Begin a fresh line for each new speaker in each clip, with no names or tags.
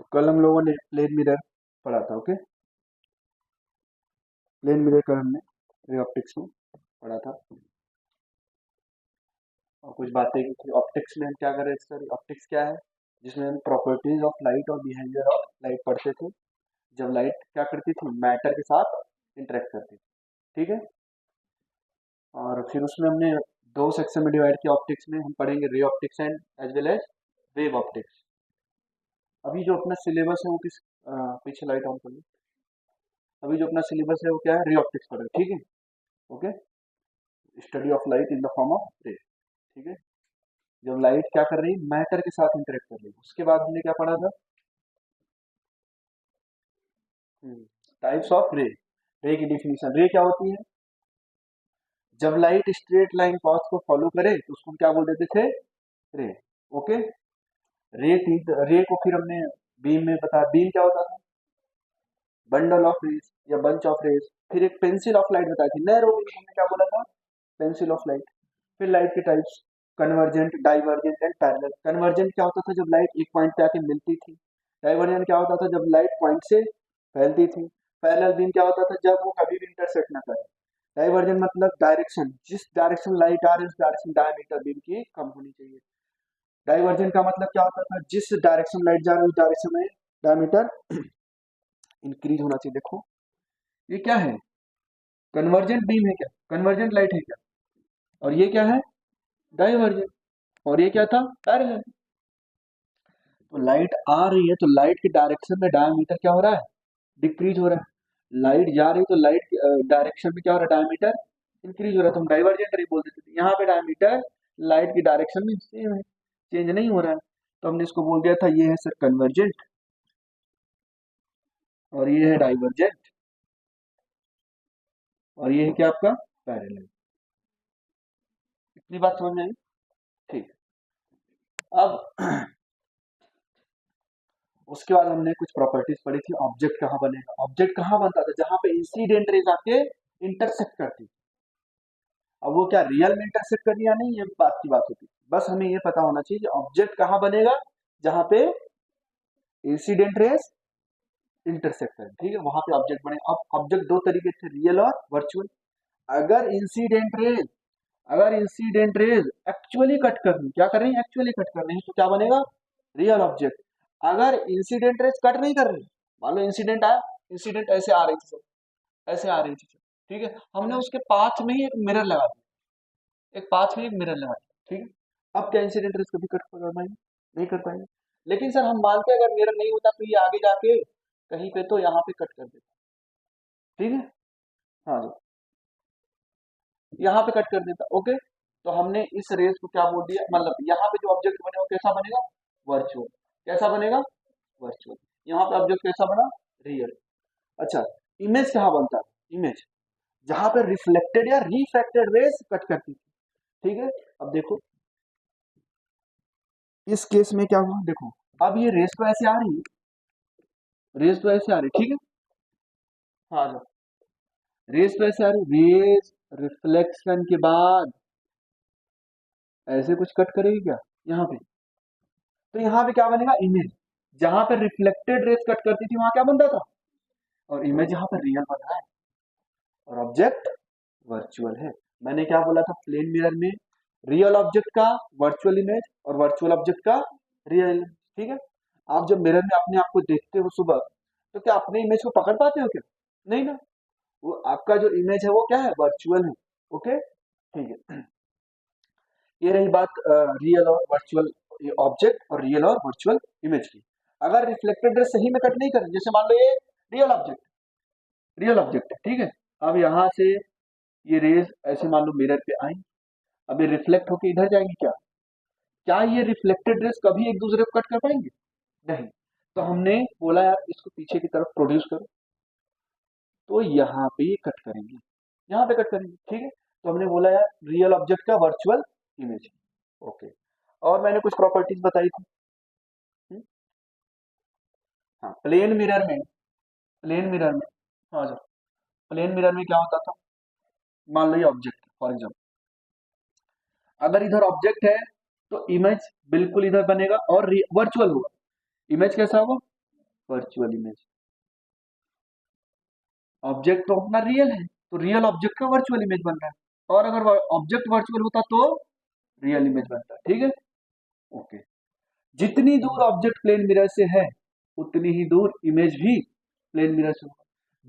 तो कल हम लोगों ने प्लेन मिरर पढ़ा था। ओके, प्लेन मिरर का हमने रे ऑप्टिक्स में पढ़ा था और कुछ बातें की थी। ऑप्टिक्स में हम क्या कर रहे थे सर? ऑप्टिक्स क्या है? जिसमें हम प्रॉपर्टीज ऑफ लाइट और बिहेवियर ऑफ लाइट पढ़ते थे। जब लाइट क्या करती थी? मैटर के साथ इंटरेक्ट करती थी। ठीक है, और फिर उसमें हमने दो सेक्शन में डिवाइड किया। ऑप्टिक्स में हम पढ़ेंगे ray optics and as well as wave optics. अभी जो अपना सिलेबस है वो किस पीछे लाइट ऑन कर लो। अभी जो अपना सिलेबस है वो क्या है? रे ऑप्टिक्स पढ़ रहे। ठीक है, okay, study of light in the form of रे। ठीक है, जब लाइट क्या कर रही है? मैटर के साथ इंटरेक्ट कर रही है। उसके बाद हमने क्या पढ़ा था? टाइप्स ऑफ रे। रे की डिफिनीशन। रे क्या होती है? जब लाइट स्ट्रेट लाइन पाथ को फॉलो करे तो उसको क्या बोल देते थे? रे। ओके, रे थी। रे को फिर हमने बीम में बताया। बीम क्या होता था? बंडल ऑफ रेज या बंच ऑफ रेज। फिर एक पेंसिल ऑफ लाइट बताई थी। नैरो बीम हमने क्या बोला था? Pencil of light. फिर लाइट के types, convergent, divergent and parallel. Convergent क्या होता था? जब लाइट एक पॉइंट पे आके मिलती थी। डाइवर्जेंट क्या होता था? जब लाइट पॉइंट से फैलती थी। पैरेलल बीम क्या होता था? जब वो कभी भी इंटरसेक्ट ना करे। डाइवर्जेंट मतलब डायरेक्शन, जिस डायरेक्शन लाइट आ रही है उस डायरेक्शन डायमीटर बीम की कम होनी चाहिए। डाइवर्जेंट का मतलब क्या होता था? जिस डायरेक्शन लाइट जा रही है उस डायरेक्शन में डायमीटर इंक्रीज होना चाहिए। देखो ये क्या है? कन्वर्जेंट बीम है क्या? कन्वर्जेंट लाइट है क्या? और ये क्या है? डाइवर्जेंट। और ये क्या था? पैरेलल। तो लाइट आ रही है तो लाइट के डायरेक्शन में डायमीटर क्या हो रहा है? डिक्रीज हो रहा है। लाइट जा रही तो लाइट डायरेक्शन में क्या हो रहा है? डायमीटर इंक्रीज हो रहा है। तो हम डाइवर्जेंट रे बोल देते थे। यहाँ पे डायमीटर लाइट की डायरेक्शन में सेम है, चेंज नहीं हो रहा है। तो हमने इसको बोल दिया था ये है सर कन्वर्जेंट और ये है डाइवर्जेंट और ये है क्या आपका? पैरेलल। इतनी बात समझ में आई? ठीक। अब उसके बाद हमने कुछ प्रॉपर्टीज पढ़ी थी। ऑब्जेक्ट कहाँ बनेगा? ऑब्जेक्ट कहाँ बनता था? जहां पे इंसिडेंट रेज आके इंटरसेक्ट करती। अब वो क्या रियल में इंटरसेक्ट करनी या नहीं, ये बात की बात होती। बस हमें ये पता होना चाहिए कि ऑब्जेक्ट कहाँ बनेगा? जहां पे इंसिडेंट रेज इंटरसेक्ट करें। ठीक है, वहां पे ऑब्जेक्ट बने। अब ऑब्जेक्ट दो तरीके थे, रियल और वर्चुअल। अगर इंसिडेंट रेज अगर इंसिडेंट रेज एक्चुअली कट करनी, क्या कर रही है? एक्चुअली कट कर रही है, तो क्या बनेगा? Real object. अगर इंसिडेंट रेज कट नहीं कर रही, मान लो इंसिडेंट आया, इंसिडेंट ऐसे आ रही थी सर, ऐसे आ रही थी सर, ठीक है, हमने उसके पाथ में ही एक मिरर लगा दिया, एक पाथ में एक मिरर लगा दिया। ठीक है, अब क्या इंसिडेंट रेज कभी कट कर पाएंगे? नहीं कर पाएंगे। लेकिन सर हम मानते हैं अगर मिरर नहीं होता तो ये आगे जाके कहीं पे तो यहाँ पे कट कर देता। ठीक है, हाँ जी, यहाँ पे कट कर देता। ओके, तो हमने इस रेस को क्या बोल दिया? मतलब यहाँ पे जो ऑब्जेक्ट बने वो कैसा बनेगा? वर्चुअल। कैसा बनेगा? वर्चुअल। यहाँ पे ऑब्जेक्ट कैसा बना? रियल। अच्छा, इमेज कहाँ बनता है? इमेज जहां पे रिफ्लेक्टेड या रिफ्रैक्टेड रेस कट करती थी। ठीक है, अब देखो इस केस में क्या हुआ? देखो अब ये रेस तो ऐसे आ रही है, रेस तो ऐसे आ रही, ठीक है, हाँ जो रेस तो ऐसे आ रही, रेस रिफ्लेक्शन के बाद ऐसे कुछ कट करेगी क्या? यहाँ पे, तो यहाँ पे क्या बनेगा? इमेज। जहां पे रिफ्लेक्टेड रेस कट करती थी वहां क्या बनता था? और इमेज यहाँ पर रियल बन रहा है और ऑब्जेक्ट वर्चुअल है। मैंने क्या बोला था? प्लेन मिरर में रियल ऑब्जेक्ट का वर्चुअल इमेज और वर्चुअल ऑब्जेक्ट का रियल। ठीक है, आप जब मिरर में अपने आप को देखते हो सुबह, तो क्या अपने इमेज को पकड़ पाते हो क्या? नहीं ना, वो आपका जो इमेज है वो क्या है? वर्चुअल है। ओके, ठीक है, ये रही बात रियल और वर्चुअल ऑब्जेक्ट और रियल और वर्चुअल इमेज की। अगर रिफ्लेक्टेड रेस सही में कट नहीं कर, जैसे मान लो ये रियल ऑब्जेक्ट है, ठीक है, अब यहाँ से ये रेज ऐसे मान लो मिरर पे आई, अब ये रिफ्लेक्ट होके इधर जाएंगी क्या? क्या ये रिफ्लेक्टेड रेस कभी एक दूसरे को कट कर पाएंगे? नहीं। तो हमने बोला यार इसको पीछे की तरफ प्रोड्यूस करो, तो यहाँ पे ये कट करेंगे, यहाँ पे कट करेंगे। ठीक है, तो हमने बोला यार रियल ऑब्जेक्ट का वर्चुअल इमेज। ओके, और मैंने कुछ प्रॉपर्टीज बताई थी। हम्म, हाँ, प्लेन मिरर में, हाँ सर, प्लेन मिरर में क्या होता था? मान लो ये ऑब्जेक्ट फॉर एग्जाम्पल, अगर इधर ऑब्जेक्ट है तो इमेज बिल्कुल इधर बनेगा और वर्चुअल होगा। इमेज कैसा होगा? Virtual image. ऑब्जेक्ट तो अपना रियल है, तो रियल ऑब्जेक्ट का वर्चुअल इमेज बन रहा है, और अगर ऑब्जेक्ट वर्चुअल होता तो रियल इमेज बनता। ठीक है, ओके। जितनी दूर ऑब्जेक्ट प्लेन मिरर से है उतनी ही दूर इमेज भी प्लेन मिरर से होगा।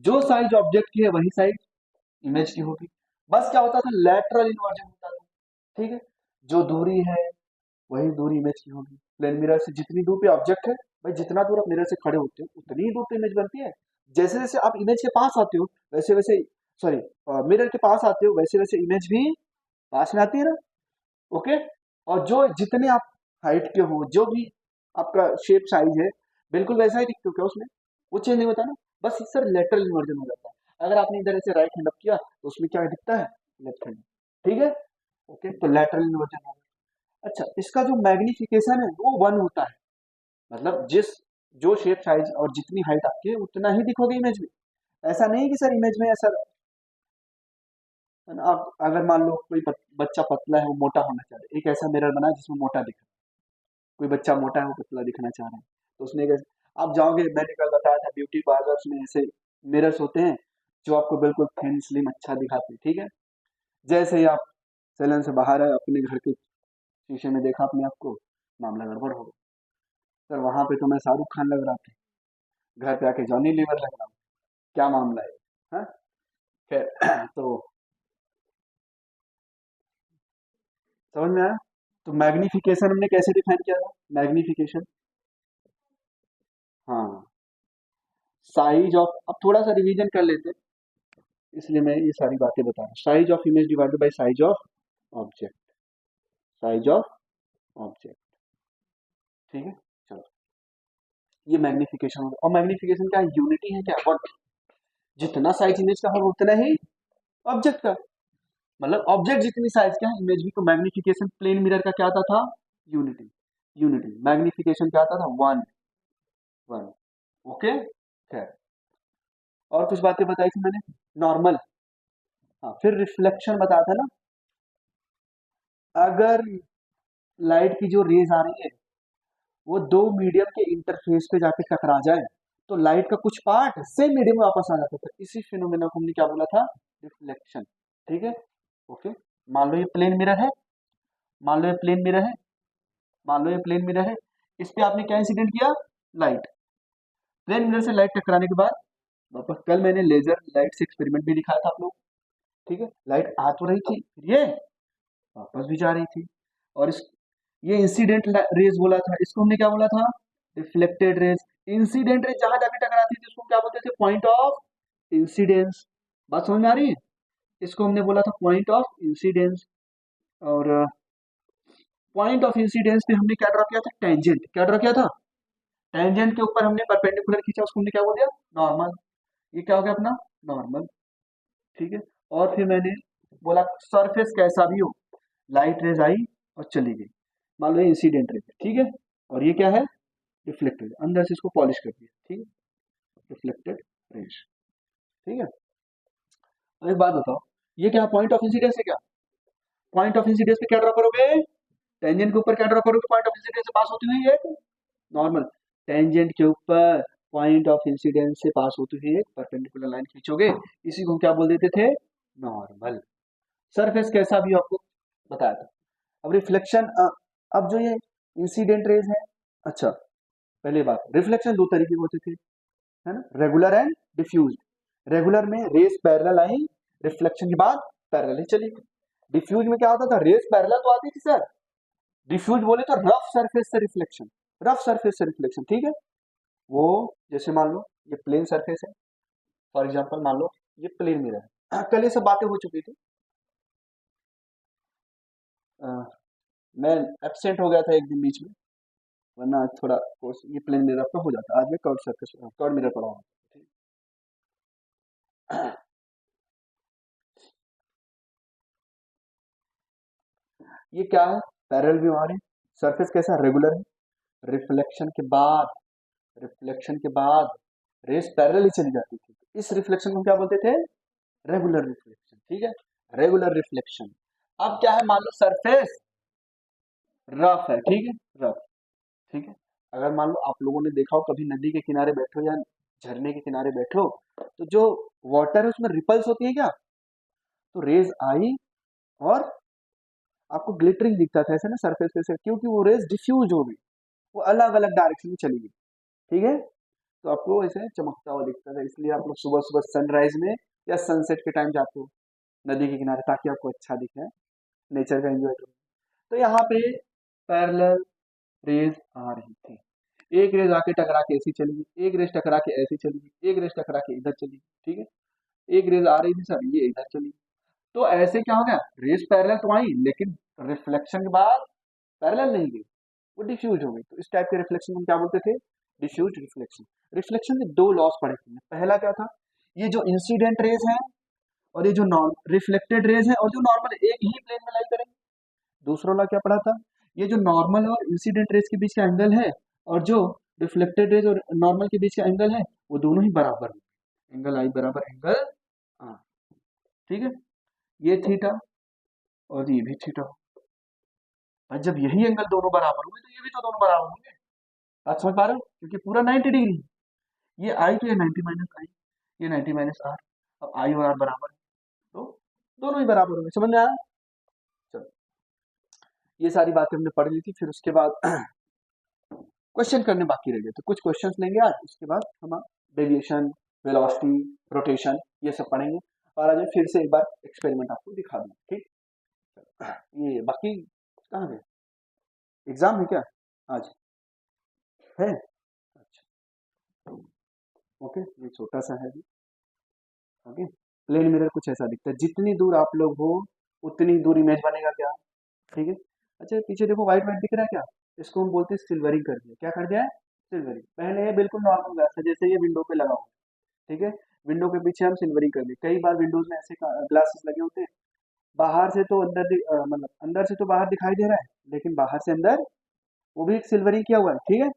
जो साइज ऑब्जेक्ट की है वही साइज इमेज की होगी। बस क्या होता था, लेटरल इन्वर्जन होता था। ठीक है, जो दूरी है वही दूरी इमेज की होगी। प्लेन मिरर से जितनी दूर पे ऑब्जेक्ट है, भाई जितना दूर आप मिरर से खड़े होते हो उतनी ही दूर पे इमेज बनती है। जैसे जैसे आप इमेज के पास आते हो वैसे वैसे, सॉरी, मिरर के पास आते हो वैसे वैसे इमेज भी पास में आती है ना। ओके, और जो जितने आप हाइट के हो, जो भी आपका शेप साइज है, बिल्कुल वैसा ही दिखते हो क्या उसमें, वो चेंज नहीं होता ना। बस इस सर लेटरल इन्वर्जन हो जाता है। अगर आपने इधर से राइट हैंड अप किया तो उसमें क्या दिखता है, लेफ्ट हैंड। ठीक है, ओके, तो लेटरल इन्वर्जन हो गया। अच्छा, इसका जो मैग्निफिकेशन है वो 1 होता है, मतलब जिस जो शेप साइज और जितनी हाइट आपकी है उतना ही दिखोगे इमेज में। ऐसा नहीं कि सर इमेज में ऐसा, आप अगर मान लो कोई बच्चा पतला है वो मोटा होना चाह रहा है, एक ऐसा मिरर बना है जिसमें मोटा दिखे। कोई बच्चा मोटा है वो पतला दिखना चाह रहा है, तो उसने आप जाओगे, मैंने कल बताया था ब्यूटी पार्लर्स में ऐसे मिरर्स होते हैं जो आपको बिल्कुल थिन स्लिम अच्छा दिखाते हैं। ठीक है, जैसे ही आप सैलून से बाहर आए, अपने घर के शीशे में देखा अपने आप को, मामला गड़बड़ हो गया। सर वहां पे तो मैं शाहरुख खान लग रहा था, घर पे आके जॉनी लीवर लग रहा हूँ, क्या मामला है। हाँ, खैर तो समझ में आया। तो मैग्निफिकेशन हमने कैसे डिफाइन किया था, मैग्निफिकेशन, हाँ, साइज ऑफ, अब थोड़ा सा रिवीजन कर लेते हैं, इसलिए मैं ये सारी बातें बता रहा हूँ। Size of image divided by size of object, size of object. ठीक है, चलो, ये मैग्निफिकेशन होगा। और मैग्निफिकेशन क्या है, यूनिटी है क्या, वन। जितना साइज इमेज का होगा उतना ही ऑब्जेक्ट का, मतलब ऑब्जेक्ट जितनी साइज का है इमेज भी। तो मैग्निफिकेशन प्लेन मिरर का क्या आता था, यूनिटी। यूनिटी मैग्निफिकेशन क्या आता था, वन, वन। ओके, खैर, और कुछ बातें बताई थी मैंने, नॉर्मल, हाँ, फिर रिफ्लेक्शन बताया था ना। अगर लाइट की जो रेज आ रही है वो दो मीडियम के इंटरफेस पे जाके टकरा जाए तो लाइट का कुछ पार्ट सेम मीडियम में वापस आ जाता था। इसी फिनोमेना को हमने क्या बोला था, रिफ्लेक्शन। ठीक है, ओके। मान लो ये प्लेन मिरर है, मान लो ये प्लेन मिरर है, मान लो ये प्लेन मिरर है, इस पे आपने क्या इंसिडेंट किया, लाइट। प्लेन मिरर से लाइट टकराने के बाद वापस, कल मैंने लेजर लाइट से एक्सपेरिमेंट भी दिखाया था आप लोग। ठीक है, लाइट आ तो रही थी, ये वापस भी जा रही थी, और इस ये इंसिडेंट रेज बोला था, इसको हमने क्या बोला था, रिफ्लेक्टेड रेज। इंसिडेंट रेज जहां जाके टकराती थी उसको क्या बोलते थे, पॉइंट ऑफ इंसिडेंस। बात समझ में आ रही है, इसको हमने बोला था पॉइंट ऑफ इंसिडेंस। और पॉइंट ऑफ इंसिडेंस पे हमने क्या ड्रॉ किया था, टेंजेंट। क्या ड्रॉ किया था, टेंजेंट के ऊपर हमने परपेंडिकुलर खींचा, उसको हमने क्या बोल दिया, नॉर्मल। ये क्या हो गया अपना, नॉर्मल। ठीक है, और फिर मैंने बोला सरफेस कैसा भी हो, लाइट रेज आई और चली गई, मान लो ये इंसिडेंट रेज है। ठीक है, और ये क्या है, रिफ्लेक्टेड, अंदर से इसको पॉलिश कर दिया। ठीक है, रिफ्लेक्टेड रेज। ठीक है, अब एक बात बताओ, ये क्या पॉइंट ऑफ इंसिडेंस है क्या, पॉइंट ऑफ इंसिडेंस पे क्या ड्रॉ करोगे, टेंजेंट के ऊपर क्या ड्रॉ करोगे, पॉइंट ऑफ इंसिडेंस से पास होती हुई एक नॉर्मल। टेंजेंट के ऊपर पॉइंट ऑफ इंसिडेंस से पास होती हुई एक परपेंडिकुलर लाइन खींचोगे, इसी को हम क्या बोल देते थे, नॉर्मल। सरफेस कैसा भी आपको बताया था। अब रिफ्लेक्शन, अब जो ये इंसिडेंट रेज है, अच्छा, पहले बात, रिफ्लेक्शन दो तरीके के होते थे, है ना, रेगुलर एंड डिफ्यूज। रेगुलर में रेस पैरेलल आई, रिफ्लेक्शन के बाद पैरेलल ही चली गई। डिफ्यूज में क्या होता था, रेस पैरेलल तो आती थी सर, डिफ्यूज बोले तो रफ सरफेस से रिफ्लेक्शन, रफ सरफेस से रिफ्लेक्शन। ठीक है, वो जैसे मान लो ये प्लेन सरफेस है, फॉर एग्जांपल मान लो ये प्लेन मिरर है। कल ये सब बातें हो चुकी थी, अ, मैं एब्सेंट हो गया था एक दिन बीच में, वरना आज थोड़ा कोर्स ये प्लेन मिरर का हो जाता, आज मैं कर्व सरफेस, कर्व मिरर पढ़ा हूँ। ये क्या है, पैरेलल भी हमारे, सरफेस कैसा, रेगुलर है, रिफ्लेक्शन के बाद, रिफ्लेक्शन के बाद रेस पैरेलल ही चली जाती थी, इस रिफ्लेक्शन को क्या बोलते थे, रेगुलर रिफ्लेक्शन। ठीक है, रेगुलर रिफ्लेक्शन। अब क्या है, मान लो सरफेस रफ है, ठीक है, रफ, ठीक है, अगर मान लो आप लोगों ने देखा हो कभी नदी के किनारे बैठो या झरने के किनारे बैठो, तो जो वाटर है उसमें रिपल्स होती है क्या, तो रेज आई और आपको ग्लिटरिंग दिखता था ऐसे ना सरफेस पे से, क्योंकि वो रेज डिफ्यूज हो गई, वो अलग अलग डायरेक्शन में चली गई। ठीक है, तो आपको ऐसे चमकता हुआ दिखता था, इसलिए आप लोग सुबह सुबह सनराइज में या सनसेट के टाइम जाते हो नदी के किनारे, ताकि आपको अच्छा दिखे, नेचर का एंजॉय करो। तो यहाँ पे पैरेलल रेज आ रही थी, एक रेज आके टकरा के ऐसी चली गई, एक रेज टकरा के ऐसी चली गई, एक रेज टकरा के इधर चली गई। ठीक है, एक रेज आ रही थी सर, ये इधर चली गई। तो ऐसे क्या हो गया, रेज पैरेलल तो आई लेकिन रिफ्लेक्शन के बाद पैरेलल नहीं गई, वो डिफ्यूज हो गई। तो इस टाइप के रिफ्लेक्शन हम क्या बोलते थे, डिफ्यूज रिफ्लेक्शन। रिफ्लेक्शन के दो लॉस पढ़े थे, पहला क्या था, ये जो इंसिडेंट रेज है और ये जो नॉन रिफ्लेक्टेड रेज है और जो नॉर्मल एक ही प्लेन में लाई करेंगे। दूसरा लॉ क्या पढ़ा था, ये जो नॉर्मल और इंसिडेंट रेज के बीच का एंगल है और जो रिफ्लेक्टेड रेज और नॉर्मल के बीच का एंगल है, वो दोनों ही बराबर होंगे, एंगल आई बराबर एंगल आर। ठीक है, ये थीटा और ये भी थीटा। और जब यही एंगल दोनों बराबर होंगे तो ये भी तो दोनों बराबर होंगे। आप समझ पा रहे हो, क्योंकि पूरा 90 डिग्री है। ये आई तो ये 90 माइनस आई, ये 90 माइनस आर। अब आई और आर बराबर है, तो दोनों ही बराबर होंगे। समझ में आया? चलो, ये सारी बातें हमने पढ़ ली थी। फिर उसके बाद क्वेश्चन करने बाकी रह गए, तो कुछ क्वेश्चंस लेंगे आज, उसके बाद हम डेविएशन, वेलोसिटी, रोटेशन ये सब पढ़ेंगे। और आज मैं फिर से एक बार एक्सपेरिमेंट आपको दिखा दूंगा। ठीक, ये बाकी कहाँ गए, एग्जाम है क्या आज, है? अच्छा, ओके, ये छोटा सा है भी। ओके, प्लेन मिरर कुछ ऐसा दिखता है, जितनी दूर आप लोग हो उतनी दूर इमेज बनेगा क्या। ठीक है, अच्छा पीछे देखो व्हाइट व्हाइट दिख रहा है क्या, इसको हम बोलते हैं सिल्वरिंग कर दिया। क्या कर दिया है, सिल्वरिंग। पहले ये बिल्कुल नॉर्मल ग्लास है, जैसे ये विंडो पे लगा हुआ है। ठीक है, विंडो के पीछे हम सिल्वरिंग कर दिए। कई बार विंडोज में ऐसे ग्लासेस लगे होते हैं, बाहर से तो अंदर मतलब अंदर से तो बाहर दिखाई दे रहा है, लेकिन बाहर से अंदर वो भी सिल्वरिंग किया हुआ है। ठीक है,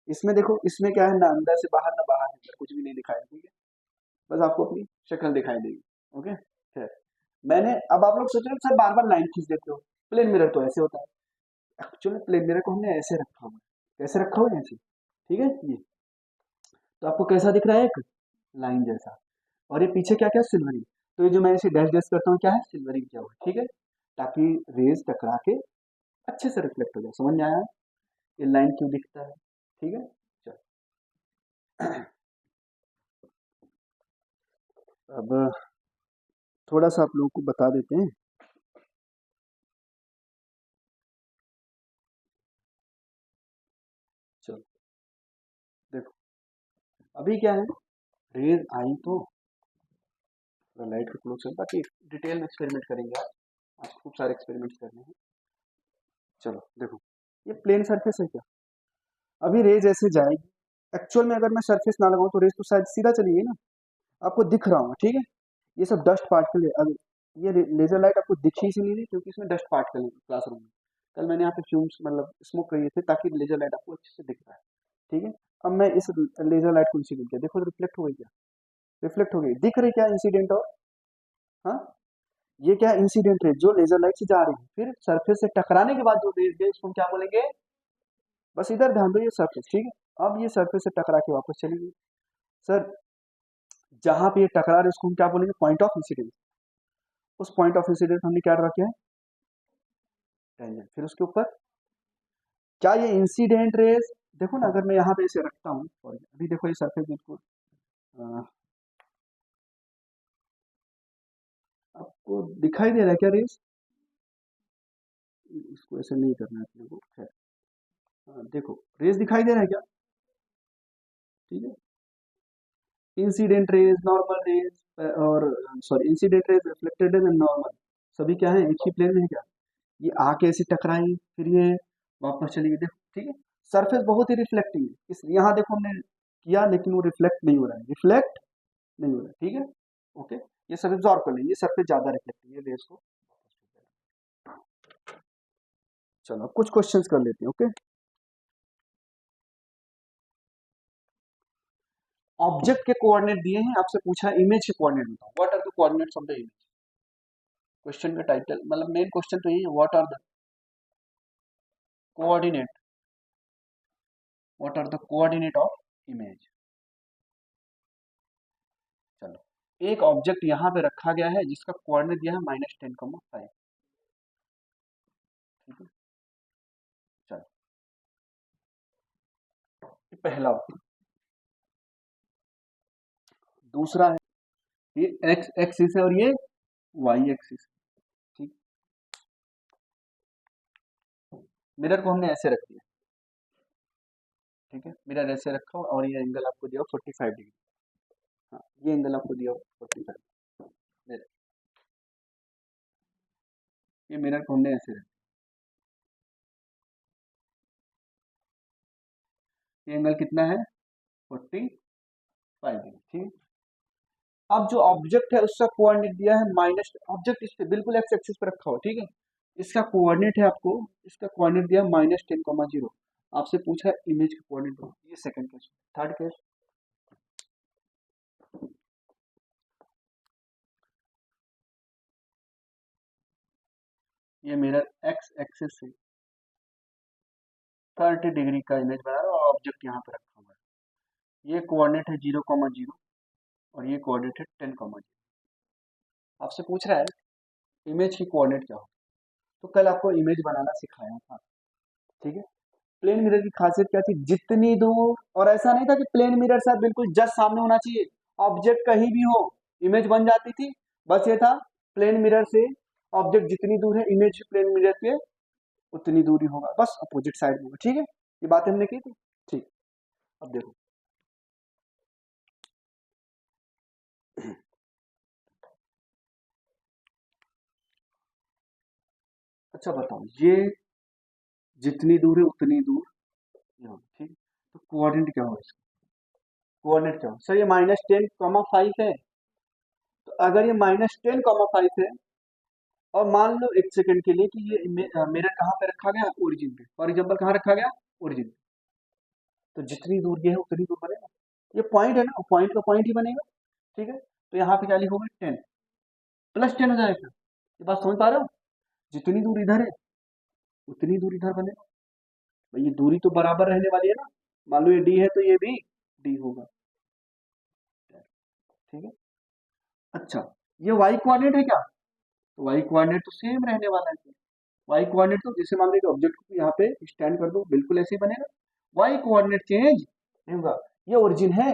इसमें देखो, इसमें क्या है, ना अंदर से बाहर ना बाहर से अंदर, कुछ भी नहीं दिखाई। ठीक है, बस आपको अपनी शक्ल दिखाई देगी। ओके, खैर, मैंने, अब आप लोग सोच रहे हो सर बार बार लाइन खींच देते हो, प्लेन मिरर तो ऐसे होता है। एक्चुअली प्लेन मिरर को हमने ऐसे रखा हुआ है, कैसे रखा हुआ है, ऐसे। ठीक है, ये तो आपको कैसा दिख रहा है, एक लाइन जैसा। और ये पीछे क्या क्या, सिल्वरिंग। तो ये जो मैं इसे डैश डैश करता हूँ, क्या है, सिल्वरिंग किया हुआ है। ठीक है, ताकि रेज टकरा के अच्छे से रिफ्लेक्ट हो जाए। समझ में आया ये लाइन क्यों दिखता है? ठीक है, चलो अब थोड़ा सा आप लोगों को बता देते हैं। चलो देखो, अभी क्या है, रेज आई तो लाइट को क्लोज कर, बाकी डिटेल में एक्सपेरिमेंट करेंगे आज खूब सारे एक्सपेरिमेंट्स करने हैं। चलो देखो, ये प्लेन सरफेस है क्या, अभी रेज ऐसे जाएगी। एक्चुअल में अगर मैं सरफेस ना लगाऊं तो रेज तो शायद सीधा चली गई ना, आपको दिख रहा हूँ। ठीक है, ये सब डस्ट पार्टिकल है। अब ये लेजर लाइट आपको दिख ही इसलिए नहीं क्योंकि इसमें डस्ट पार्टिकल है क्लासरूम में। कल मैंने यहाँ पे फ्यूम्स मतलब स्मोक किए थे, ताकि लेजर लाइट आपको अच्छे से दिख रहा है। ठीक है, अब मैं इस लेजर लाइट को इंसिडेंट किया, देखो रिफ्लेक्ट हो गई क्या, रिफ्लेक्ट हो गई, दिख रही क्या इंसिडेंट, और हाँ, ये क्या इंसिडेंट रेज जो लेजर लाइट से जा रही है, फिर सरफेस से टकराने के बाद जो रेज गई उसको हम क्या बोलेंगे, बस इधर ध्यान दो, ये सरफेस। ठीक है, अब ये सरफेस से टकरा के वापस चली गई। सर जहां पे ये टकरा रहे उसको हम क्या बोलेंगे, पॉइंट ऑफ इंसिडेंस। उस पॉइंट ऑफ इंसिडेंस हमने क्या रखा है, टेंजेंट। फिर उसके ऊपर क्या ये इंसिडेंट रेज, देखो ना, अगर मैं यहाँ पे इसे रखता हूँ, और अभी देखो ये सरफेस बिल्कुल आपको दिखाई दे रहा है क्या रेज, इसको ऐसे नहीं करना है अपने को, खैर। देखो रेज दिखाई दे रहा है क्या, ठीक है, इंसिडेंट रेज, नॉर्मल रेज और sorry incident raise, reflected raise and normal, सभी क्या है, एक ही प्लेन में है क्या। ये आके ऐसे टकराई, फिर ये वापस चली गई, देखो। ठीक है, सरफेस बहुत ही रिफ्लेक्टिंग है, इस यहाँ देखो हमने किया लेकिन वो रिफ्लेक्ट नहीं हो रहा है, रिफ्लेक्ट नहीं हो रहा है। ठीक है, ओके, ये सब एब्जॉर्ब कर लेंगे, सरफेस ज्यादा रिफ्लेक्टिंग है रेज को। चलो अब कुछ क्वेश्चंस कर लेते हैं। ओके, ऑब्जेक्ट के कोऑर्डिनेट दिए हैं, आपसे पूछा इमेज के कोऑर्डिनेट बताओ, what are the coordinates of the image. Question का टाइटल मतलब मेन क्वेश्चन तो यही है, what are the coordinate what are the coordinate of image. चलो एक ऑब्जेक्ट यहाँ पे रखा गया है जिसका कोऑर्डिनेट दिया है -10,5। ठीक है, चलो ये पहला होता है। दूसरा है ये एक्स एक्सिस है और ये वाई एक्सिस। ठीक, मिरर को हमने ऐसे रख दिया। ठीक है, मिरर ऐसे रखा हो और ये एंगल आपको दिया हो 45 डिग्री। हाँ, ये एंगल आपको दिया हो 45। मिरर, ये मिरर को हमने ऐसे रखा, ये एंगल कितना है 45 डिग्री। ठीक, अब जो ऑब्जेक्ट है उसका कोऑर्डिनेट दिया है माइनस, ऑब्जेक्ट इस पे बिल्कुल एक्स एक्सिस पे रखा हो। ठीक है, इसका कोऑर्डिनेट है आपको, इसका कोऑर्डिनेट दिया है -10,0। आपसे पूछा है इमेज का कोऑर्डिनेट। ये सेकंड केस। थर्ड केस, ये मिरर एक्स एक्सिस से 30 डिग्री का इमेज बना रहा है और ऑब्जेक्ट यहाँ पे रखा हुआ है। ये कोऑर्डिनेट है 0,0 और ये कोऑर्डिनेट है 10,0। आपसे पूछ रहा है इमेज की कोऑर्डिनेट क्या हो। तो कल आपको इमेज बनाना सिखाया था। ठीक है, प्लेन मिरर की खासियत क्या थी, जितनी दूर, और ऐसा नहीं था कि प्लेन मिरर साथ बिल्कुल जस्ट सामने होना चाहिए, ऑब्जेक्ट कहीं भी हो इमेज बन जाती थी। बस ये था प्लेन मिरर से ऑब्जेक्ट जितनी दूर है इमेज प्लेन मिरर के उतनी दूरी होगा, बस अपोजिट साइड में होगा। ठीक है, ये बातें हमने की थी। ठीक, अब देखो अच्छा बताओ, ये जितनी दूर है उतनी दूर ये होगी। ठीक, तो कोऑर्डिनेट क्या होगा इसका, कोऑर्डिनेट क्या होगा सर, ये -10,5 है। तो अगर ये -10,5 है और मान लो एक सेकंड के लिए कि ये मिरर कहाँ पे रखा गया, ओरिजिन पे। फॉर एग्जांपल कहाँ रखा गया, ओरिजिन। तो जितनी दूर ये है उतनी दूर बनेगा। ये पॉइंट है ना, पॉइंट का पॉइंट ही बनेगा। ठीक है, तो यहाँ पे क्या लिखोगे 10 +10 हो जाएगा। ये बात समझ पा रहे हो, जितनी दूर इधर है उतनी दूर इधर बनेगा। भाई ये दूरी तो बराबर रहने वाली है ना, मान लो ये डी है तो ये भी डी होगा। ठीक है, अच्छा ये वाई कोऑर्डिनेट है क्या, तो वाई कोऑर्डिनेट तो सेम रहने वाला है। वाई कोऑर्डिनेट तो जैसे मान लो कि ऑब्जेक्ट को यहाँ पे स्टैंड कर दो बिल्कुल ऐसे ही बनेगा। वाई कोऑर्डिनेट चेंज नहीं होगा। ये ओरिजिन है,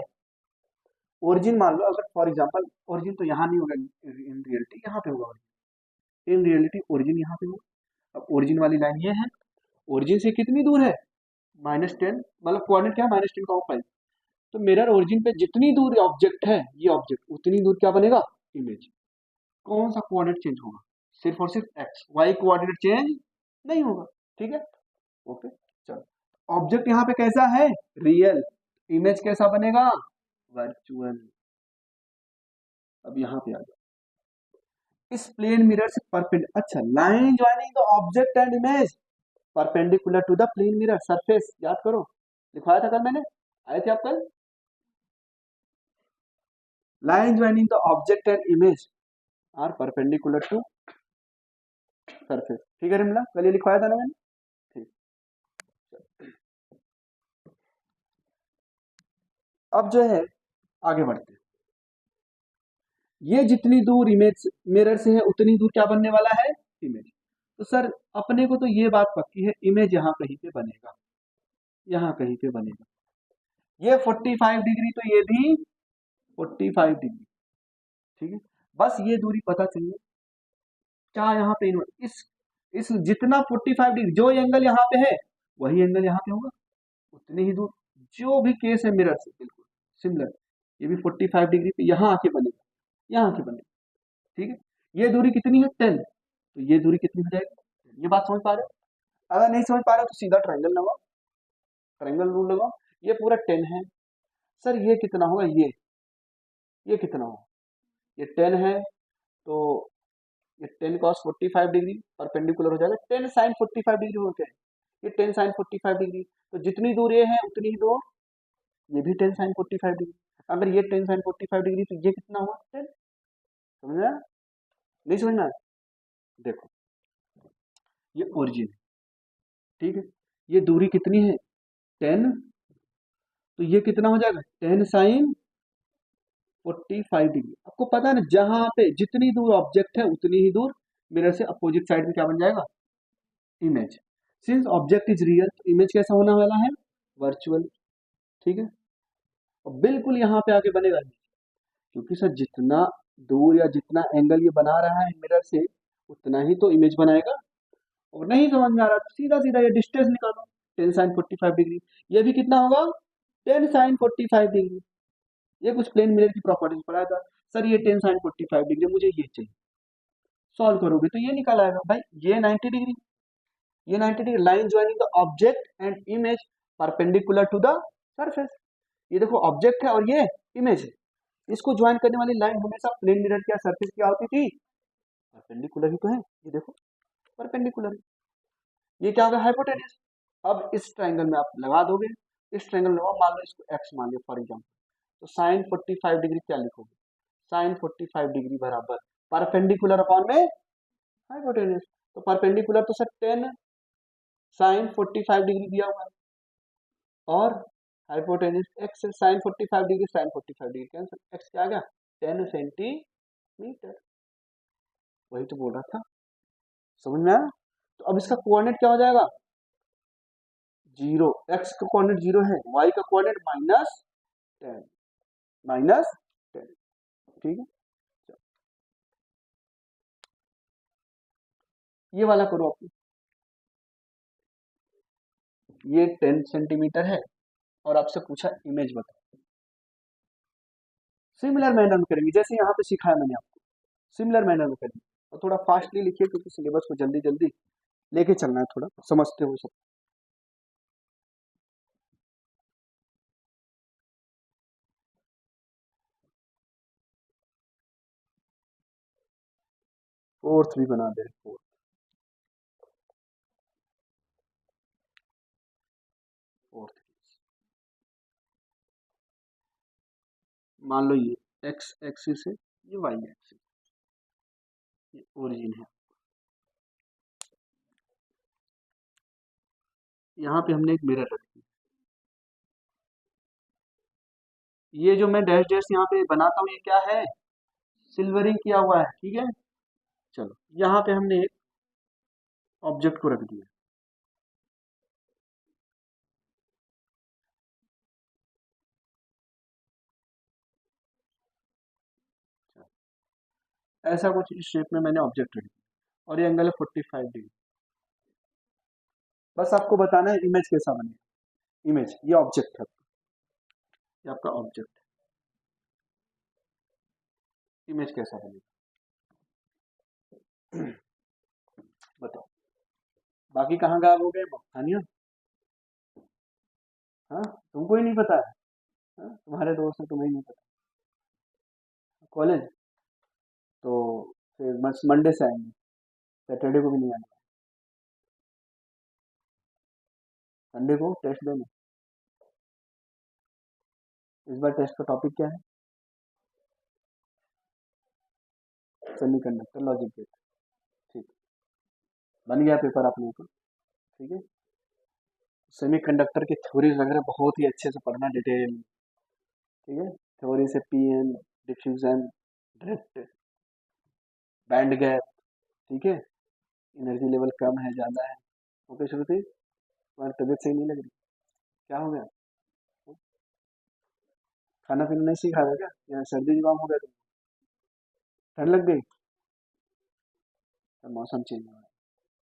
ओरिजिन मान लो अगर फॉर एग्जांपल ओरिजिन तो यहाँ नहीं होगा, इन रियलिटी यहाँ पे होगा। इन रियलिटी ओरिजिन यहाँ पे होगा। अब ओरिजिन वाली लाइन ये है, ओरिजिन से कितनी दूर है -10, मतलब कोऑर्डिनेट क्या है -10,5। तो मिरर ओरिजिन पे जितनी दूर ऑब्जेक्ट है, ये ऑब्जेक्ट उतनी दूर क्या बनेगा इमेज। कौन सा कोऑर्डिनेट चेंज होगा, सिर्फ और सिर्फ एक्स, वाई कोऑर्डिनेट चेंज नहीं होगा। ठीक है, ओके। चलो ऑब्जेक्ट यहाँ पे कैसा है, रियल, इमेज कैसा बनेगा, वर्चुअल। अब यहाँ पे आ जाओ, इस प्लेन मिरर से परपेंडिकुलर, अच्छा line joining the object and image perpendicular to the plane mirror surface, याद करो लिखवाया था कल मैंने, आए थे आप कल। Line joining the object and image are perpendicular to surface. ठीक है रिमला, कल ये लिखवाया था ना मैंने। ठीक, अब जो है आगे बढ़ते हैं। ये जितनी दूर इमेज मिरर से है उतनी दूर क्या बनने वाला है, इमेज। तो सर अपने को तो ये बात पक्की है इमेज यहाँ कहीं पे बनेगा, यहाँ कहीं पे बनेगा। ये 45 डिग्री तो ये भी 45 डिग्री। ठीक है, बस ये दूरी पता चाहिए क्या यहाँ पे इस जितना 45 डिग्री जो एंगल यहाँ पे है वही एंगल यहाँ पे होगा, उतनी ही दूर। जो भी केस है मिरर से बिल्कुल सिमिलर, ये भी 45 डिग्री पे यहाँ आके बनेगा, यहाँ आके बनेगा। ठीक है, ये दूरी कितनी है 10, तो ये दूरी कितनी हो जाएगी, ये बात समझ पा रहे हो। अगर नहीं समझ पा रहे हो तो सीधा ट्रायंगल लगाओ, ट्रायंगल रूल लगाओ। ये पूरा 10 है, सर ये कितना होगा, ये कितना होगा, ये 10 है तो ये 10 cos 45 डिग्री परपेंडिकुलर हो जाएगा 10 sin 45 डिग्री होते हैं। ये 10 sin 45 डिग्री, तो जितनी दूर ये है उतनी ही दूर ये भी 10 sin 45 डिग्री। अगर ये 10 sin 45 डिग्री तो ये कितना हुआ 10, समझ आया नहीं समझ में आया। देखो ये ओरिजिन है, ठीक है, ये दूरी कितनी है 10 तो ये कितना हो जाएगा 10 साइन 45 डिग्री। आपको पता है ना, जहां पे जितनी दूर ऑब्जेक्ट है उतनी ही दूर मिरर से अपोजिट साइड में क्या बन जाएगा, image. Since object is real तो इमेज कैसा होने वाला है, वर्चुअल। ठीक है, और बिल्कुल यहाँ पे आके बनेगा नहीं, क्योंकि सर जितना दूर या जितना एंगल ये बना रहा है मिरर से उतना ही तो इमेज बनाएगा। और नहीं समझ में आ रहा तो सीधा सीधा ये डिस्टेंस निकालो, 10 साइन 45 डिग्री। ये भी कितना होगा 10 साइन 45 डिग्री। ये कुछ प्लेन मिरर की प्रॉपर्टीज पढ़ाया था सर, ये 10 साइन 45 डिग्री मुझे ये चाहिए, सॉल्व करोगे तो ये निकल आएगा भाई, ये 90 डिग्री, ये 90 degree, line joining the object and image perpendicular to the surface. ये देखो ऑब्जेक्ट है और ये इमेज है, इसको ज्वाइन करने वाली लाइन हमेशा प्लेन मिरर की सरफेस क्या होती थी, परपेंडिकुलर ही तो है। ये देखो परपेंडिकुलर है, ये क्या होगा हाइपोटेन्यूज। अब इस ट्रायंगल में आप लगा दोगे, इस ट्रायंगल में मान लो इसको एक्स मान लिया फॉर एग्जाम्पल, तो साइन 45 डिग्री क्या लिखोगे, साइन 45 डिग्री बराबर परपेंडिकुलर अपॉन में हाइपोटेन्यूज। तो परपेंडिकुलर तो सर 10 साइन 45 डिग्री दिया हुआ है, और hypotenuse x sine 45 degree, sine 45 degree cancel, x क्या आ गया 10 सेंटीमीटर। वही तो बोल रहा था, समझ में आया। तो अब इसका कोऑर्डिनेट क्या हो जाएगा, जीरो, एक्स का कोऑर्डिनेट जीरो है, वाई का कोऑर्डिनेट -10, -10। ठीक है, ये वाला करो आप, ये 10 सेंटीमीटर है और आपसे पूछा इमेज बताओ। सिमिलर मैनर में करेंगे जैसे यहाँ पे सिखाया मैंने आपको, सिमिलर मैनर में करेंगे। और थोड़ा फास्टली लिखिए क्योंकि सिलेबस को जल्दी जल्दी लेके चलना है, थोड़ा समझते हो सब। फोर्थ भी बना दे, फोर्थ, फोर्थ मान लो ये एक्स एक्सिस है, ये वाई एक्सिस, ये ओरिजिन है। यहाँ पे हमने एक मिरर रखी, ये जो मैं डैश डैश यहाँ पे बनाता हूँ ये क्या है, सिल्वरिंग किया हुआ है। ठीक है, चलो यहाँ पे हमने एक ऑब्जेक्ट को रख दिया, ऐसा कुछ इस शेप में मैंने ऑब्जेक्ट रख दिया और ये एंगल है 45 डिग्री। बस आपको बताना है इमेज कैसा बनेगा, इमेज ये ऑब्जेक्ट है, ये आपका ऑब्जेक्ट, इमेज कैसा बनेगा बताओ। बाकी कहाँ गायब हो गए हानिया, हाँ तुमको ही नहीं पता है, हाँ? तुम्हारे दोस्त हैं तुम्हें ही नहीं पता, कॉलेज तो फिर बस मंडे से आएंगे, सैटरडे को भी नहीं आएंगे, संडे को टेस्ट देंगे। इस बार टेस्ट का टॉपिक क्या है, सेमीकंडक्टर लॉजिक गेट। ठीक, बन गया पेपर आप लोगों को। ठीक है, सेमीकंडक्टर की थ्योरी वगैरह बहुत ही अच्छे से पढ़ना डिटेल। ठीक है, थ्योरी से PN, diffusion, drift, band gap. ठीक है, एनर्जी लेवल कम है ज़्यादा है। ओके श्रुति, तुम्हारी तबीयत सही नहीं लग रही, क्या हो गया, खाना पीना नहीं सीखा रहा क्या, या सर्दी जुकाम हो गया तुम, ठंड लग गई, तो मौसम चेंज हो रहा है।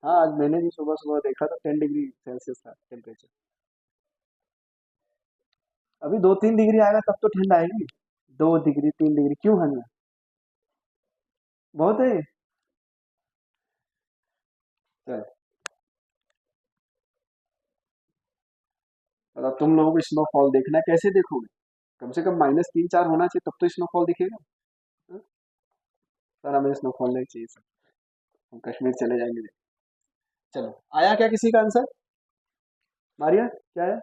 हाँ आज मैंने भी सुबह सुबह देखा था 10 डिग्री सेल्सियस था टेम्परेचर, अभी 2-3 डिग्री आएगा तब तो ठंड आएगी, 2 डिग्री 3 डिग्री क्यों है, बहुत है। चल मतलब तुम लोगों को स्नोफॉल देखना है, कैसे देखोगे, कम से कम -3-4 होना चाहिए तब तो स्नोफॉल दिखेगा। हाँ? सर हमें स्नोफॉल नहीं चाहिए सर, हम कश्मीर चले जाएंगे। चलो आया क्या किसी का आंसर, मारिया क्या है,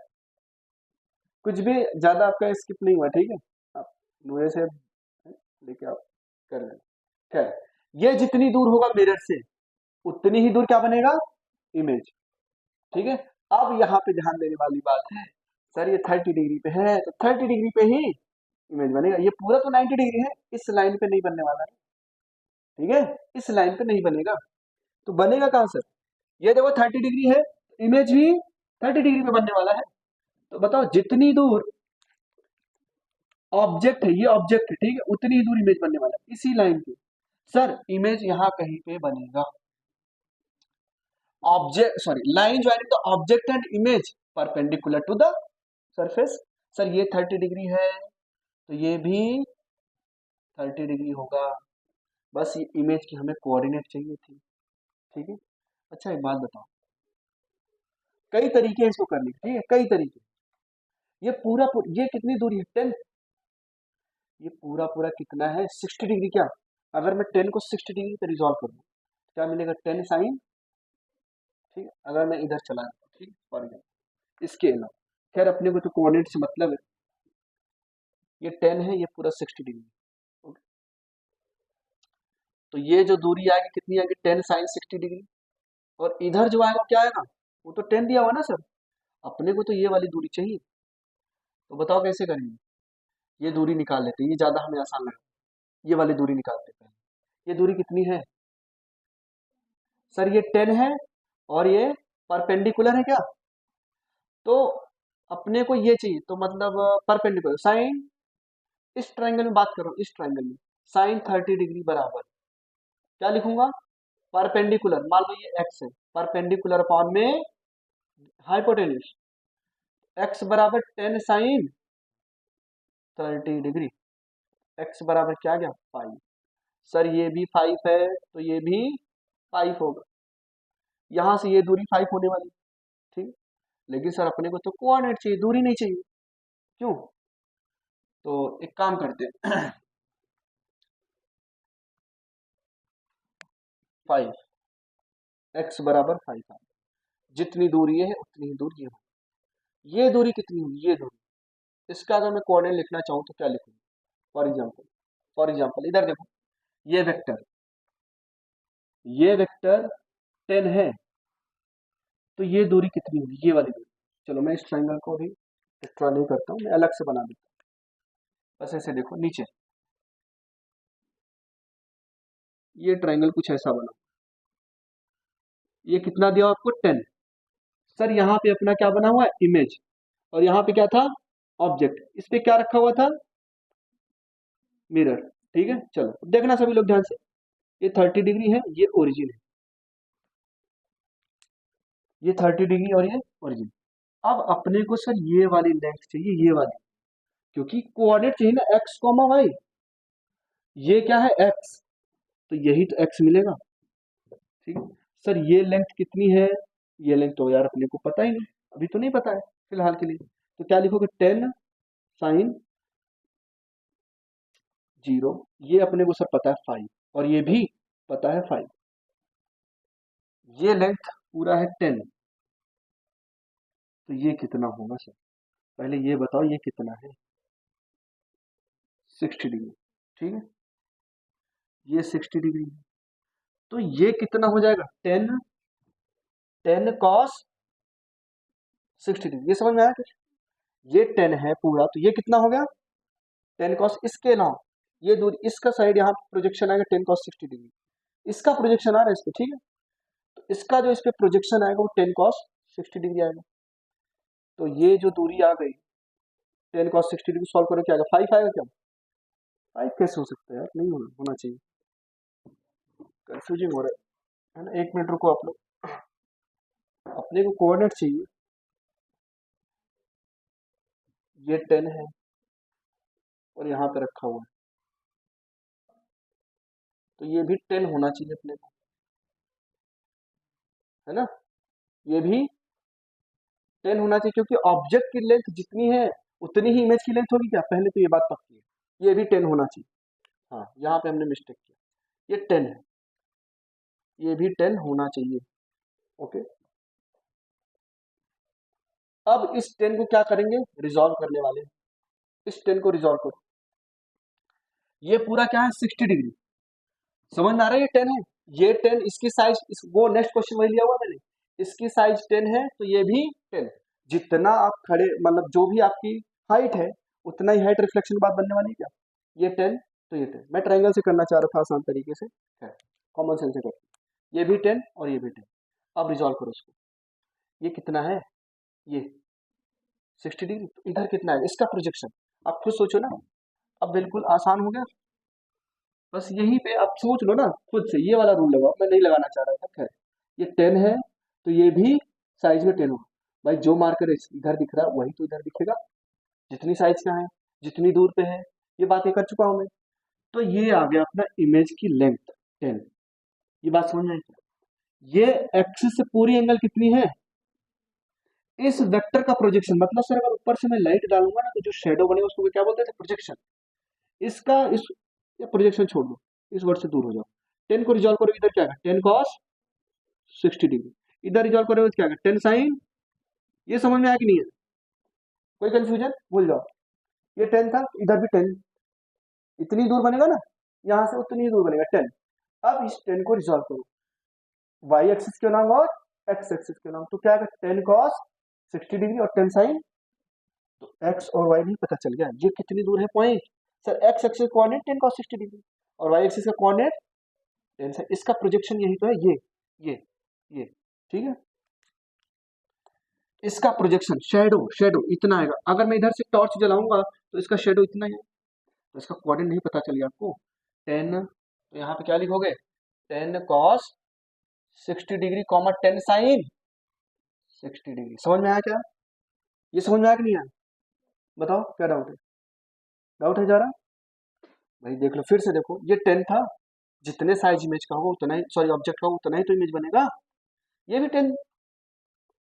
कुछ भी ज्यादा आपका स्किप नहीं हुआ, ठीक है, आप मुझे से लेके आप कर लेना। खैर, ये जितनी दूर होगा मिरर से उतनी ही दूर क्या बनेगा, इमेज। ठीक है, अब यहाँ पे ध्यान देने वाली बात है, सर ये 30 डिग्री पे है तो 30 डिग्री पे ही इमेज बनेगा। ये पूरा तो 90 डिग्री है, इस लाइन पे नहीं बनने वाला है, ठीक है, इस लाइन पे नहीं बनेगा। तो बनेगा कहाँ सर? ये देखो 30 डिग्री है, इमेज भी 30 डिग्री पे बनने वाला है। तो बताओ जितनी दूर ऑब्जेक्ट है, ये ऑब्जेक्ट है, ठीक है, उतनी ही दूर इमेज बनने वाला है इसी लाइन पे। सर इमेज यहाँ कहीं पे बनेगा। Object sorry line joining the object and image perpendicular to the surface. Sir ये 30 डिग्री है तो ये भी 30 डिग्री होगा। बस ये इमेज की हमें कोऑर्डिनेट चाहिए थी, ठीक है। अच्छा एक बात बताओ, कई तरीके हैं इसको करने के, ठीक है, कई तरीके। ये कितनी दूरी है 10, ये पूरा पूरा कितना है 60 डिग्री। क्या अगर मैं 10 को 60 डिग्री पे रिजॉल्व कर दूं क्या मिलेगा? 10 साइन, ठीक है। अगर मैं इधर चला जाऊँ, ठीक, फॉर एग्जाम्पल इसके अलावा, खैर अपने को तो कोऑर्डिनेट से मतलब है, ये 10 है, ये पूरा 60 डिग्री, ओके। तो ये जो दूरी आएगी कितनी आएगी? 10 साइन 60 डिग्री। और इधर जो आएगा क्या आएगा? वो तो 10 दिया हुआ ना सर, अपने को तो ये वाली दूरी चाहिए। तो बताओ कैसे करेंगे? ये दूरी निकाल लेते हैं, ये ज्यादा हमें आसान लगा। ये वाली दूरी निकालते हैं पहले। ये दूरी कितनी है सर? ये 10 है और ये परपेंडिकुलर है क्या? तो अपने को ये चाहिए, तो मतलब परपेंडिकुलर साइन, इस ट्रायंगल में बात करो, इस ट्रायंगल में साइन 30 डिग्री बराबर क्या लिखूंगा? परपेंडिकुलर, मान लो ये एक्स है, परपेंडिकुलर अपॉन में हाइपोटेन्यूज, एक्स बराबर 10 साइन 30 डिग्री, एक्स बराबर क्या गया? 5। सर ये भी 5 है तो ये भी 5 होगा, यहां से ये दूरी 5 होने वाली, ठीक। लेकिन सर अपने को तो कोऑर्डिनेट चाहिए, दूरी नहीं चाहिए, क्यों? तो एक काम करते हैं 5, एक्स बराबर 5 है, जितनी दूरी है उतनी ही दूर ये हो। ये दूरी कितनी हुई? ये दूरी, इसका अगर मैं कोऑर्डिनेट लिखना चाहूँ तो क्या लिखूँ? फॉर एग्जाम्पल इधर देखो, ये वेक्टर, ये वेक्टर 10 है, तो ये दूरी कितनी होगी? ये वाली दूरी। चलो मैं इस ट्रायंगल को भी एक्स्ट्रा नहीं करता हूँ, मैं अलग से बना देता हूँ। बस ऐसे देखो नीचे, ये ट्रायंगल कुछ ऐसा बना, ये कितना दिया आपको? 10। सर यहाँ पे अपना क्या बना हुआ है? इमेज। और यहाँ पे क्या था? ऑब्जेक्ट। इस पे क्या रखा हुआ था? मिरर, ठीक है। चलो देखना सभी लोग ध्यान से, ये 30 डिग्री है, ये ओरिजिन है, ये 30 डिग्री और ये ओरिजिन। अब अपने को सर ये वाली लेंथ चाहिए, ये वाली, क्योंकि कोऑर्डिनेट चाहिए ना, एक्स कॉमा वाई। ये क्या है? एक्स, तो यही तो एक्स मिलेगा, ठीक है। सर ये लेंथ कितनी है? ये लेंथ तो यार अपने को पता ही नहीं, अभी तो नहीं पता है फिलहाल के लिए। तो क्या लिखोगे? 10 साइन 0, ये अपने को सर पता है 5, और ये भी पता है 5। ये लेंथ पूरा है 10, तो ये कितना होगा सर? पहले ये बताओ ये कितना है? 60 डिग्री, ठीक है, ये 60 डिग्री है, तो ये कितना हो जाएगा? 10 कॉस 60 डिग्री। ये समझ में आया कुछ? ये 10 है पूरा, तो ये कितना हो गया? 10 कॉस, इसके अलावा ये दूर, इसका साइड यहाँ प्रोजेक्शन आएगा 10 कॉस 60 डिग्री, इसका प्रोजेक्शन आ रहा है इस पे, ठीक है। तो इसका जो इस पे प्रोजेक्शन आएगा वो 10 कॉस 60 डिग्री आएगा। तो ये जो दूरी आ गई 10 कॉस 60 डिग्री, सॉल्व करो क्या आएगा? 5 आएगा क्या? 5 कैसे हो सकता है यार? नहीं होना चाहिए, कंफ्यूजिंग हो रहा है ना। 1 मिनट रुको आप लोग, अपने को कोऑर्डिनेट चाहिए। ये 10 है और यहाँ पे रखा हुआ है, तो ये भी 10 होना चाहिए अपने को, है ना। ये भी 10 होना चाहिए, क्योंकि ऑब्जेक्ट की लेंथ जितनी है उतनी ही इमेज की लेंथ होगी क्या? पहले तो ये बात पक्की है, ये भी 10 होना चाहिए। हाँ यहाँ पे हमने मिस्टेक किया, ये 10 है, ये भी 10 होना चाहिए, ओके। अब इस 10 को क्या करेंगे? रिजॉल्व करने वाले हैं। इस 10 को रिजॉल्व करो, ये पूरा क्या है? 60 डिग्री, समझ में आ रहा है? ये 10 है, ये 10, इसकी साइज वो नेक्स्ट क्वेश्चन वही लिया हुआ मैंने, इसकी साइज 10 है तो ये भी 10। जितना आप खड़े मतलब जो भी आपकी हाइट है उतना ही हाइट रिफ्लेक्शन के बाद बनने वाली है क्या, ये 10 तो ये 10। मैं ट्रायंगल से करना चाह रहा था आसान तरीके से, है कॉमन सेंस से करते, ये भी 10 और ये भी 10। अब रिजॉल्व करो इसको, ये कितना है, ये 60 डिग्री, तो इधर कितना है इसका प्रोजेक्शन, आप खुद सोचो ना। अब बिल्कुल आसान हो गया, बस यहीं पे आप सोच लो ना खुद से, ये वाला रूल लगाओ, मैं नहीं लगाना चाह रहा था, खैर ये 10 है तो ये भी साइज में 10 होगा। भाई जो मार्कर इधर दिख रहा है वही तो इधर दिखेगा, जितनी साइज का है, जितनी दूर पे है, ये बातें कर चुका हूं मैं। तो ये आ गया अपना इमेज की लेंथ 10। ये बात समझ में आई? ये एक्सिस से पूरी एंगल कितनी है, इस वेक्टर का प्रोजेक्शन, मतलब सर अगर ऊपर से मैं लाइट डालूंगा ना तो जो शेडो बनेगा उसको क्या बोलते थे, प्रोजेक्शन। इसका इस या प्रोजेक्शन छोड़ दो, इस वर्ड से दूर हो जाओ। 10 को रिजॉल्व करोगे इधर क्या है, 10 cos 60 डिग्री, इधर रिजॉल्व करोगे क्या है, 10 sin। ये समझ में आया कि नहीं है, कोई कंफ्यूजन, भूल जाओ। ये 10 था, इधर भी 10, इतनी दूर बनेगा ना, यहां से उतनी ही दूर बनेगा 10। अब इस 10 को रिजॉल्व करो वाई एक्सिस के नाम और एक्स एक्सिस के नाम, तो क्या है 10 cos 60 डिग्री और 10 sin। तो एक्स और वाई नहीं पता चल गया, ये कितनी दूर है point, sir x axis coordinate 10 cos 60 degree और वाई एक्सिस का कोऑर्डिनेट 10 sin, इसका प्रोजेक्शन यही तो है, ये ये ठीक है। इसका प्रोजेक्शन शेडो शेडो इतना आएगा, अगर मैं इधर से टॉर्च जलाऊंगा तो इसका शेडो इतना है, तो इसका कोऑर्डिनेट नहीं पता चल गया आपको 10, तो यहाँ पे क्या लिखोगे 10 cos 60 degree comma 10 sin 60 degree. समझ में आया क्या, ये समझ में आया कि नहीं आया, बताओ क्या डाउट है, डाउट है जा रहा, भाई देख लो फिर से देखो, ये 10 था, जितने साइज इमेज का होगा उतना ही, सॉरी ऑब्जेक्ट का होगा उतना ही तो इमेज बनेगा, ये भी 10,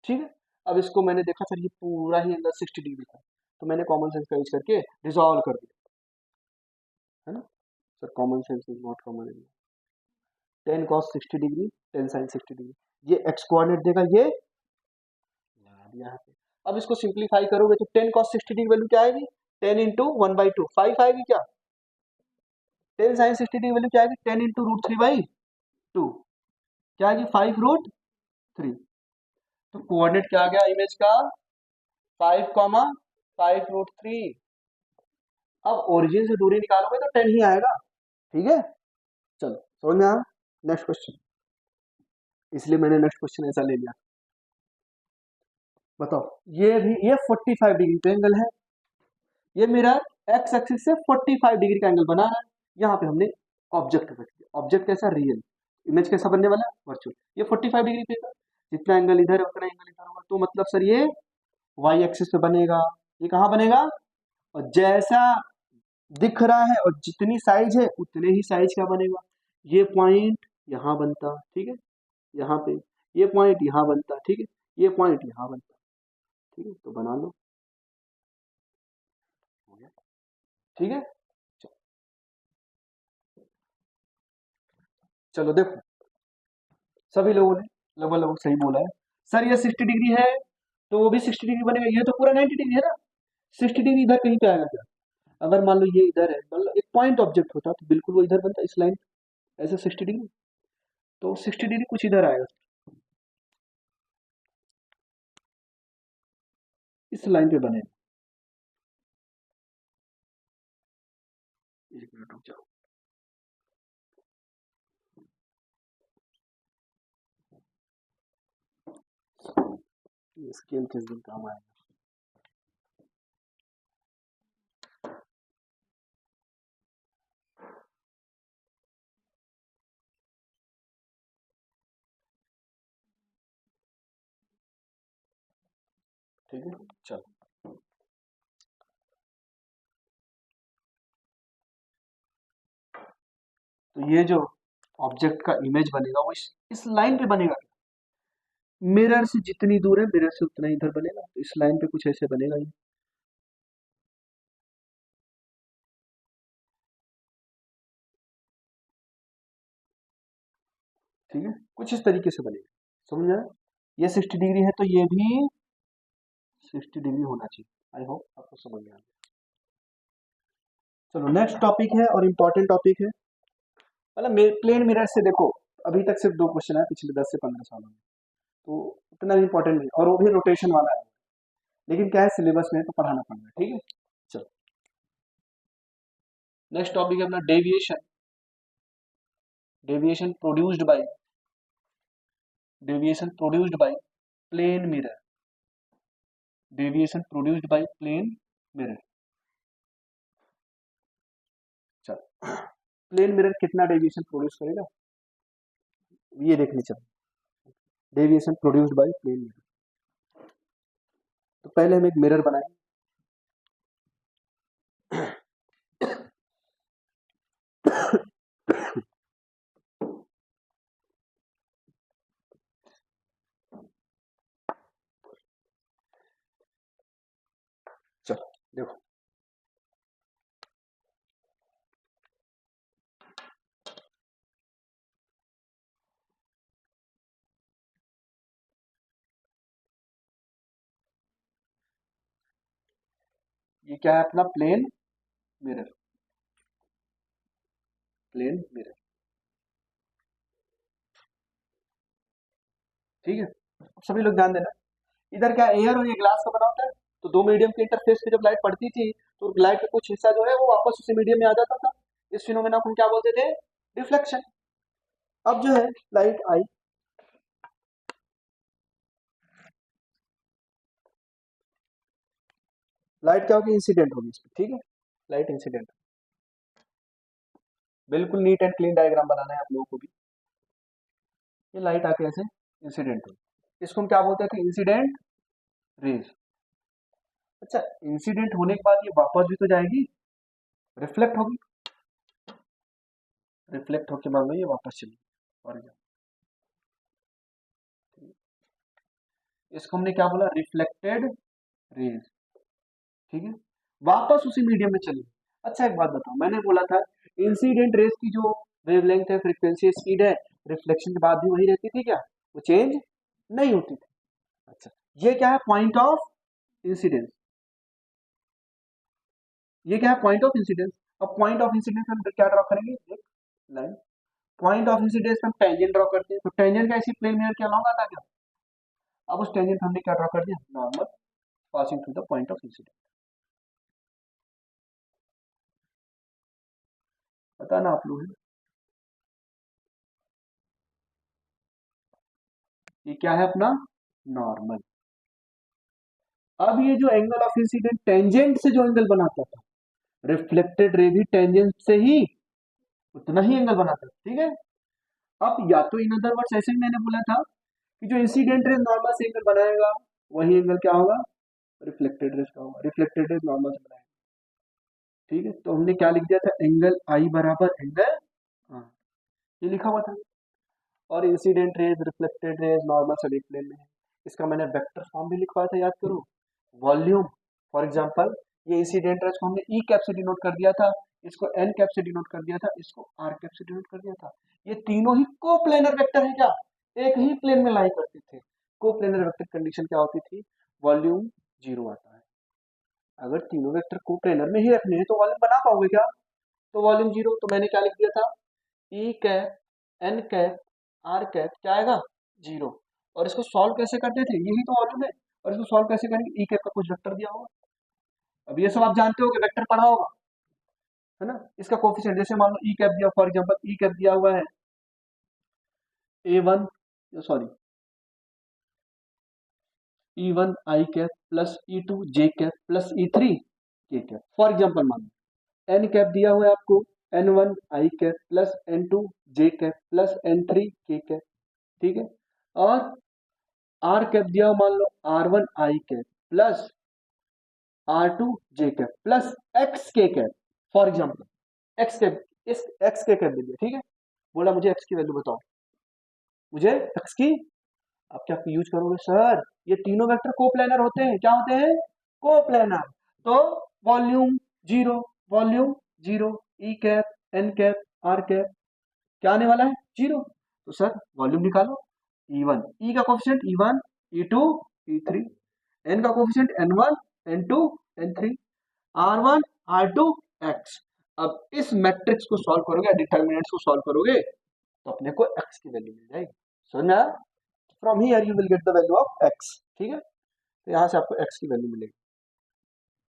ठीक है। अब इसको मैंने देखा सर ये पूरा ही अंदर 60 डिग्री था, तो मैंने कॉमन सेंस का यूज करके रिजॉल्व कर दिया, है ना sir, common sense is not common. 10 cos 60 degree 10 sin 60 degree, ये एक्स कोऑर्डिनेट देगा, ये लगा दिया यहाँ पे। अब इसको सिंप्लीफाई करोगे तो 10 cos 60 डिग्री वैल्यू क्या आएगी, 10 इंटू 1/2 5 आएगी क्या, 10 sin 60 डिग्री वैल्यू क्या आएगी, 10 इंटू रूट 3/2 क्या आएगी, 5√3। तो कोऑर्डिनेट क्या आ गया इमेज का, 5,5√3। अब ओरिजिन से दूरी निकालोगे तो 10 ही आएगा, ठीक है। चलो समझ में आया, नेक्स्ट क्वेश्चन, इसलिए मैंने नेक्स्ट क्वेश्चन ऐसा ले लिया। बताओ ये 45 डिग्री पे एंगल है, ये मेरा एक्स एक्सिस से 45 डिग्री का एंगल बना है, यहाँ पे हमने ऑब्जेक्ट रख दिया, ऑब्जेक्ट कैसा, रियल, इमेज कैसा बनने वाला, वर्चुअल। ये 45 डिग्री पे था, जितना एंगल इधर है उतना एंगल इधर होगा, तो मतलब सर ये वाई एक्सिस पे बनेगा, ये कहाँ बनेगा, और जैसा दिख रहा है और जितनी साइज है उतने ही साइज का बनेगा, ये पॉइंट यहाँ बनता, ठीक है, यहाँ पे ये पॉइंट यहाँ बनता, ठीक है, ये पॉइंट यहाँ बनता, ठीक है, तो बना लो, हो गया, ठीक है। चलो देखो, सभी लोगों ने लगभग लगभग सही बोला है, सर ये 60 डिग्री है तो वो भी 60 डिग्री बनेगा, ये तो पूरा 90 डिग्री है ना, 60 डिग्री इधर कहीं पे आएगा क्या, अगर मान लो ये इधर है, मतलब एक पॉइंट ऑब्जेक्ट होता तो बिल्कुल वो इधर बनता, इस लाइन ऐसे 60 डिग्री, तो 60 डिग्री कुछ इधर आएगा, इस लाइन पे बनेगा। एक मिनट रुक जाओ, ये स्केल किस दिन काम आएगा, ठीक है। चलो तो ये जो ऑब्जेक्ट का इमेज बनेगा वो इस लाइन पे बनेगा, मिरर से जितनी दूर है मिरर से उतना ही इधर बनेगा, तो इस लाइन पे कुछ ऐसे बनेगा ये, ठीक है, कुछ इस तरीके से बनेगा, समझ आया, ये 60 डिग्री है तो ये भी 60 डिग्री होना चाहिए, आई होप आपको समझ में आ गया। चलो नेक्स्ट टॉपिक है और इम्पोर्टेंट टॉपिक है, मतलब प्लेन मिरर से देखो, अभी तक सिर्फ 2 क्वेश्चन है पिछले 10 से 15 सालों में, तो उतना इम्पोर्टेंट नहीं, और वो भी रोटेशन वाला है, लेकिन क्या है सिलेबस में तो पढ़ाना पड़ेगा, ठीक है। चलो नेक्स्ट टॉपिक है अपना deviation. Deviation produced by plane mirror. Deviation produced by plane mirror. चलो प्लेन मिरर कितना डेविएशन प्रोड्यूस करेगा ये देखने चलो। Deviation produced by plane mirror, तो पहले हम एक मिरर बनाएंगे। चलो देखो ये क्या है अपना प्लेन मिरर। प्लेन मिरर, ठीक है। अब सभी लोग ध्यान देना, इधर क्या एयर और ये ग्लास का बना होता है, तो दो मीडियम के इंटरफेस पे जब लाइट पड़ती थी तो लाइट का कुछ हिस्सा जो है वो वापस उसी मीडियम में आ जाता था। इस फिनोमेना को हम क्या बोलते थे, रिफ्लेक्शन। अब जो है लाइट आई, लाइट क्या होगी, इंसिडेंट होगी इस पे, ठीक है। लाइट इंसिडेंट, बिल्कुल नीट एंड क्लीन डायग्राम बनाना है आप लोगों को भी। ये लाइट आके ऐसे इंसिडेंट होगी, इसको हम क्या बोलते थे, इंसिडेंट रेज। अच्छा इंसिडेंट होने के बाद ये वापस भी तो जाएगी, रिफ्लेक्ट होगी, रिफ्लेक्ट होके बाद में ये वापस चलेगी। और इसको हमने क्या बोला, रिफ्लेक्टेड रेज, ठीक है। वापस उसी मीडियम में चलेगी। अच्छा एक बात बताओ, मैंने बोला था इंसिडेंट रेज की जो वेवलेंथ है, फ्रीक्वेंसी, स्पीड है, रिफ्लेक्शन के बाद भी वही रहती थी क्या, वो चेंज नहीं होती थी। अच्छा ये क्या है, पॉइंट ऑफ इंसिडेंस। ये क्या है, पॉइंट ऑफ इंसिडेंस। अब पॉइंट ऑफ इंसिडेंस हम क्या ड्रॉ करेंगे, एक लाइन। पॉइंट ऑफ इंसिडेंस हम टेंजेंट ड्रॉ करते हैं, तो टेंजेंट का इसी प्लेन मिरर के अलाउंग आता क्या। अब उस टेंजेंट हमने क्या ड्रॉ कर दिया, normal passing through the point of incidence. पता ना आप लोग, ये क्या है अपना नॉर्मल। अब ये जो एंगल ऑफ इंसिडेंट टेंजेंट से जो एंगल बनाता था, रिफ्लेक्टेड रे भी टेंजेंट से ही उतना ही एंगल बनाता था, ठीक है। अब या तो इन अदर वर्ड्स ऐसे ही मैंने बोला था कि जो इंसिडेंट रे नॉर्मल से एंगल बनाएगा वही एंगल क्या होगा, रिफ्लेक्टेड रेज का होगा। रिफ्लेक्टेड रेज नॉर्मल से बनाएगा, ठीक है। तो हमने क्या लिख दिया था, एंगल आई बराबर एंगल, हाँ ये लिखा हुआ था। और incident raise, reflected raise, normal सभी प्लेन में है। इसका मैंने वेक्टर फॉर्म भी लिखवाया था, याद करो। वॉल्यूम, फॉर एग्जांपल ये इंसिडेंट रेज को हमने ई कैप से डिनोट कर दिया था, इसको एन कैप से डिनोट कर दिया था, इसको आर कैप से डिनोट कर दिया था। ये तीनों ही कोप्लेनर वेक्टर है क्या, एक ही प्लेन में लाई करते थे। कोप्लेनर वेक्टर कंडीशन क्या होती थी, वॉल्यूम जीरो आता है। अगर तीनों वेक्टर कोप्लेनर में ही रखने हैं तो वॉल्यूम बना पाओगे क्या, तो वॉल्यूम जीरो। तो मैंने क्या लिख दिया था, E cap N cap are cap क्या आएगा, जीरो। और इसको सॉल्व कैसे करते थे, यही तो वॉल्यूम है। और इसको सॉल्व कैसे करेंगे, ई कैप का कुछ वेक्टर दिया होगा, अब ये सब आप जानते हो कि वेक्टर पढ़ा होगा, है ना। इसका कोफिशिएंट जैसे मान लो ई कैप दिया, फॉर एग्जांपल ई कैप दिया हुआ है A1, सॉरी E1 आई कैप प्लस E2 जे कैप प्लस E3 के कैप। फॉर एग्जांपल मान लो एन कैप दिया हुआ है आपको, N1 आई कैप प्लस N2 जे कैप प्लस N3 के कैप, ठीक है। और आर कैप दिया हुआ मान लो R1 आई कैप प्लस R2 जे कैप प्लस एक्स के cap. For example x cap, इस एक्स के कैप दे दिया, ठीक है। बोला मुझे एक्स की वैल्यू बताओ, मुझे एक्स की। आप क्या यूज करोगे सर, ये तीनों वेक्टर कोप्लेनर होते हैं, क्या होते हैं, कोप्लेनर। तो volume zero, volume zero, e cap N cap are cap क्या आने वाला है, जीरो। तो सर वॉल्यूम निकालो, E1, ई का coefficient E1 E2 E3, n का coefficient N1 N2 N3, R1 R2 X। अब इस मैट्रिक्स को सॉल्व करोगे, डिटर्मिनेंट्स को सॉल्व करोगे तो अपने को x की वैल्यू मिल जाएगी, समझ में आया। From here you will get the value of x, ठीक है। तो यहाँ से आपको एक्स की वैल्यू मिलेगी,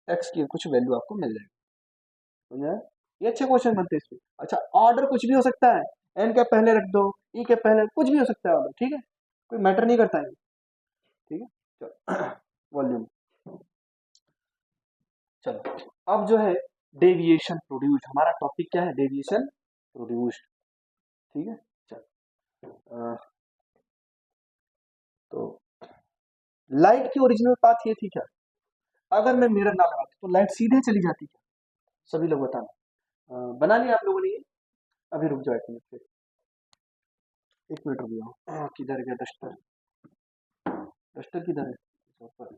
एक्स की कुछ वैल्यू आपको मिल जाएगी। समझा? ये अच्छे क्वेश्चन बनते हैं इसमें। अच्छा, ऑर्डर कुछ भी हो सकता है, एन के पहले रख दो, ई के पहले, कुछ भी हो सकता है ऑर्डर, ठीक है, कोई मैटर नहीं करता है, ठीक है। चलो वॉल्यूम, चलो अब जो है डेविएशन प्रोड्यूस्ड, हमारा टॉपिक क्या है, डेविएशन प्रोड्यूस्ड, ठीक है। चलो तो लाइट की ओरिजिनल पाथ ये थी क्या, अगर मैं मिरर ना लगाता तो लाइट सीधे चली जाती क्या, सभी लोग बताना। बना लिया आप लोगों ने ये, अभी रुक जाओ 1 मिनट, फिर 1 मिनट रुक जाओ। किधर गया डस्टर, डस्टर किधर है, ऊपर।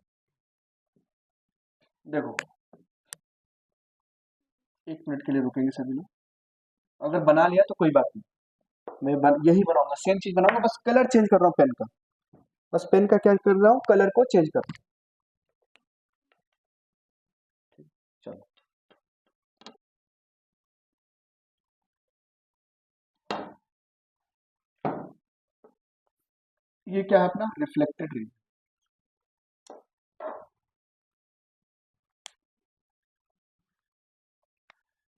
देखो 1 मिनट के लिए रुकेंगे सभी लोग, अगर बना लिया तो कोई बात नहीं, यही बनाऊंगा, सेम चीज बनाऊंगा, बस कलर चेंज कर रहा हूँ पेन का, बस पेन का क्या कर रहा हूँ, कलर को चेंज कर रहा हूँ। चलो ये क्या है अपना रिफ्लेक्टेड रे,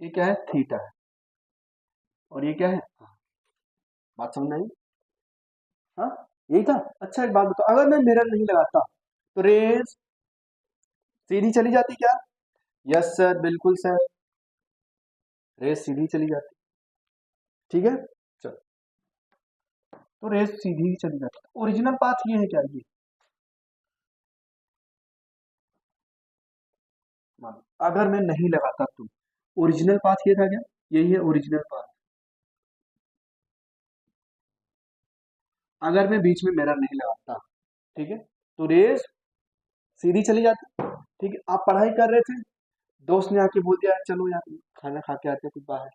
ये क्या है थीटा है, और ये क्या है, बात समझ आई, हाँ यही था। अच्छा एक बात बताओ, अगर मैं मिरर नहीं लगाता तो रेज सीधी चली जाती क्या, यस सर, बिल्कुल सर, रेज सीधी चली जाती, ठीक है। चलो तो रेज सीधी ही चली जाती, ओरिजिनल पाथ ये है क्या, ये मान अगर मैं नहीं लगाता तो ओरिजिनल पाथ ये था क्या, यही है ओरिजिनल पाथ, अगर मैं बीच में मिरर नहीं लगाता, ठीक है, तो रेज सीधी चली जाती, ठीक है। आप पढ़ाई कर रहे थे, दोस्त ने आके बोल दिया चलो यार खाना खा के आते हैं कुछ बाहर,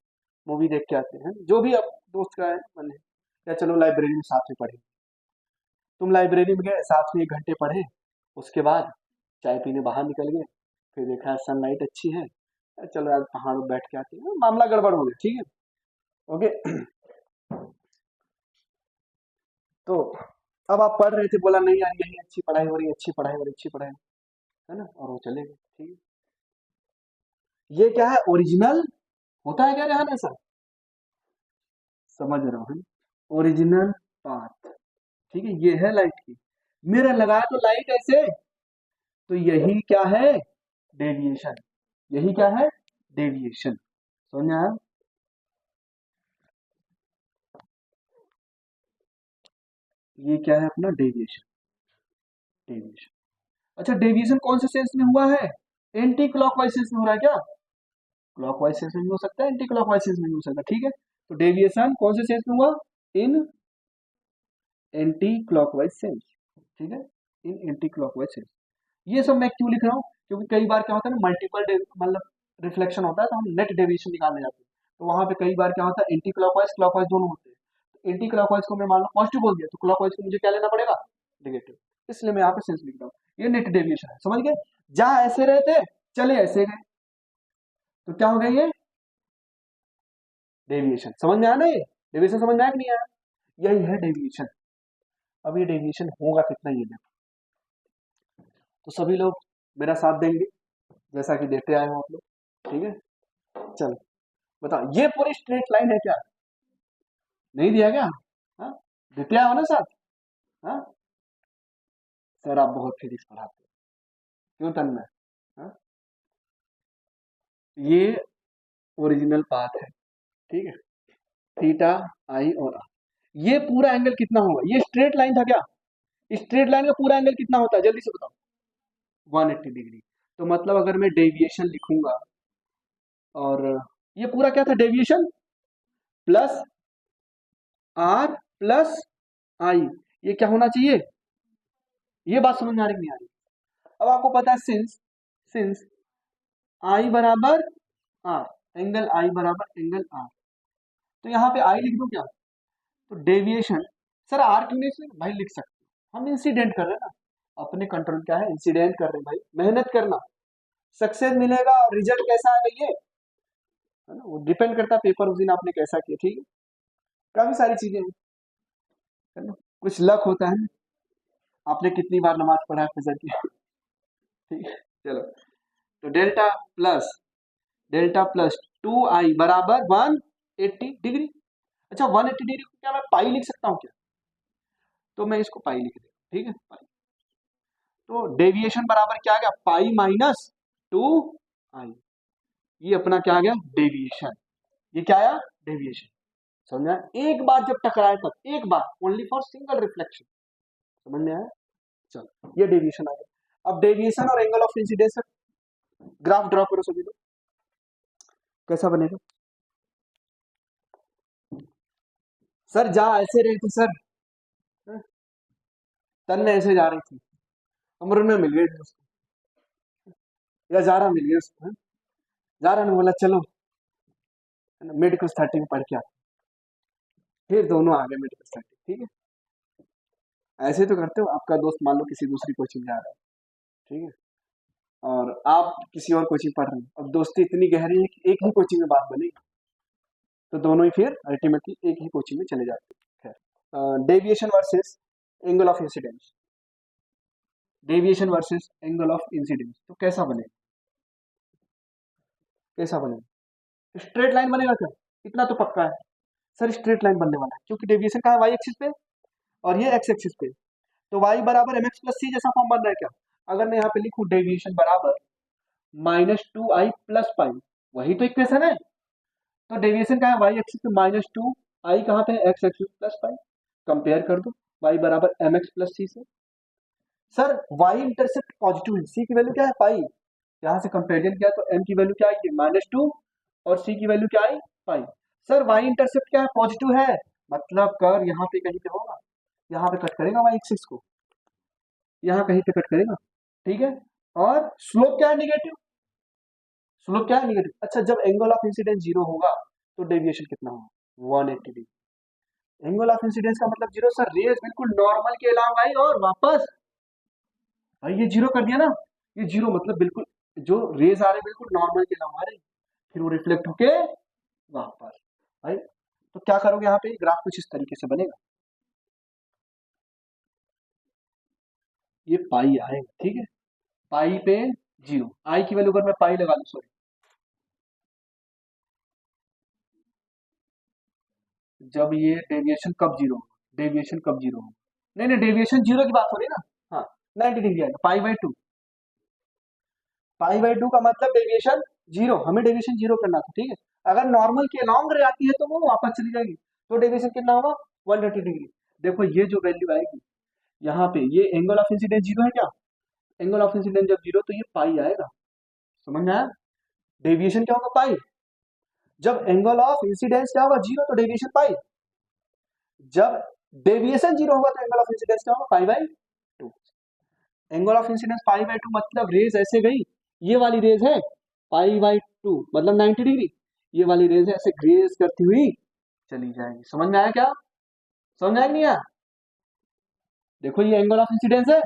मूवी देख के आते हैं, जो भी अब दोस्त का है मन है, या चलो लाइब्रेरी में साथ में पढ़े, तुम लाइब्रेरी में गए साथ में 1 घंटे पढ़े, उसके बाद चाय पीने बाहर निकल गए, फिर देखा सनलाइट अच्छी है, चलो यार पहाड़ों बैठ के आते हैं, मामला गड़बड़ हो गया, ठीक है, ओके। तो अब आप पढ़ रहे थे, बोला नहीं यार यही अच्छी पढ़ाई हो रही है, अच्छी पढ़ाई हो रही है, अच्छी पढ़ाई, है ना, और वो चले गए, ठीक है। ये क्या है ओरिजिनल, होता है क्या ध्यान ऐसा, समझ रहा हूँ, ओरिजिनल पाथ, ठीक है, ये है लाइट की, मिरर लगाया तो लाइट ऐसे, तो यही क्या है डेविएशन, यही क्या है डेविएशन, समझ में आया। ये क्या है अपना डेविएशन, डेविएशन। अच्छा डेविएशन कौन से सेंस में हुआ है, एंटी क्लॉकवाइज सेंस में हो रहा है क्या, क्लॉकवाइज सेंस में भी हो सकता है, एंटी क्लॉकवाइज सेंस में भी हो सकता है, ठीक है। तो डेविएशन कौन से सेंस में हुआ, इन एंटी क्लॉकवाइज सेंस, ठीक है, इन एंटी क्लॉकवाइज सेंस। ये सब मैं क्यों लिख रहा हूँ, क्योंकि कई बार क्या होता है ना मल्टीपल मतलब रिफ्लेक्शन होता है, तो हम नेट डेविएशन निकालने जाते हैं, तो वहां पे कई बार क्या होता है एंटी क्लॉकवाइज क्लॉकवाइज दोनों होते हैं, तो एंटी क्लॉकवाइज को मैं मान लो पॉजिटिव बोल दिया, तो क्लॉकवाइज को मुझे क्या लेना पड़ेगा, नेगेटिव, इसलिए मैं यहाँ पे सेंस लिख रहा हूँ, ये नेट डेविएशन है, समझ गए, जहां ऐसे रहते चले ऐसे गए, तो क्या हो गया ये डेविएशन, समझ में आया ना, ये डेविएशन समझ में आया कि नहीं आया, यही है डेविएशन। अब ये डेविएशन होगा कितना ये देखो, तो सभी लोग मेरा साथ देंगे जैसा कि देते आए हो आप लोग, ठीक है। चलो बताओ, ये पूरी स्ट्रेट लाइन है क्या, नहीं दिया क्या, हाँ देते आए हो ना साथ, हाँ सर आप बहुत फिजिक्स पढ़ाते हो, क्यों तन्मय, हाँ ये ओरिजिनल पाथ है, ठीक है, थीटा आई और आर, ये पूरा एंगल कितना होगा, ये स्ट्रेट लाइन था क्या, स्ट्रेट लाइन का पूरा एंगल कितना होता है जल्दी से बताओ, 180 डिग्री, तो मतलब अगर मैं डेविएशन लिखूंगा, और ये पूरा क्या था डेविएशन, प्लस आर प्लस आई, ये क्या होना चाहिए, ये बात समझ में आ रही नहीं आ रही, अब आपको पता है सिंस सिंस आई बराबर आर, एंगल आई बराबर एंगल आर, तो यहाँ पे आई लिख दो क्या, तो डेविएशन, सर आर क्यों नहीं भाई लिख सकते, हम इंसिडेंट कर रहे हैं ना, अपने कंट्रोल क्या है इंसिडेंट कर रहे हैं भाई, मेहनत करना, सक्सेस मिलेगा और रिजल्ट कैसा आएगा ये है ना, वो डिपेंड करता है पेपर उस दिन आपने कैसा किया, ठीक है, काफी सारी चीजें हैं, है ना, कुछ लक होता है, आपने कितनी बार नमाज पढ़ा है फजर की, ठीक है, चलो। तो डेल्टा प्लस 2i बराबर 180 डिग्री। अच्छा, 180 डिग्री को क्या मैं पाई लिख सकता हूँ क्या? तो मैं इसको पाई लिख देता हूँ, ठीक है, पाई। तो डेविएशन बराबर क्या आ गया, पाई माइनस 2i। ये अपना क्या आ गया, डेविएशन। ये क्या आया, डेविएशन। समझ आया? एक बार जब टकराए तब, एक बार, ओनली फॉर सिंगल रिफ्लेक्शन। समझ में आया? चलो, ये डेविएशन आ गया। अब डेविएशन और angle of incidence graph draw करो सभी लोग। कैसा बनेगा? सर जा ऐसे रहे थे सर, तन्ने ऐसे जा रही थी, अमरुन में मिल गई थी उसको, या जारा मिल गई उसको, जारा ने बोला चलो मेडिकल स्टार्टिंग पढ़ के आते, फिर दोनों आ गए मेडिकल स्टार्टिंग। ठीक है, ऐसे तो करते हो। आपका दोस्त मान लो किसी दूसरी कोचिंग जा रहा है, ठीक है, और आप किसी और कोचिंग पढ़ रहे हो, अब दोस्ती इतनी गहरी है कि एक ही कोचिंग में बात बनेगी, तो दोनों ही फिर अल्टीमेटली एक ही कोचिंग में चले जाते हैं। खैर, deviation versus angle of incidence, deviation versus angle of incidence तो कैसा बनेगा, कैसा बनेगा? स्ट्रेट लाइन बनेगा क्या? इतना तो पक्का है सर, स्ट्रेट लाइन बनने वाला है, क्योंकि डेविएशन कहाँ है, वाई एक्सिस पे और ये एक्स एक्सिस पे। तो वाई बराबर एम एक्स प्लस सी जैसा फॉर्म बन रहा है क्या? अगर मैं यहाँ पे लिखूं डेविएशन बराबर -2i+पाई, वही तो इक्वेशन है। तो डेविएशन कहाँ है, वाई एक्सिस पे -2, आई कहाँ पे है, x axis plus pi. Compare कर दो वाई बराबर एम एक्स प्लस सी से। सर वाई इंटरसेप्ट पॉजिटिव है, सी की वैल्यू क्या है, पाई। यहाँ से कंपेरिजन किया तो एम की वैल्यू क्या आई, -2, और सी की वैल्यू क्या आई, पाई। सर वाई इंटरसेप्ट क्या है, पॉजिटिव है, मतलब कर यहाँ पे कहीं पे होगा, यहाँ पे कट करेगा वाई एक्सिस को, यहाँ कहीं पे कट करेगा, ठीक है। और स्लोप क्या है, निगेटिव, स्लोप क्या है, निगेटिव। अच्छा, जब एंगल ऑफ इंसिडेंस जीरो होगा तो डेविएशन कितना होगा, 180 डिग्री। एंगल ऑफ इंसिडेंस का मतलब जीरो। सर रेज बिल्कुल नॉर्मल के अलावा आई और वापस, भाई ये जीरो कर दिया ना, ये जीरो मतलब बिल्कुल जो रेज आ रहे बिल्कुल नॉर्मल के अलावा आ रहे, फिर वो रिफ्लेक्ट होके वापस। भाई तो क्या करोगे, यहाँ पे ग्राफ कुछ इस तरीके से बनेगा, ये पाई आएगा, ठीक है, पाई पे जीरो, आई की वैल्यू अगर मैं पाई लगा लूं, सॉरी, जब ये डेविएशन कब जीरो होगा, डेविएशन कब जीरो होगा, नहीं नहीं डेविएशन जीरो की बात हो रही है ना, हाँ 90 डिग्री आएगा, पाई/2, पाई/2 का मतलब डेविएशन जीरो, हमें डेविएशन जीरो करना था, ठीक है। अगर नॉर्मल के लॉन्ग रे आती है तो वो वापस चली जाएगी, तो डेविएशन कितना होगा, 130 डिग्री। देखो ये जो वैल्यू आएगी यहाँ पे, ये एंगल ऑफ इंसिडेंस जीरो है क्या, एंगल ऑफ इंसिडेंस जब जीरो तो ये पाई आएगा। समझ में आया? डेविएशन क्या होगा, पाई। जब एंगल ऑफ इंसिडेंस क्या होगा, जीरो, तो डेविएशन पाई। जब डेविएशन जीरो होगा तो एंगल ऑफ इंसिडेंस क्या होगा, पाई/2। एंगल ऑफ इंसिडेंस पाई/2 मतलब रेज ऐसे गई, ये वाली रेज है पाई/2 मतलब 90 डिग्री, ये वाली रेज है ऐसे ग्रेज करती हुई चली जाएगी। समझ में आया क्या, समझ में आया नहीं आया? देखो ये एंगल ऑफ इंसिडेंस है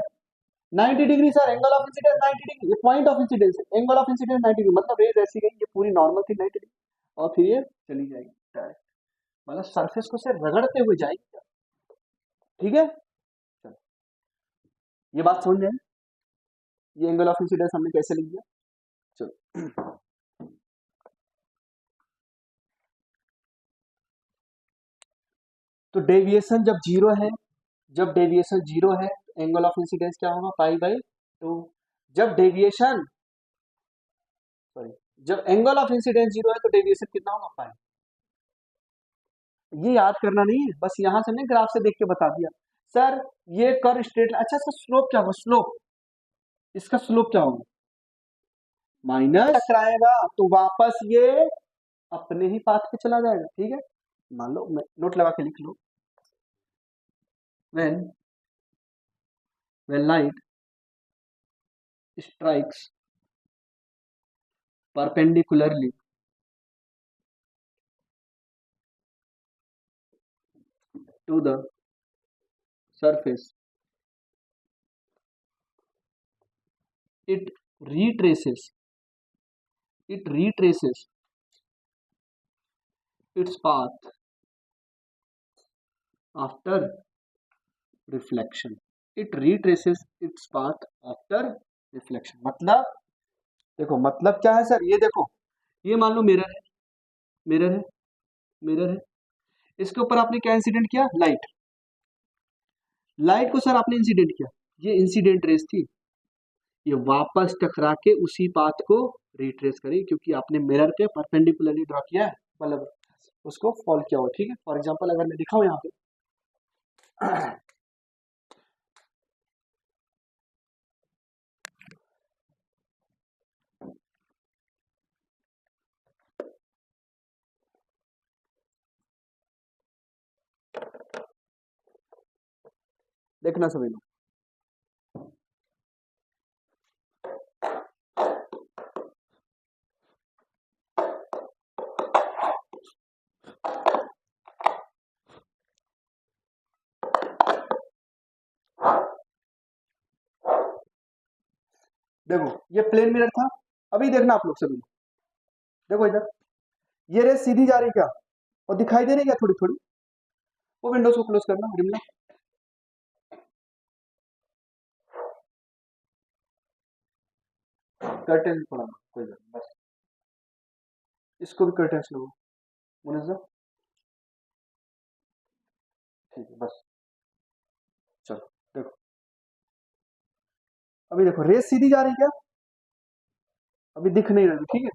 90 degree, sir angle of incidence 90 degree, ये पॉइंट ऑफ इंसिडेंस है, एंगल ऑफ इंसिडेंस 90 डिग्री मतलब रेज ऐसी गई, ये पूरी नॉर्मल थी 90 डिग्री, और फिर ये चली जाएगी डायरेक्ट, मतलब सरफेस को से रगड़ते हुए जाएगी, ठीक है। चलो, ये बात समझ में आई? ये एंगल ऑफ इंसिडेंस हमने कैसे लिख दिया, चलो। तो डेविएशन जब जीरो है, जब डेविएशन जीरो है एंगल ऑफ इंसिडेंस क्या होगा, पाई/2। जब डेविएशन, सॉरी, जब एंगल ऑफ इंसिडेंस जीरो है तो डेविएशन कितना होगा, पाई। ये याद करना नहीं है, बस यहां से हमने ग्राफ से देख के बता दिया। सर ये कर स्ट्रेट, अच्छा सर स्लोप क्या होगा, स्लोप, इसका स्लोप क्या होगा, माइनस, टकराएगा तो वापस ये अपने ही पाथ पे चला जाएगा, ठीक है। मान लो, मैं नोट लगा के लिख लो, when light strikes perpendicularly to the surface, it retraces it retraces its path after reflection, it retraces its path after reflection मतलब, देखो मतलब क्या है सर, ये देखो, ये मान लो मिरर है, मिरर है, मिरर है, इसके ऊपर आपने क्या इंसिडेंट किया, लाइट, लाइट को सर आपने इंसिडेंट किया, ये इंसिडेंट रेस थी, ये वापस टकरा के उसी पाथ को रिट्रेस करी, क्योंकि आपने मिरर के परपेंडिकुलरली ड्रॉ किया है, मतलब उसको फॉल किया हुआ, ठीक है। फॉर एग्जांपल अगर मैं दिखाऊं यहाँ पे देखना सभी लोग, देखो ये प्लेन मिरर था, अभी देखना आप लोग सभी लोग, देखो इधर, ये रेस सीधी जा रही क्या, और दिखाई दे रही क्या थोड़ी थोड़ी, वो विंडोज को क्लोज करना रिमला, कर्टेन थोड़ा कोई बात नहीं, बस इसको भी कर्टेन लो मुनज़्ज़म, ठीक है बस, चलो देखो, अभी देखो रेस सीधी जा रही क्या, अभी दिख नहीं रही, ठीक है,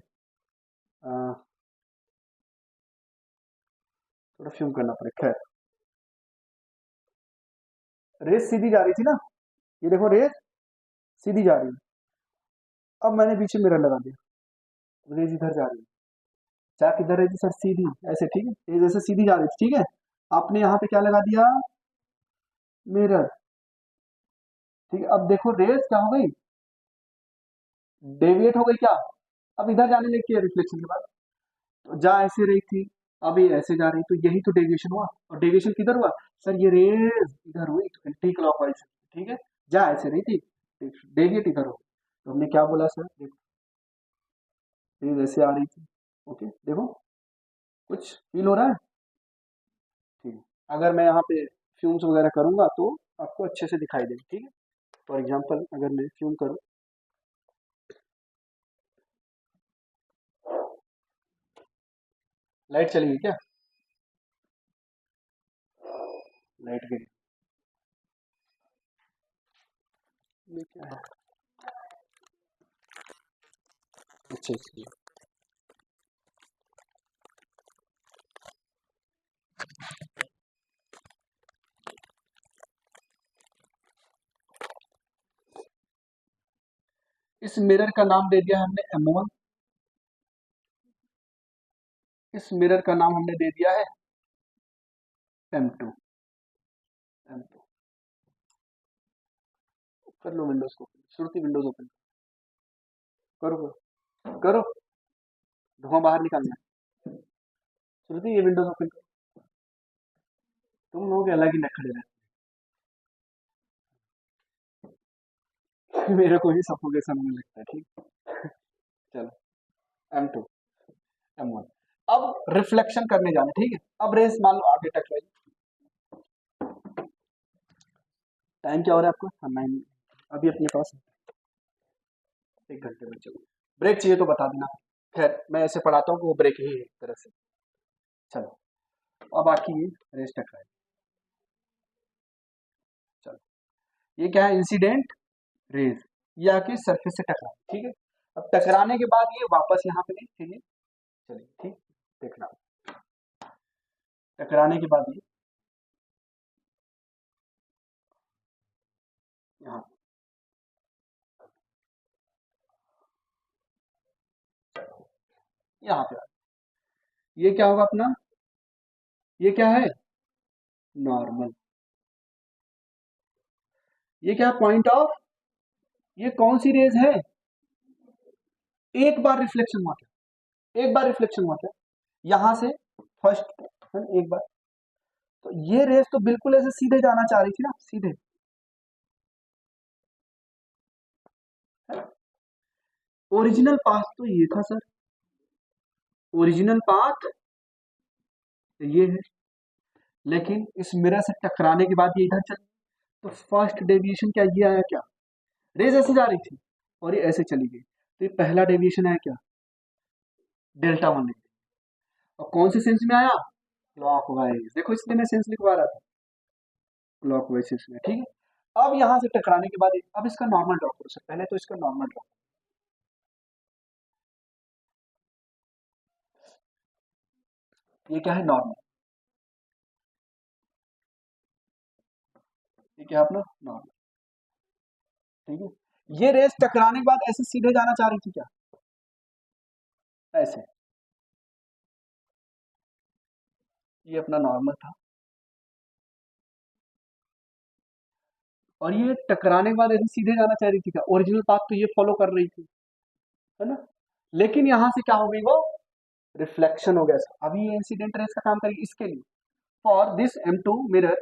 थोड़ा फ्यूम करना पड़े, खैर रेस सीधी जा रही थी ना, ये देखो रेस सीधी जा रही है, अब मैंने पीछे मिरर लगा दिया, रेस इधर जा रही है, जा किधर रही थी सर, सीधी ऐसे, ठीक है, ये जैसे सीधी जा रही थी, ठीक है, आपने यहाँ पे क्या लगा दिया, मिरर, ठीक है, अब देखो रेस क्या हो गई, डेविएट हो गई क्या, अब इधर जाने लगी है रिफ्लेक्शन के बाद, तो जा ऐसे रही थी, अब ये ऐसे जा रही, तो यही तो डेविएशन हुआ, और डेविएशन किधर हुआ, सर ये रेस इधर हुई एंटी क्लॉकवाइज, ठीक है, जा ऐसे रही थी, डेविएट इधर हो, तो हमने क्या बोला सर, देखो रेस ऐसे आ रही थी, ओके देखो कुछ फील हो रहा है, ठीक है, अगर मैं यहाँ पे फ्यूम्स वगैरह करूंगा तो आपको अच्छे से दिखाई देगा, ठीक है, फॉर एग्जांपल अगर मैं फ्यूम करूँ, लाइट चली गई क्या, लाइट गई, ये क्या है, अच्छा अच्छा, इस मिरर का नाम दे दिया हमने M1, इस मिरर का नाम हमने दे दिया है M2, M2, कर लो विंडोज को, श्रुति विंडोज ओपन करो, करो करो, धुआं बाहर निकालना है, श्रुति ये विंडोज ओपन करो, तुम लोग अलग ही नखरे रहते मेरे को ही सफोकेशन होने लगता है, ठीक, चलो M2, M1, अब रिफ्लेक्शन करने जाना, ठीक है, अब रेस मान लो आगे तक गई, टाइम क्या हो रहा है आपको, हाँ 9, अभी अपने पास 1 घंटे में, चलो ब्रेक चाहिए तो बता देना, खैर मैं ऐसे पढ़ाता हूँ कि वो ब्रेक ही है एक तरह से, चलो अब आखिर ये रेस टकराए, चलो ये क्या है, इंसिडेंट रेज, ये आके सरफेस से टकरा, ठीक है, अब टकराने के बाद ये वापस यहाँ पे नहीं, ठीक है, चलिए ठीक, देखना, टकराने के बाद ये यहाँ, यहाँ पे ये क्या होगा अपना, ये क्या है, नॉर्मल, ये क्या पॉइंट ऑफ, ये कौन सी रेज है, एक बार रिफ्लेक्शन हुआ था, एक बार रिफ्लेक्शन हुआ था यहां से, फर्स्ट एक बार, तो ये रेस तो बिल्कुल ऐसे सीधे जाना चाह रही थी ना, सीधे, ओरिजिनल पाथ तो ये था सर, ओरिजिनल पाथ ये है, लेकिन इस मिरर से टकराने के बाद ये इधर चल, तो फर्स्ट डेविएशन क्या ये आया क्या, रेज ऐसे जा रही थी, और ये ऐसे चली गई, तो ये पहला डेविएशन है क्या, डेल्टा 1 लिख, और कौन से सेंस में आया, क्लॉकवाइज, देखो इसलिए मैं सेंस लिखवा रहा था, क्लॉकवाइज सेंस में, ठीक है। अब यहाँ से टकराने के बाद अब इसका नॉर्मल ड्रॉ करो सर, पहले तो इसका नॉर्मल ड्रॉ, ये क्या है नॉर्मल, ये क्या है अपना नॉर्मल, ठीक है। ये रेस टकराने के बाद ऐसे सीधे जाना चाह रही थी क्या, ऐसे, ये अपना नॉर्मल था, और ये टकराने के बाद ऐसे सीधे जाना चाह रही थी क्या, ओरिजिनल पाथ तो ये फॉलो कर रही थी, है ना, लेकिन यहां से क्या हो गई वो, रिफ्लेक्शन हो गया इसका। अभी ये इंसिडेंट रेस का काम करेगी इसके लिए, फॉर दिस M2 मिरर,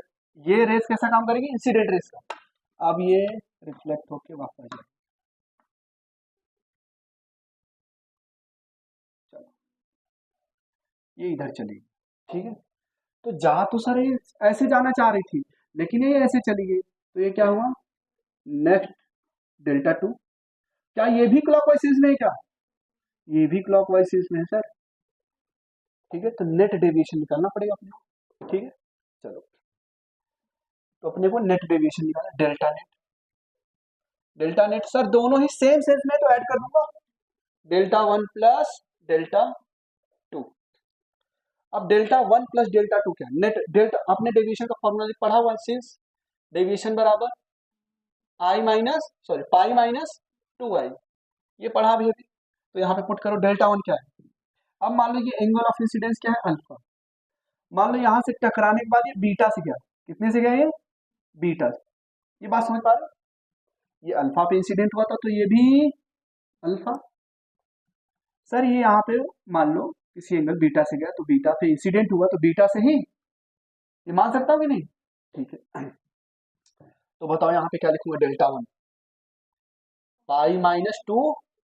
ये रेस कैसा काम करेगी, इंसिडेंट रेस का, अब ये रिफ्लेक्ट होके वापस आ जाएगी, चलो ये इधर चली गई, ठीक है। तो जा तो सर ये ऐसे जाना चाह रही थी, लेकिन ये ऐसे चली गई, तो ये क्या हुआ, नेक्स्ट डेल्टा 2, क्या ये भी क्लॉकवाइज में है क्या, ये भी क्लॉकवाइज में है सर, ठीक है। तो नेट डेविएशन निकालना पड़ेगा अपने को, ठीक है। चलो, तो अपने को नेट डेविएशन निकालना, delta net, delta net sir दोनों ही सेम सेंस में, तो ऐड कर दूंगा, डेल्टा 1 प्लस डेल्टा 2। अब डेल्टा 1 प्लस डेल्टा 2 क्या, नेट डेल्टा, आपने डेविएशन का फॉर्मूला पढ़ा हुआ है, सिंस डेविएशन बराबर i minus sorry pi minus 2i, ये पढ़ा भी अभी। तो यहाँ पे पुट करो, डेल्टा 1 क्या है, अब मान लो ये एंगल ऑफ इंसिडेंस क्या है, अल्फा, मान लो यहाँ से टकराने के बाद ये बीटा से गया, कितने से गया ये, बीटा, ये बात समझ पा रहे हो, ये अल्फा पे इंसिडेंट हुआ था, तो ये भी अल्फा, सर ये यहाँ पे मान लो किसी एंगल बीटा से गया, तो बीटा पे इंसिडेंट हुआ, तो बीटा से ही, ये मान सकता हूँ कि नहीं, ठीक है। तो बताओ यहाँ पे क्या लिखूंगा, delta 1 pi minus 2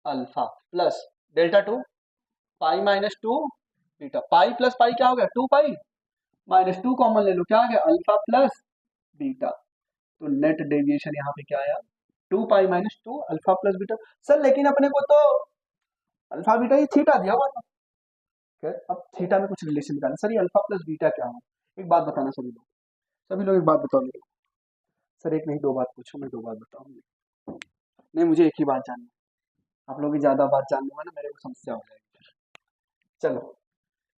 alpha plus delta 2 pi minus 2 beta, pi plus pi क्या हो गया, 2 पाई, माइनस 2 कॉमन ले लो, क्या आ गया, अल्फा प्लस बीटा, तो नेट डेविएशन यहाँ पे क्या आया, 2 pi minus 2 alpha plus beta. Sir लेकिन अपने को तो अल्फा बीटा ये थीटा दिया हुआ था, अब थीटा में कुछ रिलेशन निकालना, सर ये अल्फा प्लस बीटा क्या हो, एक बात बताना सभी लोग एक बात बताओ मेरे को, सर एक नहीं दो बात पूछो, मैं दो बात बताऊंगी, नहीं मुझे एक ही बात जाननी, आप लोग ज्यादा बात जानने में ना मेरे को समस्या हो जाएगी। चलो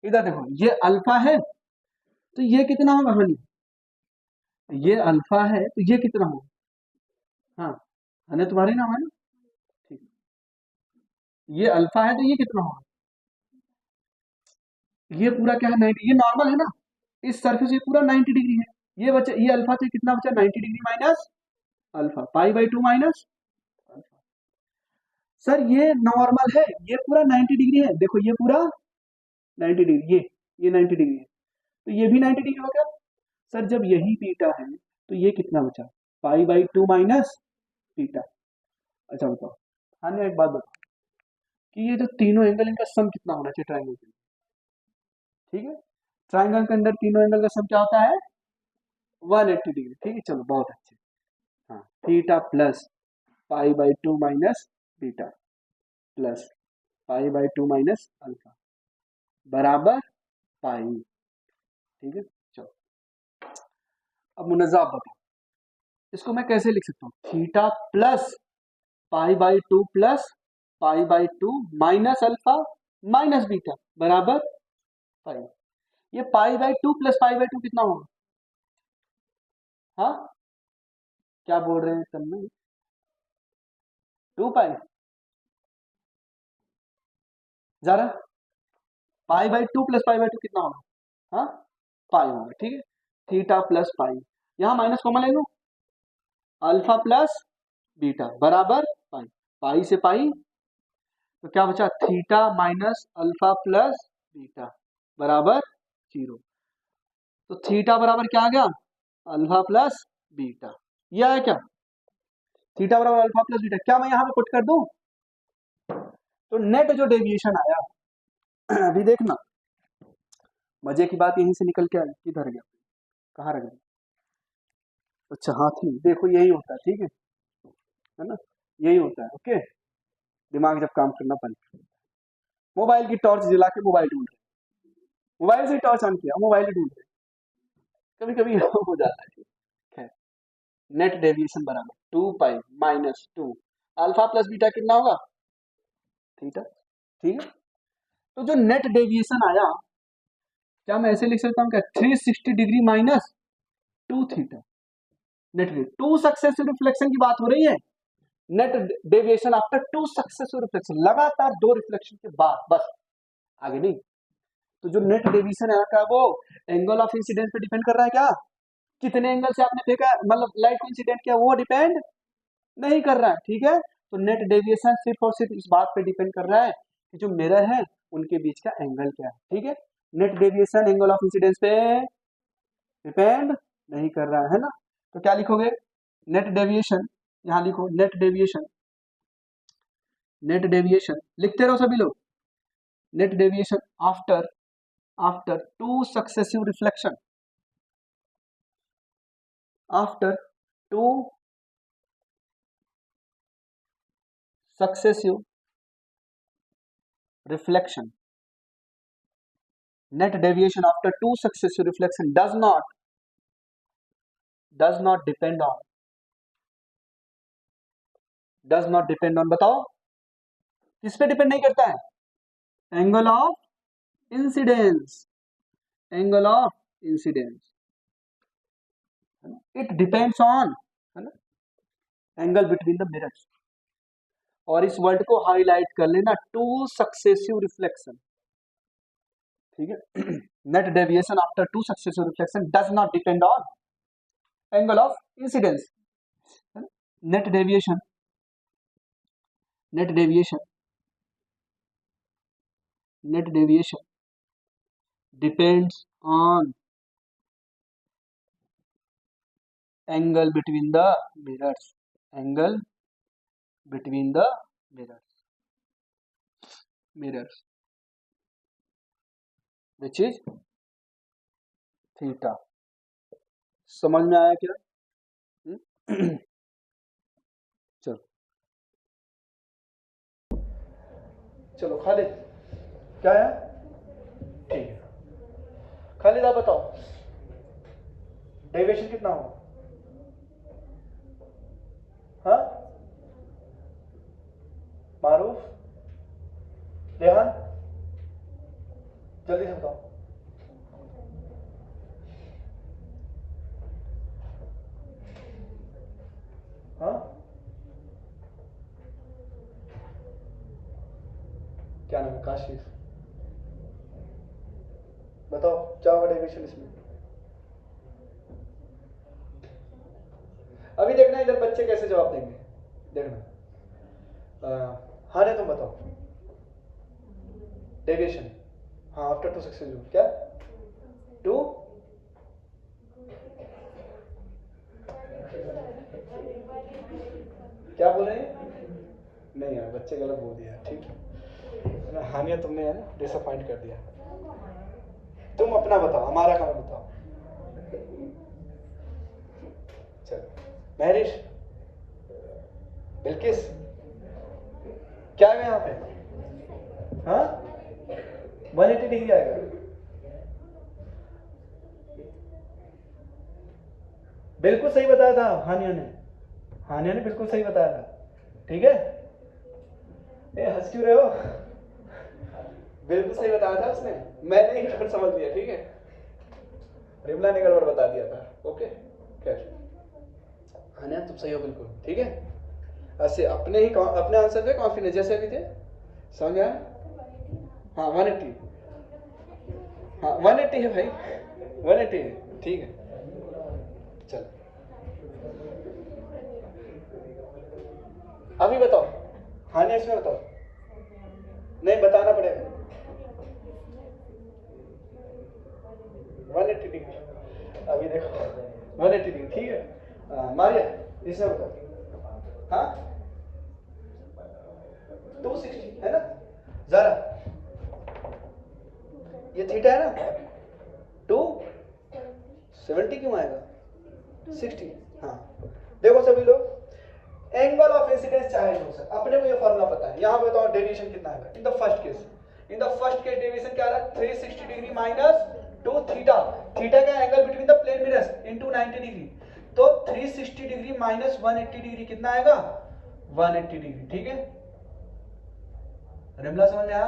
इधर देखो, ये अल्फा है, तो ये कितना होगा हनी, ये अल्फा है तो ये कितना होगा, हाँ हने तुम्हारे नाम है ना, ठीक, ये अल्फा है तो ये कितना होगा, ये पूरा क्या है 90, ये नॉर्मल है ना, इस सरफेस ये पूरा 90 डिग्री है, ये बचा, ये अल्फा तो कितना बचा 90 degree minus alpha, pi by 2 minus alpha, sir ये नॉर्मल है, ये पूरा 90 डिग्री है, देखो ये पूरा 90 डिग्री, ये 90 डिग्री है, तो ये भी 90 डिग्री हो गया, सर जब यही बीटा है तो ये कितना बचा, पाई बाई 2 माइनस बीटा, अच्छा बताओ, हाँ एक बात बताओ कि ये जो तीनों एंगल इनका सम कितना होना चाहिए ट्राइंगल के, ठीक है, ट्राइंगल के अंदर तीनों एंगल का सम क्या होता है, 180 डिग्री, ठीक है, चलो बहुत अच्छे, हाँ theta plus pi by 2 minus beta plus pi by 2 minus alpha बराबर पाई, ठीक है। चलो अब मुनज़्ज़ा बताओ, इसको मैं कैसे लिख सकता हूँ, theta plus pi by 2 plus pi by 2 minus alpha minus beta बराबर पाई, ये pi by 2 plus pi by 2 कितना होगा, हाँ क्या बोल रहे हैं सब में, 2 पाई, जरा pi by 2 plus pi by 2 कितना होगा, हाँ पाई होगा, ठीक है, थीटा प्लस पाई, यहाँ माइनस कॉमन ले लो, अल्फा प्लस बीटा बराबर पाई, पाई से पाई, तो क्या बचा, theta minus alpha plus beta बराबर 0, तो थीटा बराबर क्या आ गया, अल्फा प्लस बीटा, ये आया क्या, थीटा बराबर अल्फा प्लस बीटा, क्या मैं यहाँ पे पुट कर दूं, तो नेट जो डेविएशन आया अभी देखना, मजे की बात यहीं से निकल के आई, किधर गया, कहाँ रख गया, अच्छा हाँ थी, देखो यही होता है, ठीक है ना, यही होता है। ओके, दिमाग जब काम करना बंद कर देता है। मोबाइल की टॉर्च जला के मोबाइल ढूंढ रहे, मोबाइल से टॉर्च ऑन किया, मोबाइल ही ढूंढ रहे, कभी कभी हो जाता है। खैर, नेट डेविएशन बराबर 2 pi minus 2 alpha plus beta कितना होगा, थीटा। ठीक है, तो जो नेट डेविएशन आया, क्या मैं ऐसे लिख सकता हूँ क्या, 360 degree minus 2 theta. Net 2 successive reflection की बात हो रही है, net deviation after 2 successive reflection, लगातार 2 रिफ्लेक्शन के बाद, बस आगे नहीं। तो जो नेट डेविएशन है क्या, वो एंगल ऑफ इंसिडेंस पे डिपेंड कर रहा है क्या, कितने एंगल से आपने देखा मतलब लाइट को इंसिडेंट किया, वो डिपेंड नहीं कर रहा है। ठीक है, तो नेट डेविएशन सिर्फ और सिर्फ इस बात पे डिपेंड कर रहा है कि जो मिरर है उनके बीच का एंगल क्या है। ठीक है, net deviation angle of incidence पे डिपेंड नहीं कर रहा है ना। तो क्या लिखोगे, नेट डेविएशन, यहां लिखो नेट डेविएशन, नेट डेविएशन लिखते रहो सभी लोग, net deviation after after 2 successive reflection, after 2 successive reflection, net deviation after 2 successive reflection does not depend on, बताओ किस पे डिपेंड नहीं करता है, angle of incidence, angle of incidence, it depends on, है ना, एंगल बिटवीन द मिरर्स। और इस वर्ड को हाईलाइट कर लेना, 2 सक्सेसिव रिफ्लेक्शन। ठीक है, net deviation after 2 successive reflection does not depend on angle of incidence. Net deviation depends on angle between the mirrors, angle between the mirrors which is theta। समझ में आया क्या? चलो चलो खालिद, क्या है? ठीक है, खालिद आप बताओ डेविएशन कितना होगा? हाँ, मारूफ, रेहान, जल्दी से बताओ। हाँ, क्या नाम है? काशिफ, बताओ क्या होगा डेविएशन इसमें? अभी देखना इधर बच्चे कैसे जवाब देंगे, देखना। हाँ रे तुम बताओ डेविएशन, हाँ आफ्टर 2 सक्सेसिव, क्या 2 क्या बोल रहे हैं? नहीं यार बच्चे गलत बोल दिया। ठीक है, हानिया तुमने है ना डिसअपॉइंट कर दिया। तुम अपना बताओ, हमारा काम बताओ। चलो महरिश, बिल्किस, क्या है यहाँ पे? हाँ 180 डिग्री आएगा। बिल्कुल सही बताया था हानिया ने बिल्कुल सही बताया था। ठीक है, ए हंस क्यों रहे हो? बिल्कुल सही बताया था उसने, मैंने ही गड़बड़ समझ लिया। ठीक है, रिमला ने गड़बड़ बता दिया था। ओके खैर, हानिया तुम सही हो बिल्कुल। ठीक है, ऐसे अपने आंसर पे कॉन्फिडेंस जैसे भी थे। समझ आया? हाँ 180, हाँ 180 है भाई, 180 है। ठीक है चल, अभी बताओ हानिया, इसमें बताओ, नहीं बताना पड़ेगा। 180 डिग्री, अभी देखो 180 डिग्री। ठीक है मारिया, इसमें बताओ। हाँ 260 है ना, जरा ये थीटा है ना, 270 क्यों आएगा? 60। हाँ देखो सभी लोग,
एंगल ऑफ इंसिडेंस चाहे जो सर, अपने को ये फॉर्मूला पता है। यहाँ पे बताओ डेविएशन कितना आएगा in the first case. In the first case deviation क्या आ रहा है 360 डिग्री माइनस 2 थीटा। थीटा का angle between the plane mirrors into 90 degree. तो 360 डिग्री माइनस 180 डिग्री कितना आएगा 180 डिग्री। ठीक है, रेमला समझ में आया?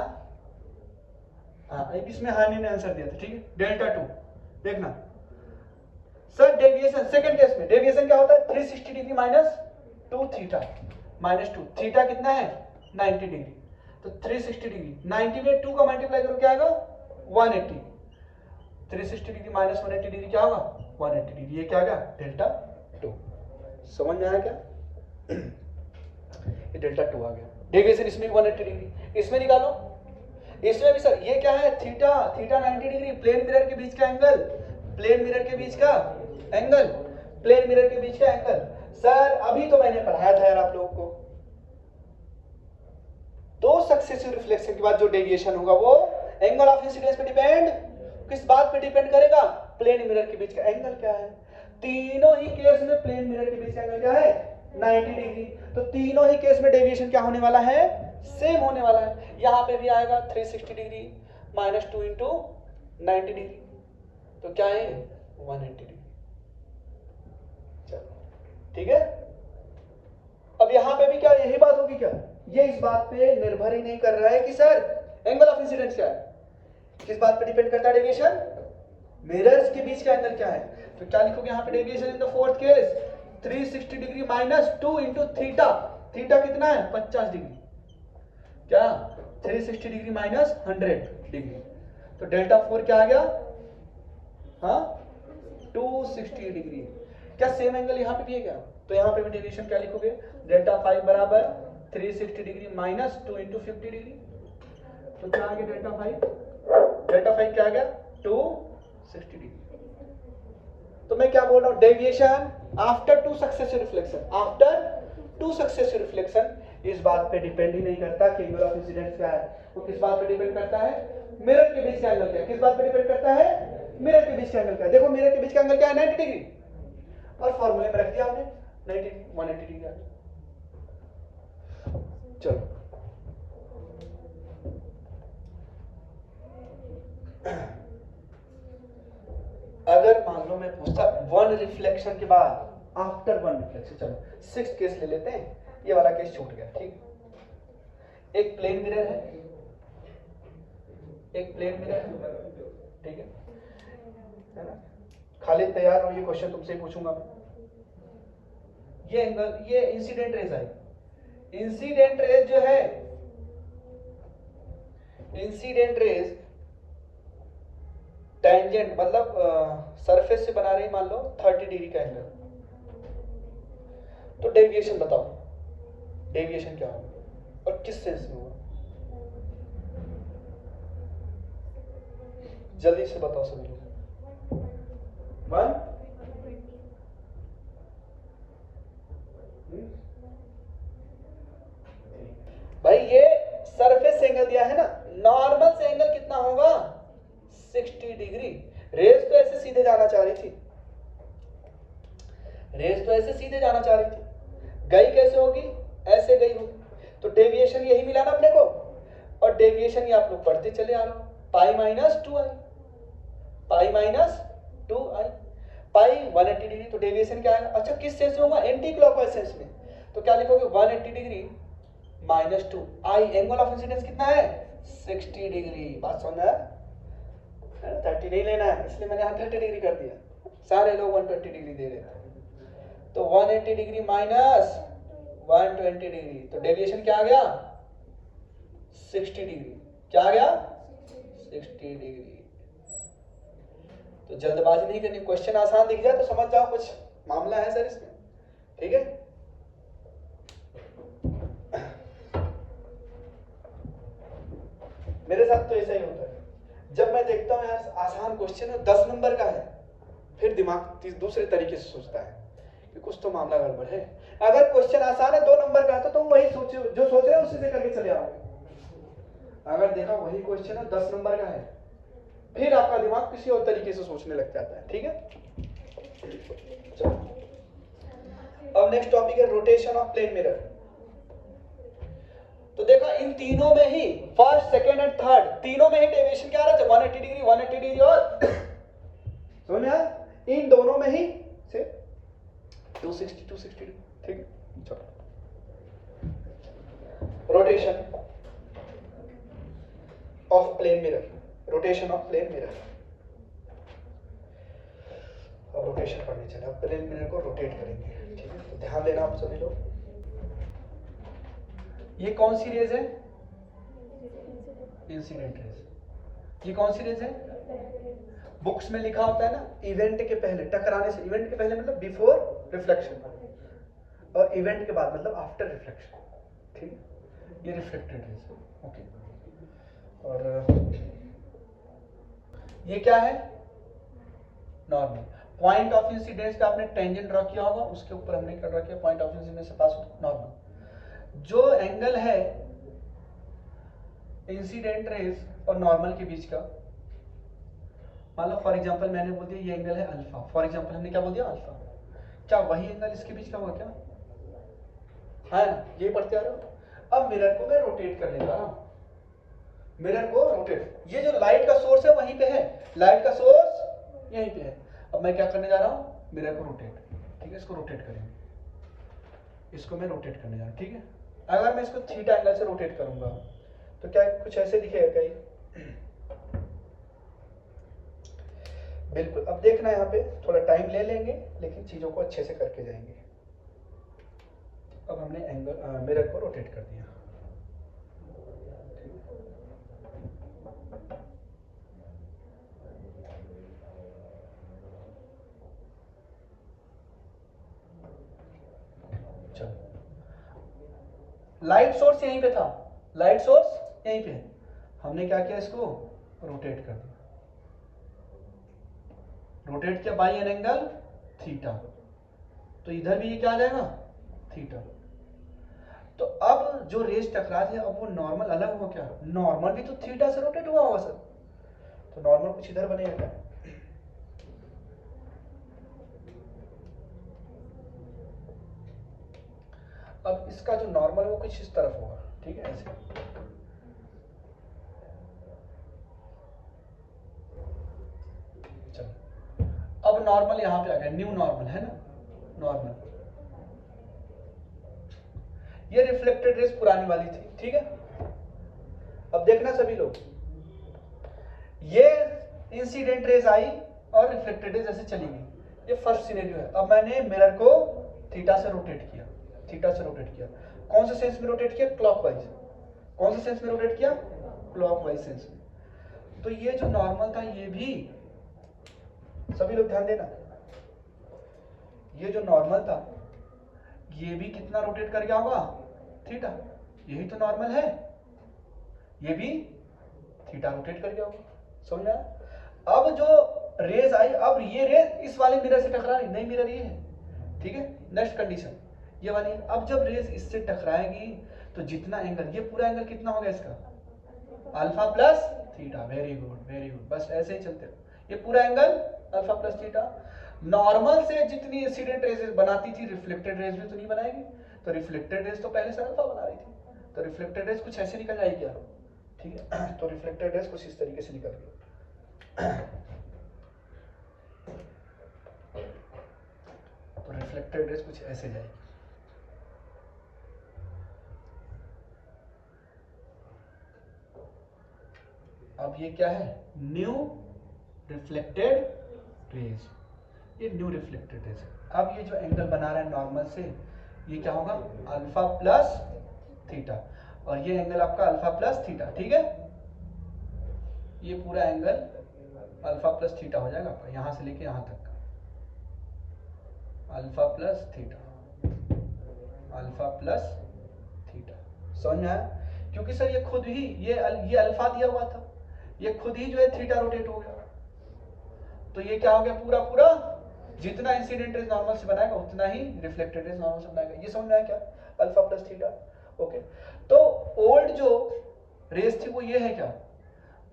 हाँ, इसमें हानि ने आंसर दिया था। ठीक है, डेल्टा 2 देखना सर। डेविएशन सेकंड केस में डेविएशन क्या होता है 360 degree minus 2 theta minus 2 theta कितना है 90 डिग्री। तो 360 डिग्री 90 में 2 का मल्टीप्लाई करो क्या आएगा 180। 360 डिग्री माइनस 180 डिग्री क्या होगा 180 डिग्री। ये क्या आ गया डेल्टा 2। समझ में आया क्या? ये डेल्टा 2 आ गया। डेविएशन इसमें भी 180 डिग्री, इसमें निकालो। इसमें भी सर ये क्या है theta, theta 90 degree, plane mirror के बीच का एंगल, प्लेन मिरर के बीच का एंगल, प्लेन मिरर के बीच का एंगल। सर अभी तो मैंने पढ़ाया था यार आप लोगों को, दो सक्सेसिव रिफ्लेक्शन के बाद जो डेविएशन होगा वो एंगल ऑफ इंसिडेंस पे डिपेंड, किस बात पे डिपेंड करेगा प्लेन मिरर के बीच का एंगल क्या है। तीनों ही केस में प्लेन मिरर के बीच का एंगल क्या है 90 डिग्री। तो तीनों ही केस में डेविएशन क्या होने वाला है सेम होने वाला है। यहां पे भी आएगा 360 डिग्री माइनस 2 इंटू 90 डिग्री, तो क्या है 180 डिग्री। चलो ठीक है। अब यहां पे भी क्या यही बात होगी क्या? ये इस बात पे निर्भर ही नहीं कर रहा है कि सर एंगल ऑफ इंसिडेंस क्या है, किस बात पे डिपेंड करता है डेविएशन मिरर्स के बीच का एंगल क्या है। तो क्या लिखोगे यहाँ पे deviation in the fourth case 360 degree minus 2 into theta. Theta कितना है 50 डिग्री, क्या 360 डिग्री माइनस 100 डिग्री। तो डेल्टा 4 क्या आ गया हाँ 260 डिग्री। क्या सेम एंगल यहाँ पे भी है क्या? तो यहाँ पे भी डेविएशन क्या लिखोगे डेल्टा 5 बराबर 360 डिग्री माइनस 2 इंटू 50 डिग्री। तो क्या आ गया डेल्टा 5, डेल्टा 5 क्या आ गया 260 डिग्री। तो मैं क्या बोल रहा हूँ deviation after 2 successive reflection, after 2 successive reflection इस बात पे डिपेंड ही नहीं करता कि एंगल ऑफ इंसिडेंस क्या है। वो किस बात पे डिपेंड करता है मिरर के बीच का एंगल क्या है। किस बात पे डिपेंड करता है मिरर के बीच का एंगल क्या है। देखो मिरर के बीच का एंगल क्या है 90 डिग्री और फॉर्मूले में रख दिया आपने 180 डिग्री। चलो अगर मान लो मैं पूछता वन रिफ्लेक्शन के बाद आफ्टर वन रिफ्लेक्शन, चलो 6th केस ले लेते हैं, ये वाला केस छूट गया। ठीक, एक प्लेन मिरर है, एक प्लेन मिरर है, ठीक है ना। खाली तैयार हो, ये क्वेश्चन तुमसे पूछूंगा मैं। ये एंगल ये इंसिडेंट रेज है, इंसिडेंट रेज जो है इंसिडेंट रेज टेंजेंट मतलब सरफेस से बना रही मान लो 30 डिग्री का एंगल। तो डेविएशन बताओ, डेविएशन क्या होगा और किस सेंस में होगा? जल्दी से बताओ सभी लोग। 1 भाई ये सरफेस से एंगल दिया है ना, नॉर्मल से एंगल कितना होगा 60 डिग्री। रेस तो ऐसे सीधे जाना चाह रही थी, रेस तो ऐसे सीधे जाना चाह रही थी, गई कैसे होगी ऐसे गई होगी। तो डेविएशन यही मिला ना अपने को, और डेविएशन ये आप लोग पढ़ते चले आ रहे हो पाई माइनस 2i, पाई माइनस 2i, पाई 180 डिग्री। तो डेविएशन क्या है अच्छा किस सेंस में होगा एंटी क्लॉकवाइज सेंस में। तो क्या लिखोगे 180 degree minus 2 I, angle of incidence कितना है 60 डिग्री। बात समझ में 30 नहीं लेना है इसलिए मैंने यहाँ 30 डिग्री कर दिया, सारे लोग 120 डिग्री दे रहे थे। तो 180 डिग्री माइनस 120 डिग्री, तो डेविएशन क्या आ गया 60 डिग्री। क्या आ गया 60 डिग्री। तो जल्दबाजी नहीं करनी, क्वेश्चन आसान दिख जाए तो समझ जाओ कुछ मामला है सर इसमें, ठीक है। मेरे साथ तो ऐसा ही होता है, जब मैं देखता हूँ यार आसान क्वेश्चन है 10 नंबर का है, फिर दिमाग दूसरे तरीके से सोचता है कि कुछ तो मामला गड़बड़ है। अगर क्वेश्चन आसान है 2 नंबर का है तो तुम वही सोचो जो सोच रहे हो उसी से करके चले आओगे। अगर देखा वही क्वेश्चन है 10 नंबर का है, फिर आपका दिमाग किसी और तरीके से सोचने लग जाता है, ठीक है। चलो अब नेक्स्ट टॉपिक है रोटेशन ऑफ प्लेन मिरर। तो देखा इन तीनों में ही फर्स्ट सेकेंड एंड थर्ड तीनों में ही डेविएशन क्या आ रहा है 180 डिग्री 180 डिग्री और समझ में आया? इन दोनों में ही से 260 डिग्री। ठीक है चलो rotation of plane mirror, rotation of plane mirror. अब रोटेशन पढ़ने चले, अब प्लेन मिरर को रोटेट करेंगे। ठीक है तो ध्यान देना आप सभी लोग। ये कौन सी रेज है? Incident raise. ये कौन सी रेज है? बुक्स में लिखा होता है ना इवेंट के पहले टकराने से, इवेंट के पहले मतलब बिफोर रिफ्लेक्शन और इवेंट के बाद मतलब आफ्टर रिफ्लेक्शन। ठीक है ये रिफ्लेक्टेड रेज। ओके और ये क्या है? नॉर्मल। पॉइंट ऑफ इंसिडेंस का आपने टेंजेंट ड्रॉ किया होगा, उसके ऊपर हमने कर रखा है पॉइंट ऑफ इंसिडेंस से पास नॉर्मल। जो एंगल है इंसिडेंट रेज और नॉर्मल के बीच का, मान लो फॉर एग्जांपल मैंने बोल दिया ये एंगल है अल्फा, फॉर एग्जांपल हमने क्या बोल दिया अल्फा, क्या वही एंगल इसके बीच का होगा क्या? है ना, ये पढ़ते आ रहे हो। अब मिरर को मैं रोटेट कर लेता हूं, मिरर को रोटेट, ये जो लाइट का सोर्स है वहीं पे है, लाइट का सोर्स यहीं पे है। अब मैं क्या करने जा रहा हूं? मिरर को रोटेट। ठीक है इसको रोटेट करेंगे, इसको मैं रोटेट करने जा रहा हूं। ठीक है अगर मैं इसको थीटा एंगल से रोटेट करूंगा तो क्या कुछ ऐसे दिखेगा कहीं? बिल्कुल। अब देखना यहाँ पे थोड़ा टाइम ले लेंगे लेकिन चीजों को अच्छे से करके जाएंगे। अब हमने एंगल मिरर को रोटेट कर दिया। चलो लाइट सोर्स यहीं पे था, लाइट सोर्स यहीं पे है, हमने क्या किया इसको रोटेट कर दिया। रोटेट किया बाई एन एंगल थीटा, तो इधर भी ये क्या आ जाएगा थीटा। तो अब जो रेस टकरा थे अब वो नॉर्मल अलग हुआ क्या? नॉर्मल भी तो थीटा से रोटेट हुआ होगा सर, तो नॉर्मल कुछ इधर बनेगा क्या? अब इसका जो नॉर्मल है वो कुछ इस तरफ होगा। ठीक है ऐसे चलो अब नॉर्मल यहां पे आ गया, न्यू नॉर्मल है ना, नॉर्मल। ये रिफ्लेक्टेड रेस पुरानी वाली थी। ठीक है अब देखना सभी लोग, ये इंसिडेंट रेस आई और रिफ्लेक्टेड रेस ऐसे चली गई, ये फर्स्ट सिनेरियो है। अब मैंने मिरर को थीटा से रोटेट किया, थीटा से रोटेट किया, कौन से सेंस में रोटेट किया? क्लॉकवाइज। कौन से सेंस में रोटेट किया? क्लॉकवाइज सेंस में। तो ये जो नॉर्मल था ये भी, सभी लोग ध्यान देना, ये जो नॉर्मल था ये भी कितना रोटेट कर गया होगा? थीटा। यही तो नॉर्मल है, ये भी थीटा रोटेट कर गया होगा। समझ में आया? अब जो रेज आई, अब ये रेज इस वाले मिरर से टकरा रही, नई मिरर ये है। ठीक है नेक्स्ट कंडीशन ये वाली। अब जब रेज इससे टकराएगी तो जितना एंगल, ये पूरा एंगल कितना होगा इसका? Alpha plus theta. Very good very good, बस ऐसे ही चलते रहो। ये पूरा angle alpha plus theta. Normal से जितनी इंसिडेंट रेज बनाती थी रिफ्लेक्टेड रेज भी तो नहीं बनाएगी, तो रिफ्लेक्टेड रेज तो पहले से अल्फा बना रही थी, तो रिफ्लेक्टेड रेज कुछ ऐसे निकल जाएगी क्या? ठीक है तो रिफ्लेक्टेड रेज कुछ इस तरीके से निकल रही, तो रिफ्लेक्टेड रेज कुछ ऐसे जाएगी। अब ये क्या है? न्यू रिफ्लेक्टेड रेज, ये न्यू रिफ्लेक्टेड रेज है। अब ये जो एंगल बना रहा है नॉर्मल से, ये क्या होगा? अल्फा प्लस थीटा, और ये एंगल आपका अल्फा प्लस थीटा। ठीक है ये पूरा एंगल अल्फा प्लस थीटा हो जाएगा आपका, यहां से लेके यहां तक alpha plus theta, alpha plus theta. समझ में आया? क्योंकि सर ये खुद ही ये अल्फा दिया हुआ था, ये खुद ही जो है थीटा रोटेट हो गया, तो ये क्या हो गया? पूरा पूरा जितना इंसिडेंट रेज नॉर्मल से बनाएगा उतना ही रिफ्लेक्टेड रेज नॉर्मल से बनाएगा। ये समझ में आया क्या? Alpha plus theta. ओके तो ओल्ड जो रेज थी वो ये है क्या,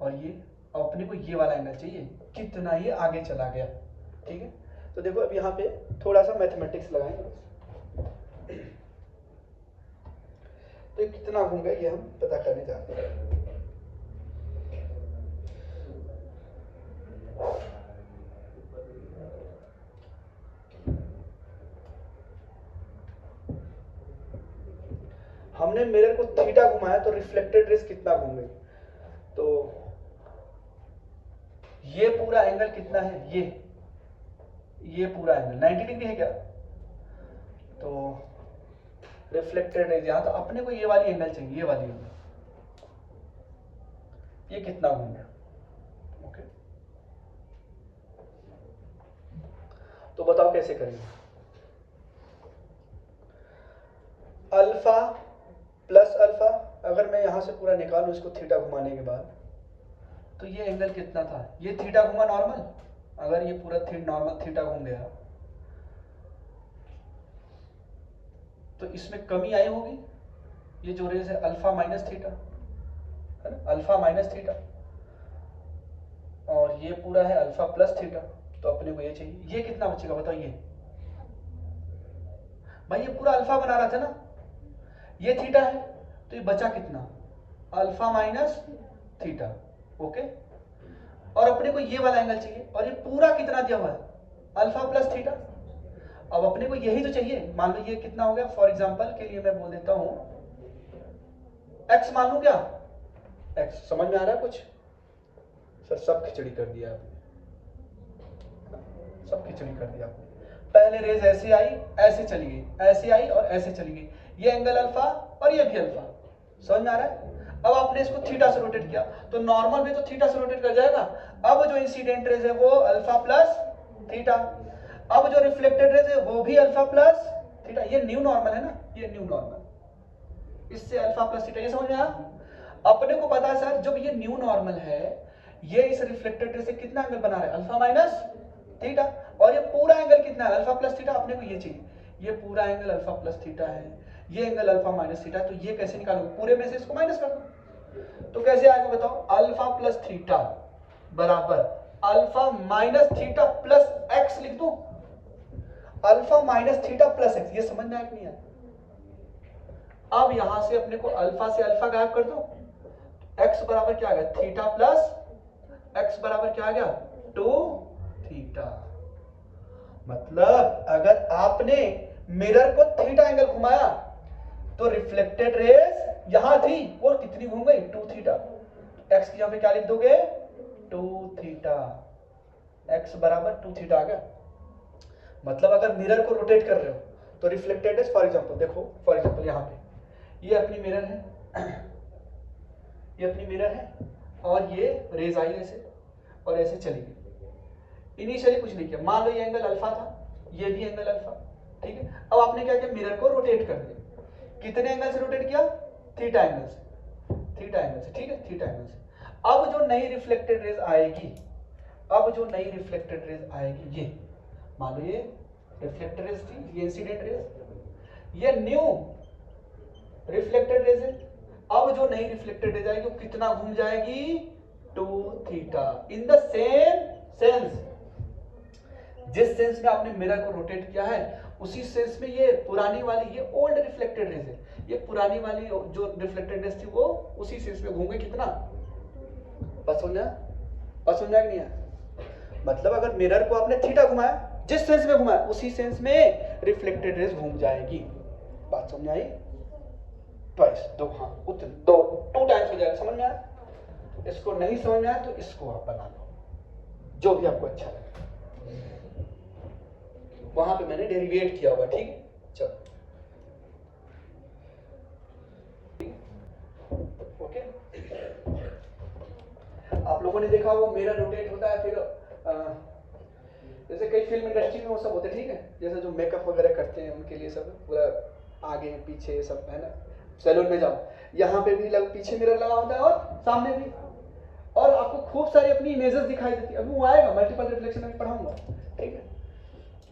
और ये अपने को ये वाला एंगल चाहिए, कितना ये आगे चला गया। ठीक है तो देखो अब यहाँ पे थोड़ा सा मैथमेटिक्स लगाएंगे। तो ये कितना घूमेगा ये हम पता करने चाहते हैं। हमने मिरर को थीटा घुमाया तो रिफ्लेक्टेड रेस कितना घूमेगी, तो ये पूरा एंगल कितना है, ये पूरा एंगल 90 डिग्री है क्या, तो रिफ्लेक्टेड रेज यहां, तो अपने को ये वाली एंगल चाहिए, ये वाली एंगल, ये कितना घूमेगा। ओके, तो बताओ कैसे करेंगे। अल्फा प्लस अल्फा, अगर मैं यहां से पूरा निकालूं इसको थीटा घुमाने के बाद, तो ये एंगल कितना था, ये थीटा घुमा नॉर्मल, अगर ये पूरा नॉर्मल थीटा घूम गया तो इसमें कमी आई होगी, ये जो रेस है अल्फा माइनस थीटा है ना, अल्फा माइनस थीटा, और ये पूरा है अल्फा प्लस थीटा, तो अपने को ये चाहिए, ये कितना बचेगा बताओ, ये भाई ये पूरा अल्फा बना रहा था ना, ये थीटा है, तो ये बचा कितना, अल्फा माइनस थीटा। ओके, और अपने को ये वाला एंगल चाहिए, और ये पूरा कितना दिया हुआ है, अल्फा प्लस थीटा। अब अपने को यही तो चाहिए, मान लो ये कितना हो गया, फॉर एग्जांपल के लिए मैं बोल देता हूं एक्स मान लू क्या, एक्स, समझ में आ रहा है कुछ, सर सब खिचड़ी कर दिया आपने, सब खिचड़ी कर दिया आपने। पहले रेज ऐसे आई, ऐसे चली गई, ऐसे आई और ऐसे चली गई, ये एंगल अल्फा और ये भी अल्फा, समझ में आ रहा है। अब आपने इसको थीटा से रोटेट किया, तो नॉर्मल भी तो थीटा से रोटेट कर जाएगा। अब जो इंसिडेंट रेज है वो अल्फा प्लस थीटा, अब जो रिफ्लेक्टेड रेज है वो भी अल्फा प्लस थीटा, ये न्यू नॉर्मल है ना, ये न्यू नॉर्मल, इससे अल्फा प्लस थीटा, ये समझ में आया। अपने को पता है सर जब ये न्यू नॉर्मल है, ये इस रिफ्लेक्टेड रेज से कितना एंगल बना रहा है, अल्फा माइनस थीटा, और ये पूरा एंगल कितना है, अल्फा प्लस थीटा, अपने को ये चाहिए, ये पूरा एंगल अल्फा प्लस थीटा है, ये एंगल अल्फा माइनस थीटा, तो ये कैसे निकालूंगा, पूरे में से इसको माइनस कर दो, तो कैसे आएगा बताओ, अल्फा प्लस थीटा बराबर alpha minus theta plus x लिख दो, alpha minus theta plus x, ये समझ में आया कि नहीं आया। अब यहां से अपने को अल्फा से अल्फा गायब कर दो, एक्स बराबर क्या आ गया, थीटा प्लस एक्स बराबर क्या आ गया, 2 थीटा। मतलब अगर आपने मिरर को थीटा एंगल घुमाया तो रिफ्लेक्टेड रेज यहां थी, वो कितनी घूम गई, 2 थीटा, एक्स की यहां पे क्या लिख दोगे, 2 थीटा, एक्स बराबर 2 थीटा आ गया। मतलब अगर मिरर को रोटेट कर रहे हो तो रिफ्लेक्टेड रेज, फॉर एग्जांपल देखो, फॉर एग्जांपल यहां पे ये अपनी मिरर है, ये अपनी मिरर है, और ये रेज आई ऐसे और ऐसे चली गई, इनिशियली कुछ नहीं किया, मान लो ये एंगल अल्फा था, ये भी एंगल अल्फा, ठीक है। अब आपने क्या किया, मिरर को रोटेट कर दिया, कितने एंगल से रोटेट किया, थीटा एंगल से, थीटा एंगल से, ठीक है, थीटा एंगल से। अब जो नई रिफ्लेक्टेड रेज आएगी, अब जो नई रिफ्लेक्टेड रेज आएगी, ये मान लो ये रिफ्लेक्टेड रेज थी, ये इंसिडेंट रेज, ये न्यू रिफ्लेक्टेड रेज है। अब जो नई रिफ्लेक्टेड रेज आएगी वो कितना घूम जाएगी, 2 theta, in the same sense, जिस सेंस में आपने मिरर को रोटेट किया है उसी सेंस में ये पुरानी वाली, ये ओल्ड रिफ्लेक्टेड रेज है, ये पुरानी वाली जो रिफ्लेक्टेड रेज थी वो उसी सेंस में घूमे, कितना पसंद है कि नहीं है। मतलब अगर मिरर को आपने थीटा घुमाया, जिस सेंस में घुमाया उसी सेंस में रिफ्लेक्टेड रेज घूम जाएगी, बात समझ आई, ट्वाइस, दो, हाँ उतने, दो 2 टाइम्स हो जाएगा, समझ में आया। इसको नहीं समझ में आया तो इसको आप बना लो, जो भी आपको अच्छा लगे, वहां पे मैंने डेरिवेट किया हुआ, ठीक है। चलो ओके, आप लोगों ने देखा वो मिरर रोटेट होता है, फिर जैसे कई फिल्म इंडस्ट्री में वो सब होते, ठीक है, जैसे जो मेकअप वगैरह करते हैं उनके लिए सब पूरा आगे पीछे सब है ना, सैलून में जाओ, यहाँ पे भी पीछे मिरर लगा होता है और सामने भी, और आपको खूब सारी अपनी इमेजेस दिखाई देती है, अभी वो आएगा मल्टीपल रिफ्लेक्शन में पढ़ाऊंगा, ठीक है।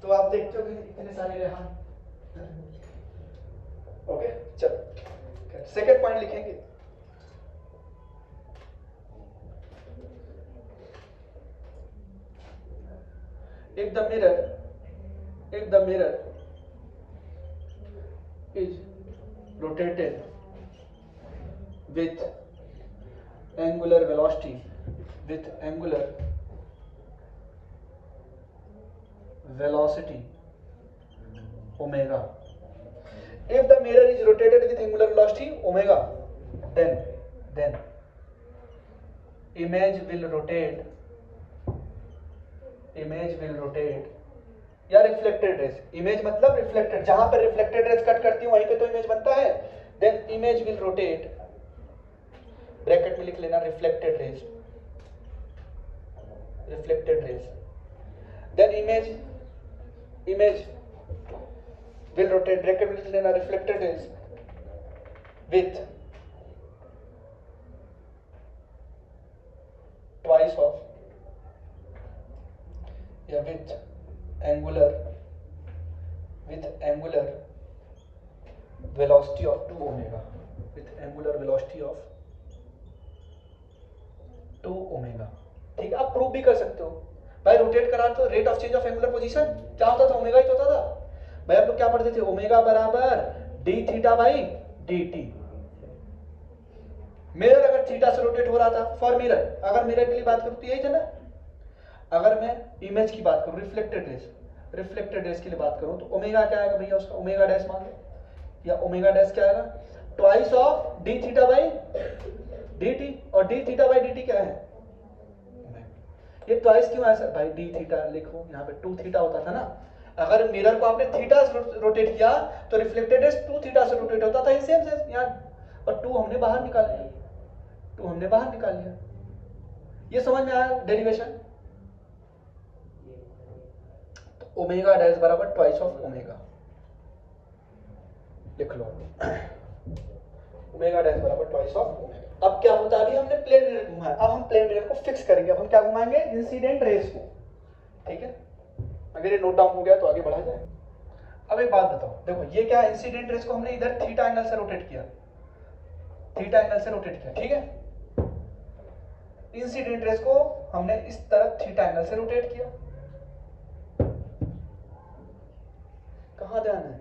तो आप देखते हो कि इतने सारे रेहान, ओके। चलो सेकंड पॉइंट लिखेंगे, if the mirror rotated with angular velocity omega. If the mirror is rotated with angular velocity omega, then image will rotate या रिफ्लेक्टेड रेज. इमेज मतलब रिफ्लेक्टेड, जहां पर रिफ्लेक्टेड रेज कट करती है वहीं पे तो इमेज बनता है. Then image will rotate, bracket में लिख लेना reflected rays. Then image will rotate, bracket में लिख लेना reflected rays with twice of या with angular velocity of 2 omega. ठीक है, आप प्रूव भी कर सकते हो भाई. रोटेट करा तो rate of change of angular position क्या होता था, ओमेगा ही होता था भाई. आप लोग क्या पढ़ते थे, ओमेगा बराबर D theta by d T. Mirror अगर थीटा से रोटेट हो रहा था, फॉर मिरर, अगर मिरर के लिए बात करूं तो यही था ना. अगर मैं इमेज की बात करूं, रिफ्लेक्टेड रेज के लिए बात करूं, तो ओमेगा क्या आएगा भैया, उसका ओमेगा डैश मान लो, या ओमेगा डैश क्या आएगा, twice of d theta by d t. और d theta by d t क्या है, ये ट्वाइस क्यों आया सर भाई, डी थीटा लिखो, यहाँ पे 2 थीटा होता था ना. अगर मिरर को आपने थीटा से रोटेट किया तो रिफ्लेक्टेड रेज 2 थीटा से रोटेट होता था, सेम सेम यहाँ, और 2 हमने बाहर निकाल लिया. ये समझ में आया डेरिवेशन. ओमेगा डैश बराबर ट्वाइस ऑफ ओमेगा, लिख लो. ओमेगा डैश बराबर ट्वाइस ऑफ ओमेगा. अब क्या होता है, अभी हमने प्लेन मिरर घुमाया, अब हम प्लेन मिरर को फिक्स करेंगे. अब हम क्या घुमाएंगे, इंसिडेंट रेज को. ठीक है, अगर ये नोट डाउन हो गया तो आगे बढ़ा जाए. अब एक बात बताओ, देखो ये क्या है, इंसिडेंट रेज को हमने इधर थीटा एंगल से रोटेट किया, ठीक है. इंसिडेंट रेज को हमने इस तरफ थीटा एंगल से रोटेट किया. कहां ध्यान है,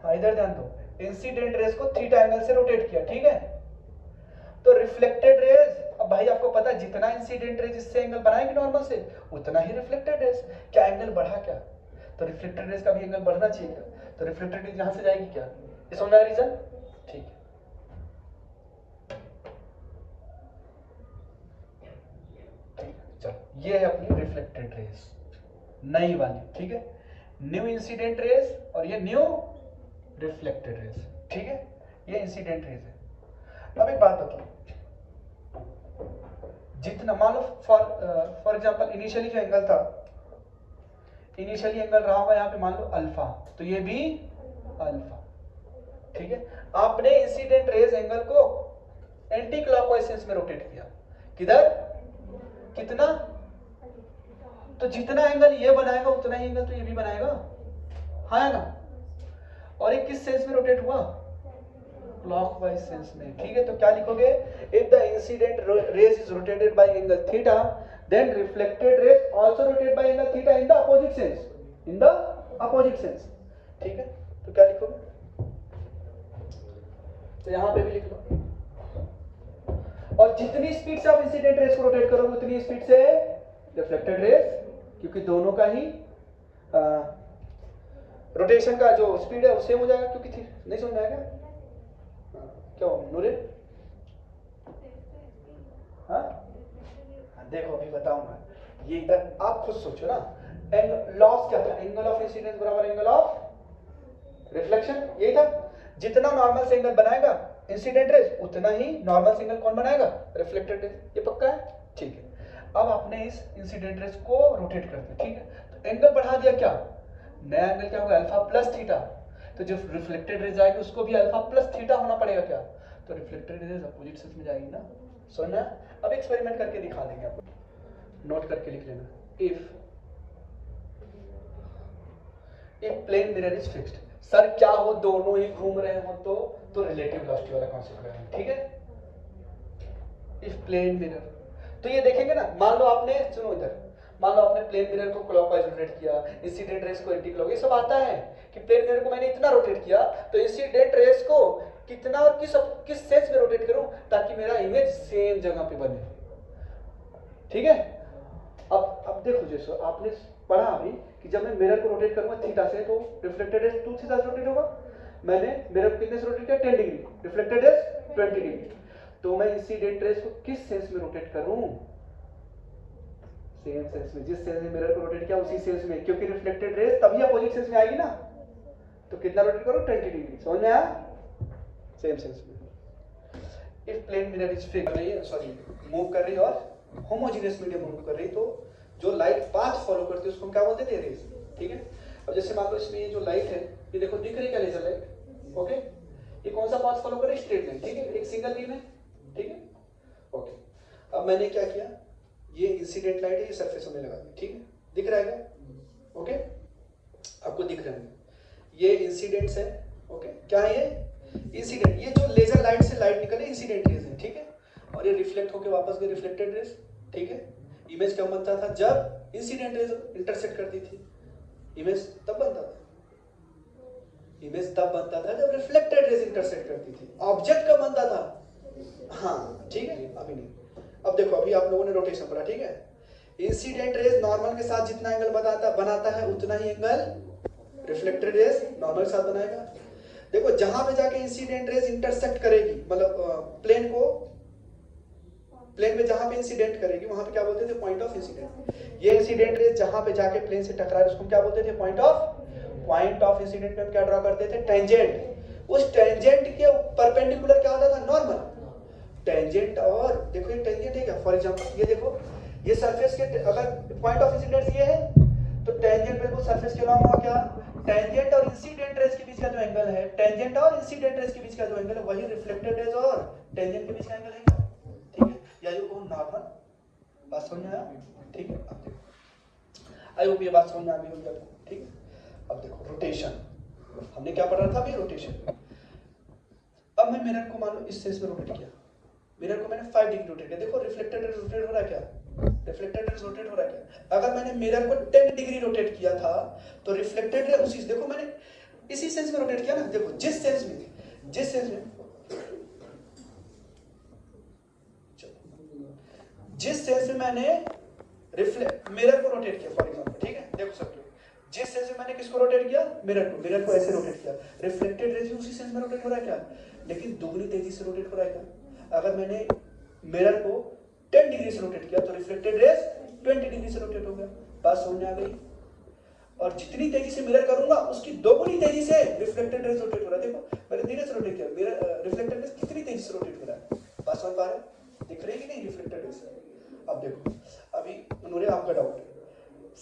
हाँ इधर ध्यान दो. इंसिडेंट रेज को थीटा एंगल से रोटेट किया, ठीक है. तो रिफ्लेक्टेड रेज, अब भाई आपको पता है जितना इंसिडेंट रेज इससे एंगल बनाएगी नॉर्मल से, उतना ही रिफ्लेक्टेड रेज. क्या एंगल बढ़ा क्या, तो रिफ्लेक्टेड रेज का भी एंगल बढ़ना चाहिए. तो रिफ्लेक्टेड रेज यहां से जाएगी क्या, ये समझ आया रीजन. ठीक है, चलो ये है अपनी रिफ्लेक्टेड रेज नई वाली. ठीक है, न्यू इंसिडेंट रेज और ये न्यू रिफ्लेक्टेड रेज. ठीक है, ये इंसिडेंट रेज है. अब एक बात बताओ, जितना मान लो फॉर एग्जांपल इनिशियली जो एंगल था, इनिशियली एंगल रहा होगा यहाँ पे मान लो अल्फा, तो ये भी अल्फा. ठीक है, आपने इंसिडेंट रेज एंगल को एंटी क्लॉकवाइज सेंस में रोटेट किया. किधर, कितना, तो जितना एंगल ये बनाएगा उतना ही एंगल तो ये भी बनाएगा, हाँ ना. और ये किस सेंस में रोटेट हुआ, क्लॉकवाइज सेंस में. ठीक है, तो क्या लिखोगे, if the incident rays is rotated by angle theta, then reflected rays also rotate by angle theta in the opposite sense. ठीक है, तो क्या लिखोगे, तो यहां पे भी लिख लो. और जितनी स्पीड से आप इंसिडेंट रेज को रोटेट करोगे उतनी स्पीड से रिफ्लेक्टेड रेज, क्योंकि दोनों का ही रोटेशन का जो स्पीड है वो सेम हो जाएगा. क्योंकि नहीं समझ में आएगा क्यों नूरे, हाँ देखो अभी बताऊंगा. ये इधर आप खुद सोचो ना, लॉस क्या था, एंगल ऑफ इंसिडेंस बराबर एंगल ऑफ रिफ्लेक्शन, यही था. जितना नॉर्मल से एंगल बनाएगा इंसिडेंट रेज, उतना ही नॉर्मल से एंगल कौन बनाएगा, रिफ्लेक्टेड रेज. ये पक्का है. ठीक है, अब आपने इस इंसिडेंट रेज को रोटेट कर दिया. ठीक है, तो एंगल बढ़ा दिया, क्या नया एंगल क्या होगा, अल्फा प्लस थीटा. तो जो रिफ्लेक्टेड रेज आएगी उसको भी अल्फा प्लस थीटा होना पड़ेगा. क्या, तो रिफ्लेक्टेड रेज अपोजिट सेंस में जाएगी ना. सुनना, अब एक्सपेरिमेंट करके दिखा देंगे आपको, नोट करके लिख लेना. If plane mirror is fixed, sir क्या हो दोनों ही घूम रहे हो तो रिलेटिव वेलोसिटी वाला कॉन्सेप्ट करेंगे. ठीक है, इफ प्लेन मिरर, तो ये देखेंगे ना, मान लो आपने, सुनो इधर, मान लो आपने प्लेन मिरर को क्लॉकवाइज रोटेट किया, इंसिडेंट रेस को एंटी क्लॉक, ये सब आता है कि प्लेन मिरर को मैंने इतना रोटेट किया तो इंसिडेंट रेस को कितना और किस सेंस में रोटेट करूं ताकि मेरा इमेज सेम जगह पे बने। ठीक है, अब देखो जैसे आपने पढ़ा अभी कि जब मैं मिरर को रोटेट करूंगा थीटा से तो रिफ्लेक्टेड रेस 2 थीटा से रोटेट होगा। मैंने मिरर को कितने से रोटेट किया 10 डिग्री, रिफ्लेक्टेड रेस 20 डिग्री। तो मैं इंसिडेंट रेस को किस सेंस में रोटेट करूं, सेम सेंस में, जिस सेंस में मिरर को रोटेट किया उसी सेंस में, क्योंकि रिफ्लेक्टेड रेस तभी अपोजिट सेंस में आएगी ना। तो कितना रोटेट करो 20 डिग्री, समझ में आया, सेम सेंस में। If plane mirror is fix कर रही है, सॉरी मूव कर रही है और होमोजेनियस मीडियम मूव कर रही है, तो जो लाइट पाथ फॉलो करती है उसको हम क्या बोलते थे, रेस। ठीक है, अब जैसे मान लो इसमें ये जो लाइट है ये देखो दिख रही है क्या, लेजर लाइट। ओके, ये कौन सा पाथ फॉलो कर रही है, स्ट्रेट लाइन। ठीक है, एक सिंगल बीम है। ठीक है, ओके, अब मैंने क्या किया, ये इंसिडेंट लाइट है, ये सरफेस में लगा दी। ठीक है, दिख रहा है क्या, ओके, आपको दिख रहा है, ये इंसिडेंट्स है। ओके, क्या है ये इंसिडेंट, ये जो लेजर लाइट से लाइट निकले इंसिडेंट रेज है। ठीक है, और ये रिफ्लेक्ट होकर वापस गए रिफ्लेक्टेड रेज। ठीक है, इमेज कब बनता था, जब इंसिडेंट रेज इंटरसेक्ट करती थी, इमेज तब बनता था, इमेज तब बनता था जब रिफ्लेक्टेड रेज इंटरसेक्ट करती थी। ऑब्जेक्ट कब बनता था, हाँ ठीक है, अभी नहीं। अब देखो, अभी आप लोगों ने रोटेशन पढ़ा। ठीक है, इंसिडेंट रेज नॉर्मल के साथ जितना एंगल बनाता है उतना ही एंगल रिफ्लेक्टेड रेज नॉर्मल के साथ बनाएगा। देखो, जहां पे जाके इंसिडेंट रेज इंटरसेक्ट करेगी, मतलब प्लेन में जहां पे इंसिडेंट करेगी वहां पे क्या बोलते थे, पॉइंट ऑफ इंसिडेंट। ये इंसिडेंट रेज जहां पे जाके प्लेन से टकरा रही है उसको क्या बोलते थे, पॉइंट ऑफ इंसिडेंट पे हम क्या ड्रॉ करते थे, टेंजेंट। उस टेंजेंट के परपेंडिकुलर क्या होता था, नॉर्मल। टेंजेंट, और देखो ये टेंजेंट है क्या, फॉर एग्जांपल ये देखो, ये सरफेस के अगर पॉइंट ऑफ इंसिडेंस ये है तो टेंजेंट बिल्कुल सरफेस के अलॉन्ग हुआ क्या, टेंजेंट और इंसिडेंट रेज के बीच का जो एंगल है, टेंजेंट और इंसिडेंट रेज के बीच का जो एंगल है वही रिफ्लेक्टेड रेज और टेंजेंट के बीच का एंगल है क्या। ठीक है, या जो को नॉर्मल, बात समझ में आया। ठीक है, अब देखो, आई होप ये बात समझ में आ गई होगी आपको। ठीक है, अब देखो रोटेशन, हमने क्या पढ़ा था अभी, रोटेशन। अब मैं मिरर को मान लो इस सेंस में रोटेट किया, मिरर को मैंने 5 डिग्री रोटेट किया। देखो रिफ्लेक्टेड रेज रोटेट हो रहा है क्या, रिफ्लेक्टेड रेज रोटेट हो रहा है क्या। अगर मैंने मिरर को 10 डिग्री रोटेट किया था तो रिफ्लेक्टेड रेज उसी, देखो मैंने इसी सेंस में रोटेट किया ना। देखो जिस सेंस में मैंने मिरर को रोटेट किया, फॉर एग्जांपल। ठीक है, देखो सब लोग, जिस सेंस में मैंने किसको रोटेट किया, मिरर को ऐसे रोटेट किया, रिफ्लेक्टेड रेज उसी सेंस में रोटेट हो रहा है क्या, लेकिन दुगनी तेजी से रोटेट हो रहा है क्या। अगर मैंने मिरर को 10 डिग्री से रोटेट किया तो रिफ्लेक्टेड रेज 20 डिग्री से रोटेट हो गया। बात समझ में आ गई। और जितनी तेजी से मिरर करूंगा उसकी दोगुनी तेजी से रिफ्लेक्टेड रेज रोटेट हो रहा है। देखो मैंने धीरे से रोटेट किया, मिरर रिफ्लेक्टेड रेज कितनी तेजी से रोटेट हो रहा है, बात समझ पा रहे हैं, दिख रही है कि नहीं रिफ्लेक्टेड रेज। अब देखो, अभी उन्होंने आपका डाउट,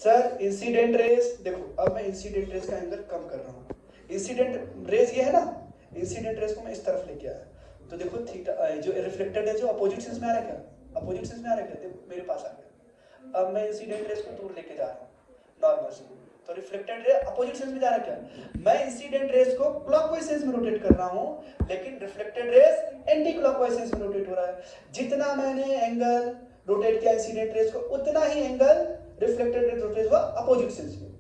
सर इंसिडेंट रेज, देखो अब मैं इंसिडेंट रेज का एंगल कम कर रहा हूँ। इंसिडेंट रेज ये है ना, इंसिडेंट रेज को मैं इस तरफ लेके आया तो देखो थीटा, जो रिफ्लेक्टेड है जो अपोजिट सेंस में आ रहा है क्या, अपोजिट सेंस में आ रहा है क्या, देखो मेरे पास आ गया। अब मैं इंसिडेंट रेज को दूर लेके जा रहा हूँ नॉर्मल से, तो रिफ्लेक्टेड रे अपोजिट सेंस में जा रहा है क्या। मैं इंसिडेंट रेज को क्लॉकवाइज सेंस में रोटेट कर रहा हूँ लेकिन reflected raise anti clockwise sense में रोटेट हो रहा है। जितना मैंने एंगल रोटेट किया इंसिडेंट रेज को उतना ही एंगल रिफ्लेक्टेड रेज रोटेट हुआ अपोजिट सेंस में।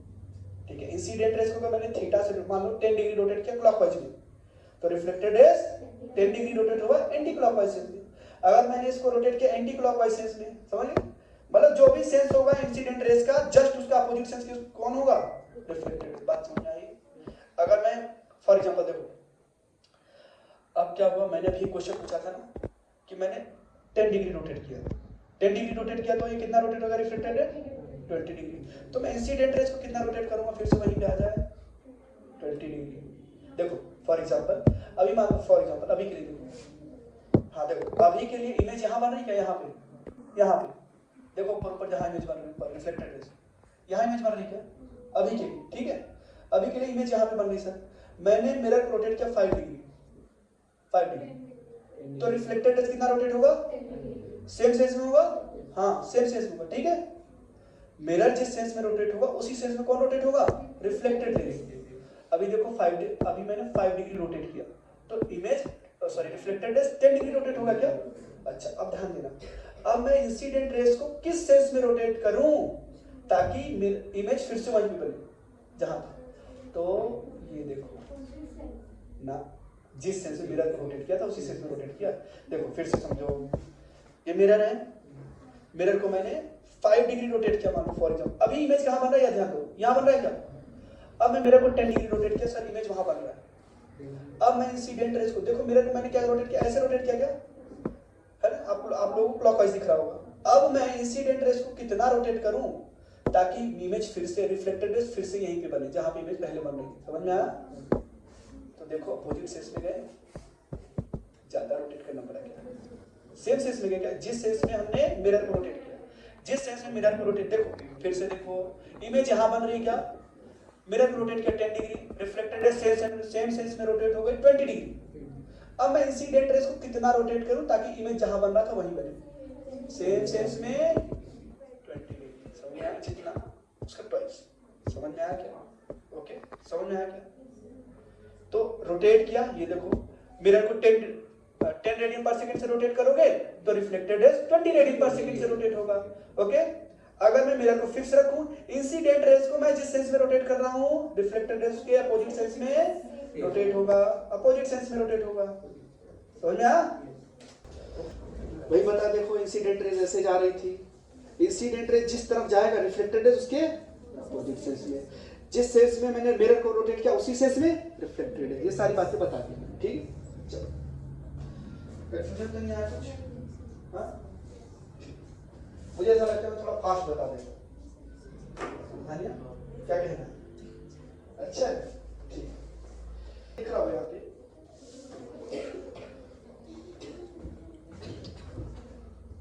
ठीक है, इंसिडेंट रेज को मैंने थीटा से मान लो 10 डिग्री रोटेट किया क्लॉकवाइज में, तो रिफ्लेक्टेड रेज 10 डिग्री रोटेट हुआ एंटी क्लॉकवाइज सेंस में। अगर मैंने इसको रोटेट किया एंटी क्लॉकवाइज सेंस में, समझिए, मतलब जो भी सेंस होगा इंसिडेंट रेज का जस्ट उसका अपोजिट सेंस कौन होगा, रिफ्लेक्टेड। बात समझ आई। अगर मैं फॉर एग्जांपल देखो, अब क्या हुआ, मैंने अभी क्वेश्चन पूछा था ना कि मैंने 10 डिग्री रोटेट किया, 10 डिग्री रोटेट किया तो ये कितना रोटेट होगा रिफ्लेक्टेड रेज 20 डिग्री। तो मैं इंसिडेंट रेज को कितना रोटेट करूंगा, फिर से वहीं पे आ जाए 20 डिग्री। देखो फॉर एग्जांपल अभी मान लो, फॉर एग्जांपल अभी के लिए देखो, हाँ देखो अभी के लिए इमेज यहाँ बन रही है, यहाँ पे देखो ऊपर जहाँ इमेज बन रही है रिफ्लेक्टेड रेज, यहाँ इमेज बन रही है अभी के लिए। ठीक है, अभी के लिए इमेज यहाँ पे बन रही सर, मैंने मिरर को रोटेट किया 5 डिग्री, तो रिफ्लेक्टेड रेज कितना रोटेट होगा, सेम सेंस में होगा, हाँ सेम सेंस में होगा। ठीक है, मिरर जिस सेंस में रोटेट होगा उसी सेंस में कौन रोटेट होगा, रिफ्लेक्टेड रेज। अभी देखो अभी मैंने 5 डिग्री रोटेट किया तो image sorry reflected raise 10 degree rotate होगा क्या। अच्छा अब ध्यान देना, अब मैं इंसिडेंट रेज को किस सेंस में रोटेट करूं, ताकि इमेज फिर से वहीं पे बने जहां था। तो ये देखो ना, जिस सेंस में मिरर को रोटेट किया था उसी सेंस में रोटेट किया। देखो फिर से समझो, ये मिरर है, मिरर को मैंने 5 डिग्री रोटेट किया मान लो फॉर एग्जाम्पल। अभी इमेज कहाँ बन रहा है, ध्यान दो, यहाँ बन रहा है क्या? अब मैं मिरर को 10 डिग्री रोटेट किया, सर इमेज वहां बन रहा है। अब मैं इंसिडेंट रेस को देखो, मिरर को मैंने क्या रोटेट किया, ऐसे रोटेट किया क्या है ना, आप लोगों को क्लॉकवाइज दिख रहा होगा। अब मैं इंसिडेंट रेस को कितना रोटेट करूं ताकि इमेज फिर से, रिफ्लेक्टेड रेस फिर से यहीं पे बने जहां पे इमेज पहले बन रही थी। समझ में आया? तो देखो अपोजिट सेंस में गए, ज्यादा रोटेट करना पड़ा क्या, सेम सेंस में गए क्या, जिस सेंस में हमने मिरर को रोटेट किया, जिस सेंस में मिरर को रोटेट, देखो फिर से देखो इमेज यहां बन रही है क्या, मिरर को रोटेट किया 10 degree, reflected rays same sense में रोटेट हो गई 20 डिग्री। अब मैं इंसिडेंट रेस को कितना रोटेट करूं ताकि इमेज जहां बन रहा था वहीं बने, सेम सेंस में 20 डिग्री। समझ में आया? जितना उसका ट्वाइस। समझ में आया क्या? ओके, समझ में आया क्या? तो रोटेट किया, ये देखो मिरर को 10 रेडियन पर सेकंड से रोटेट करोगे तो रिफ्लेक्टेड रेस 20 रेडियन पर सेकंड से रोटेट होगा। ओके, अगर मैं मिरर को फिक्स रखूं, इंसिडेंट रेस को मैं जिस सेंस में रोटेट कर रहा हूं, रिफ्लेक्टेड रेस के अपोजिट सेंस में रोटेट होगा, अपोजिट सेंस में रोटेट होगा। समझ में आया? वही बता, देखो इंसिडेंट रेस ऐसे जा रही थी, इंसिडेंट रेस जिस तरफ जाएगा रिफ्लेक्टेड रेस उसके अपोजिट सेंस में, जिस सेंस में मैंने मिरर को रोटेट किया उसी सेंस में रिफ्लेक्टेड है। ये सारी बातें बता दी, ठीक है? चलो, कंफ्यूजन तो नहीं आया कुछ? हाँ, मुझे ऐसा लगता है थोड़ा फास्ट बता दें, क्या कहना है? अच्छा है, ठीक, दिख रहा हो यहाँ पे,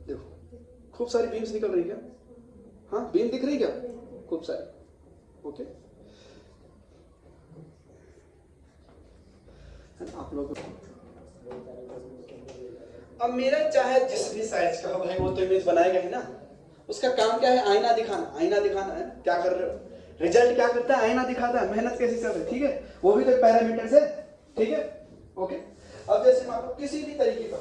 देखो खूब सारी बीम्स निकल रही क्या? हाँ, बीम दिख रही क्या? खूब सारी। ओके, आप लोग अब मेरा चाहे जिस भी साइज का हो भाई, वो तो इमेज बनाएगा ही ना। उसका काम क्या है? आईना दिखाना, आईना दिखाना है। क्या कर रहे हो? रिजल्ट क्या करता है? आईना दिखाता है। मेहनत कैसे कर रहे हैं, ठीक है? वो भी तो पैरामीटर्स है, ठीक है? ओके, अब जैसे मान लो किसी भी तरीके का,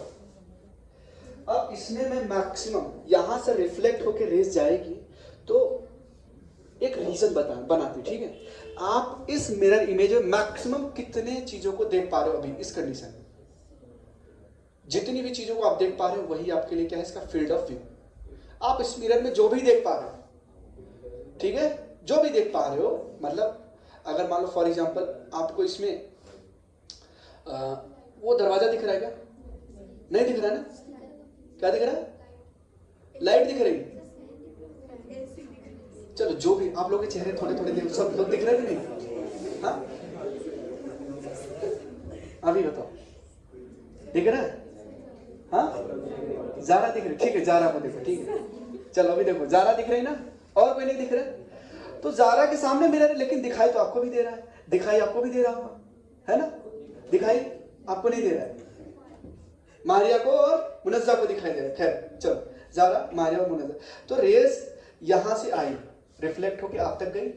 अब इसमें मैं मैक्सिमम यहां से रिफ्लेक्ट होकर रेस जाएगी तो एक रीजन बनाती, ठीक है? आप इस मिरर इमेज में मैक्सिमम कितने चीजों को देख पा रहे हो अभी इस कंडीशन में? जितनी भी चीजों को आप देख पा रहे हो वही आपके लिए क्या है? इसका फील्ड ऑफ व्यू। आप इस मिरर में जो भी देख पा रहे हो, ठीक है, जो भी देख पा रहे हो, मतलब अगर मान लो फॉर एग्जांपल आपको इसमें वो दरवाजा दिख रहा है क्या? नहीं दिख रहा है ना? क्या दिख रहा है? लाइट दिख रही है। चलो, जो भी आप लोगों के चेहरे थोड़े थोड़े दिख, सब लोग दिख रहे हैं कि नहीं? हाँ, अभी बताओ, दिख रहा है? हाँ, जारा दिख रही, ठीक है, जारा को देखो, ठीक है। चलो अभी देखो, जारा दिख रही ना, और कोई नहीं दिख रहा? तो जारा के सामने मिरर है, लेकिन दिखाई तो आपको भी दे रहा है, दिखाई आपको भी दे रहा होगा, है ना? दिखाई आपको नहीं दे रहा है, मारिया को और मुनज्जा को दिखाई दे रहा है। खैर चलो, जारा, मारिया और मुनज्जा। तो रेस यहां से आई, रिफ्लेक्ट होके आप तक गई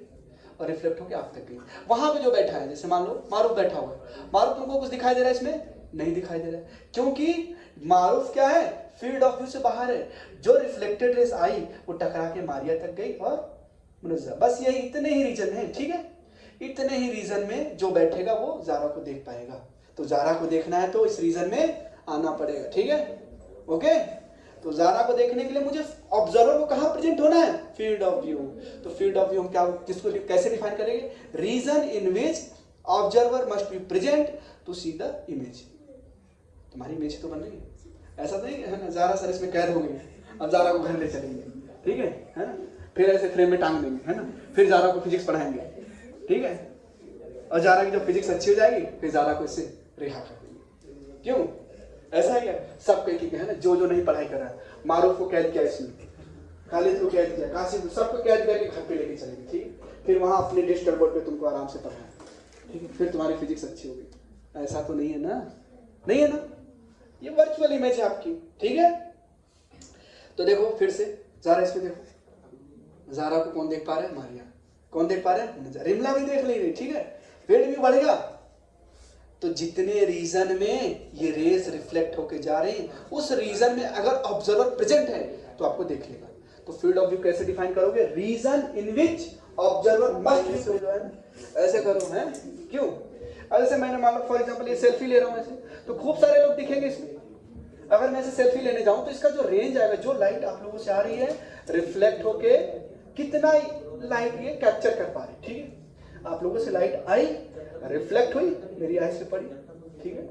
और रिफ्लेक्ट होके आप तक गई। वहां पे जो बैठा है, जैसे मान लो मारूफ बैठा हुआ है, मारूफ तुमको कुछ दिखाई दे रहा है इसमें? नहीं दिखाई दे रहा है, क्योंकि मारूफ क्या है? फील्ड ऑफ व्यू से बाहर है। जो रिफ्लेक्टेड रेस आई वो टकरा के मारिया तक गई और मुनज्जा। बस यही इतने ही रीजन है, ठीक है? इतने ही रीजन में जो बैठेगा वो जारा को देख पाएगा। तो जारा को देखना है तो इस रीजन में आना पड़ेगा, ठीक है? ओके, तो जारा को देखने के लिए मुझे ऑब्जर्वर को कहां प्रेजेंट होना है? Field of view. तो फील्ड ऑफ व्यू हम क्या, किसको कैसे डिफाइन करेंगे? Region in which observer must be present to see the image. तुम्हारी इमेज तो बन रही है, ऐसा तो नहीं है ना? जारा सर इसमें कैद हो गई है, अब जारा को घर ले चलेंगे, ठीक है ना? फिर ऐसे फ्रेम में टांग देंगे, है ना? फिर जारा को फिजिक्स पढ़ाएंगे, ठीक है? और जारा की जब फिजिक्स अच्छी हो जाएगी फिर जारा को इससे रिहा कर देंगे। क्यों? ऐसा है क्या? सब कहेंगे, है ना? जो जो नहीं पढ़ाई कर रहा है, मारूफ को कैद किया इसने, खालिद को कैद किया, कासिम, सबको कैद करके घर पे लेके चलेंगे, ठीक? फिर वहां अपने डिजिटल बोर्ड पे तुमको आराम से पढ़ाएं, ठीक है? फिर तुम्हारी फिजिक्स अच्छी होगी। ऐसा तो नहीं है ना? नहीं है ना? ये वर्चुअल इमेज है आपकी, ठीक है? तो देखो फिर से जारा, इसमें देखो, जारा को कौन देख पा रहा है? मारिया। कौन देख पा रहा है? रिमला भी देख ले रही, ठीक है? फील्ड भी बढ़ेगा। तो जितने रीजन में ये रेस रिफ्लेक्ट होके जा रही है, उस रीजन में अगर ऑब्जर्वर प्रेजेंट है तो आपको देख लेगा। तो फील्ड ऑफ व्यू कैसे डिफाइन करोगे? Region in which observer must be, ऐसे करो है। क्यों? ऐसे मैंने मान लो फॉर एग्जांपल ये सेल्फी ले रहा हूं ऐसे, तो खूब सारे लोग दिखेंगे इसमें। अगर मैं ऐसे सेल्फी लेने जाऊं तो इसका जो रेंज आएगा, जो लाइट आप लोगों से आ रही है, रिफ्लेक्ट होके कितना लाइट ये कैप्चर कर पा रही, ठीक है। आप लोगों से लाइट आई, रिफ्लेक्ट हुई, मेरी आई से पड़ी, ठीक है।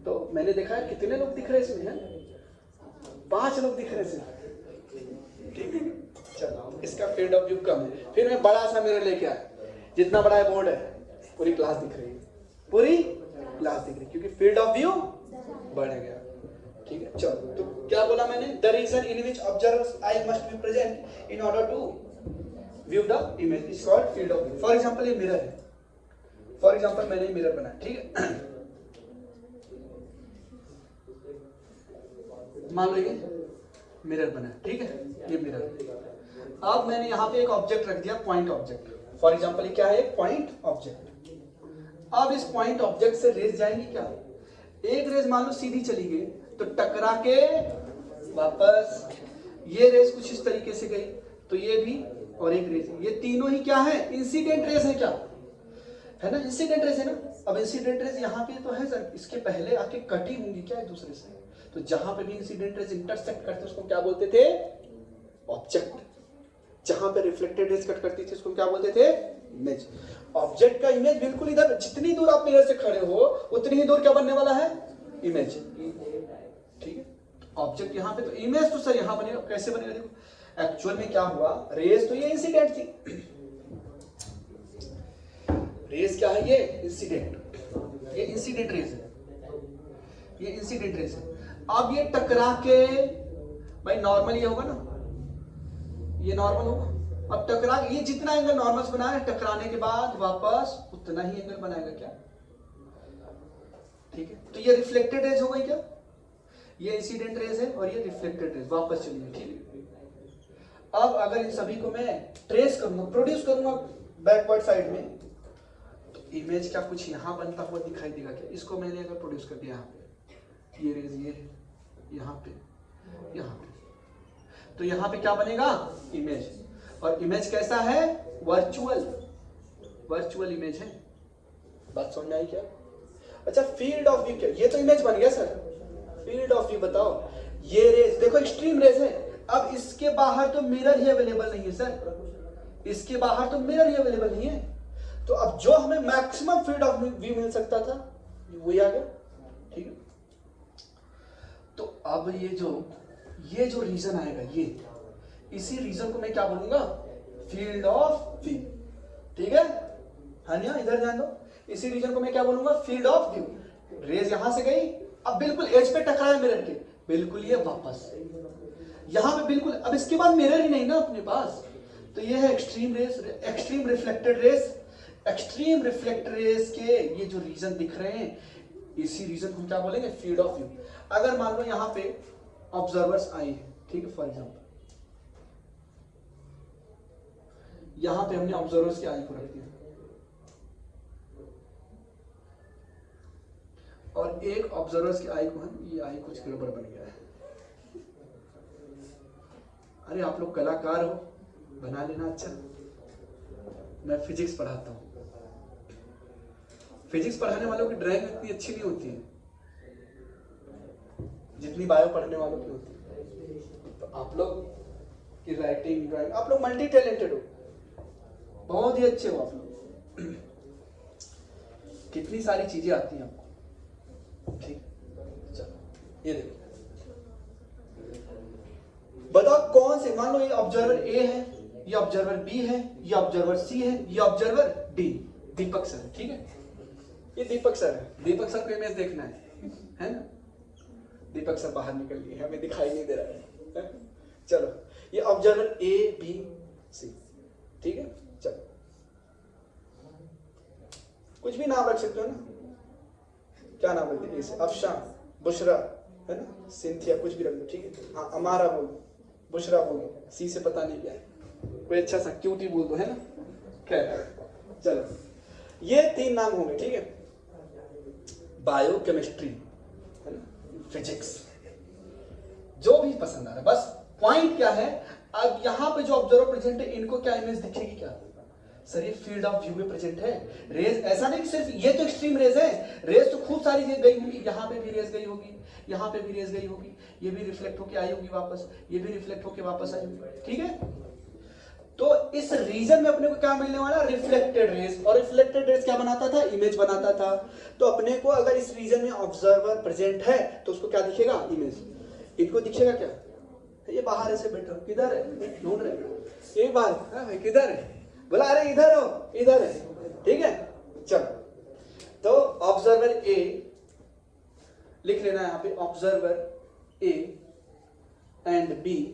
तो मैंने देखा है कितने लोग दिख रहे इसमें, है 5 लोग दिख रहे इसमें, ठीक है। चलो इसका फील्ड ऑफ व्यू कम है। फिर मैं बड़ा सा मिरर लेके आया, जितना बड़ा बोर्ड है, पूरी क्लास दिख रही है, पूरी क्लास दिख रही है, क्योंकि फील्ड ऑफ व्यू बढ़ गया, ठीक है। चलो तो क्या बोला मैंने? The region in which observers I must be present in order to view the image is called field of view. For example ये मिरर है, फॉर एग्जांपल मैंने मिरर बनाया, ठीक है। मान लो ये मिरर बना, ठीक है, ये मिरर। अब मैंने यहाँ पे एक ऑब्जेक्ट रख दिया, पॉइंट ऑब्जेक्ट। फॉर एग्जांपल ये क्या है? Point object. अब इस पॉइंट ऑब्जेक्ट से रेज जाएंगी क्या? एक रेज मान लो सीधी चली गई, तो टकरा के वापस ये रेज कुछ इस तरीके से गई, तो ये भी और एक रेज, ये तीनों ही क्या है? इंसिडेंट रेज है, क्या है ना? इंसिडेंट रेज है ना। अब इंसिडेंट रेज यहाँ पे तो है सर, इसके पहले आके कटी होंगी क्या एक दूसरे से, तो जहां पे भी इंसिडेंट रेज इंटरसेक्ट करते उसको क्या बोलते थे? ऑब्जेक्ट। जहां पे रिफ्लेक्टेड रेज कट करती थी उसको क्या बोलते थे? इमेज। ऑब्जेक्ट का इमेज बिल्कुल इधर, जितनी दूर आप मिरर से खड़े हो उतनी ही दूर क्या बनने वाला है? इमेज, ठीक है। ऑब्जेक्ट यहाँ पे, तो इमेज तो सर यहाँ बनेगा। कैसे बनेगा? देखो एक्चुअल में क्या हुआ, रेज तो ये इंसिडेंट थी, रेज क्या है? ये इंसिडेंट, ये इंसिडेंट रेज है, ये इंसिडेंट रेज है। अब ये टकरा के, भाई नॉर्मल ये होगा ना, ये नॉर्मल होगा। अब टकरा, ये जितना एंगल नॉर्मल से बनाया, टकराने के बाद वापस उतना ही एंगल बनाएगा क्या? ठीक है। तो ये रिफ्लेक्टेड रेज हो गई क्या? ये इंसिडेंट रेज है और ये रिफ्लेक्टेड रेज वापस चली गई, ठीक है। अब अगर इन सभी को मैं ट्रेस करूंगा, प्रोड्यूस करूंगा बैकवर्ड साइड में, तो इमेज क्या कुछ यहां बनता हुआ दिखाई देगा क्या? इसको मैंने अगर प्रोड्यूस कर दिया यहाँ पे, ये रेज ये यहाँ पे, यहाँ पे, तो यहाँ पे क्या बनेगा? इमेज। और इमेज कैसा है? वर्चुअल, वर्चुअल इमेज है। बात समझ में आई क्या? अच्छा, फील्ड ऑफ व्यू क्या? ये तो इमेज बन गया सर। फील्ड ऑफ व्यू बताओ। ये रेज देखो एक्सट्रीम रेज है। अब इसके बाहर तो मिरर ही अवेलेबल नहीं है सर, इसके बाहर तो मिरर ही अवेलेबल नहीं है। तो अब जो हमें मैक्सिमम फील्ड ऑफ व्यू मिल सकता था वही आ गया, ठीक है। तो अब ये जो रीजन आएगा, ये इसी रीजन को मैं क्या बोलूंगा? फील्ड ऑफ व्यू, ठीक है। हाँ इधर ध्यान दो, इसी रीजन को मैं क्या बोलूंगा? Field of view. रेज यहां से गई, अब बिल्कुल एज पे टकराया मिरर के, बिल्कुल ये वापस यहां पे बिल्कुल। अब इसके बाद मिरर ही नहीं ना अपने पास, तो ये है extreme rays, extreme reflected rays. Extreme reflected rays के ये जो रीजन दिख रहे हैं, इसी रीजन को क्या बोलेंगे? Field of view. अगर मान लो यहां पे ऑब्जर्वर्स आए, ठीक है, फॉर एग्जांपल यहां पे हमने ऑब्जर्वर्स की आई को रख दिया, और एक ऑब्जर्वर्स की आई को हम, ये आई कुछ गड़बड़ बन गया है। अरे आप लोग कलाकार हो, बना लेना। अच्छा, मैं फिजिक्स पढ़ाता हूं, फिजिक्स पढ़ाने वालों की ड्राइंग इतनी अच्छी नहीं होती है जितनी बायो पढ़ने वालों की होती है। तो आप लोग की राइटिंग, ड्राइंग, आप लोग मल्टी टैलेंटेड हो, बहुत ही अच्छे हो आप लोग, कितनी सारी चीजें आती हैं आपको, ठीक। चलो ये देखो, बताओ कौन से, मान लो ये ऑब्जर्वर ए है, ये ऑब्जर्वर बी है, ये ऑब्जर्वर सी है, ये ऑब्जर्वर डी, दीपक सर, ठीक है। ये दीपक सर है, दीपक सर को इमेज देखना है ना। दीपक सर बाहर निकल लिए, हमें दिखाई नहीं दे रहा है। चलो ये ऑब्जर्वर ए बी सी, ठीक है। चलो कुछ भी नाम रख सकते हो ना, क्या नाम रखते हैं? अफशान, बुशरा, है ना, सिंथिया, कुछ भी रख दो, ठीक है। हाँ अमारा बोलो, बुशरा बोलो, सी से पता नहीं क्या है, कोई अच्छा सा क्यूटी बोल दो, है ना। खैर चलो, ये 3 नाम होंगे, ठीक है। बायो केमिस्ट्री, है ना, फिजिक्स, जो भी पसंद आ रहा है। बस पॉइंट क्या है? अब यहाँ पे जो ऑब्जर्वर प्रेजेंट है इनको क्या इमेज दिखेगी क्या? सर ये फील्ड ऑफ व्यू में प्रेजेंट है। रेज ऐसा नहीं कि सिर्फ ये तो एक्सट्रीम रेज है, रेज तो खूब सारी गई होंगी, यहाँ पे भी रेज गई होगी, यहाँ पे भी रेज गई होगी, ये भी रिफ्लेक्ट होके आई होगी वापस, ये भी रिफ्लेक्ट होके वापस आई होगी, ठीक है। तो इस रीजन में अपने को क्या मिलने वाला? Reflected raise. और रिफ्लेक्टेड रेज क्या बनाता था? इमेज बनाता था। तो अपने को अगर इस रीजन में ऑब्जर्वर प्रेजेंट है तो उसको क्या दिखेगा? इमेज। इनको दिखेगा क्या? ये बाहर ऐसे बैठो, किधर है? ढूंढ रहे, एक बार भाई किधर है? बोला अरे इधर हो, इधर है, ठीक है। चलो तो ऑब्जर्वर ए लिख लेना यहां पे, ऑब्जर्वर ए एंड बी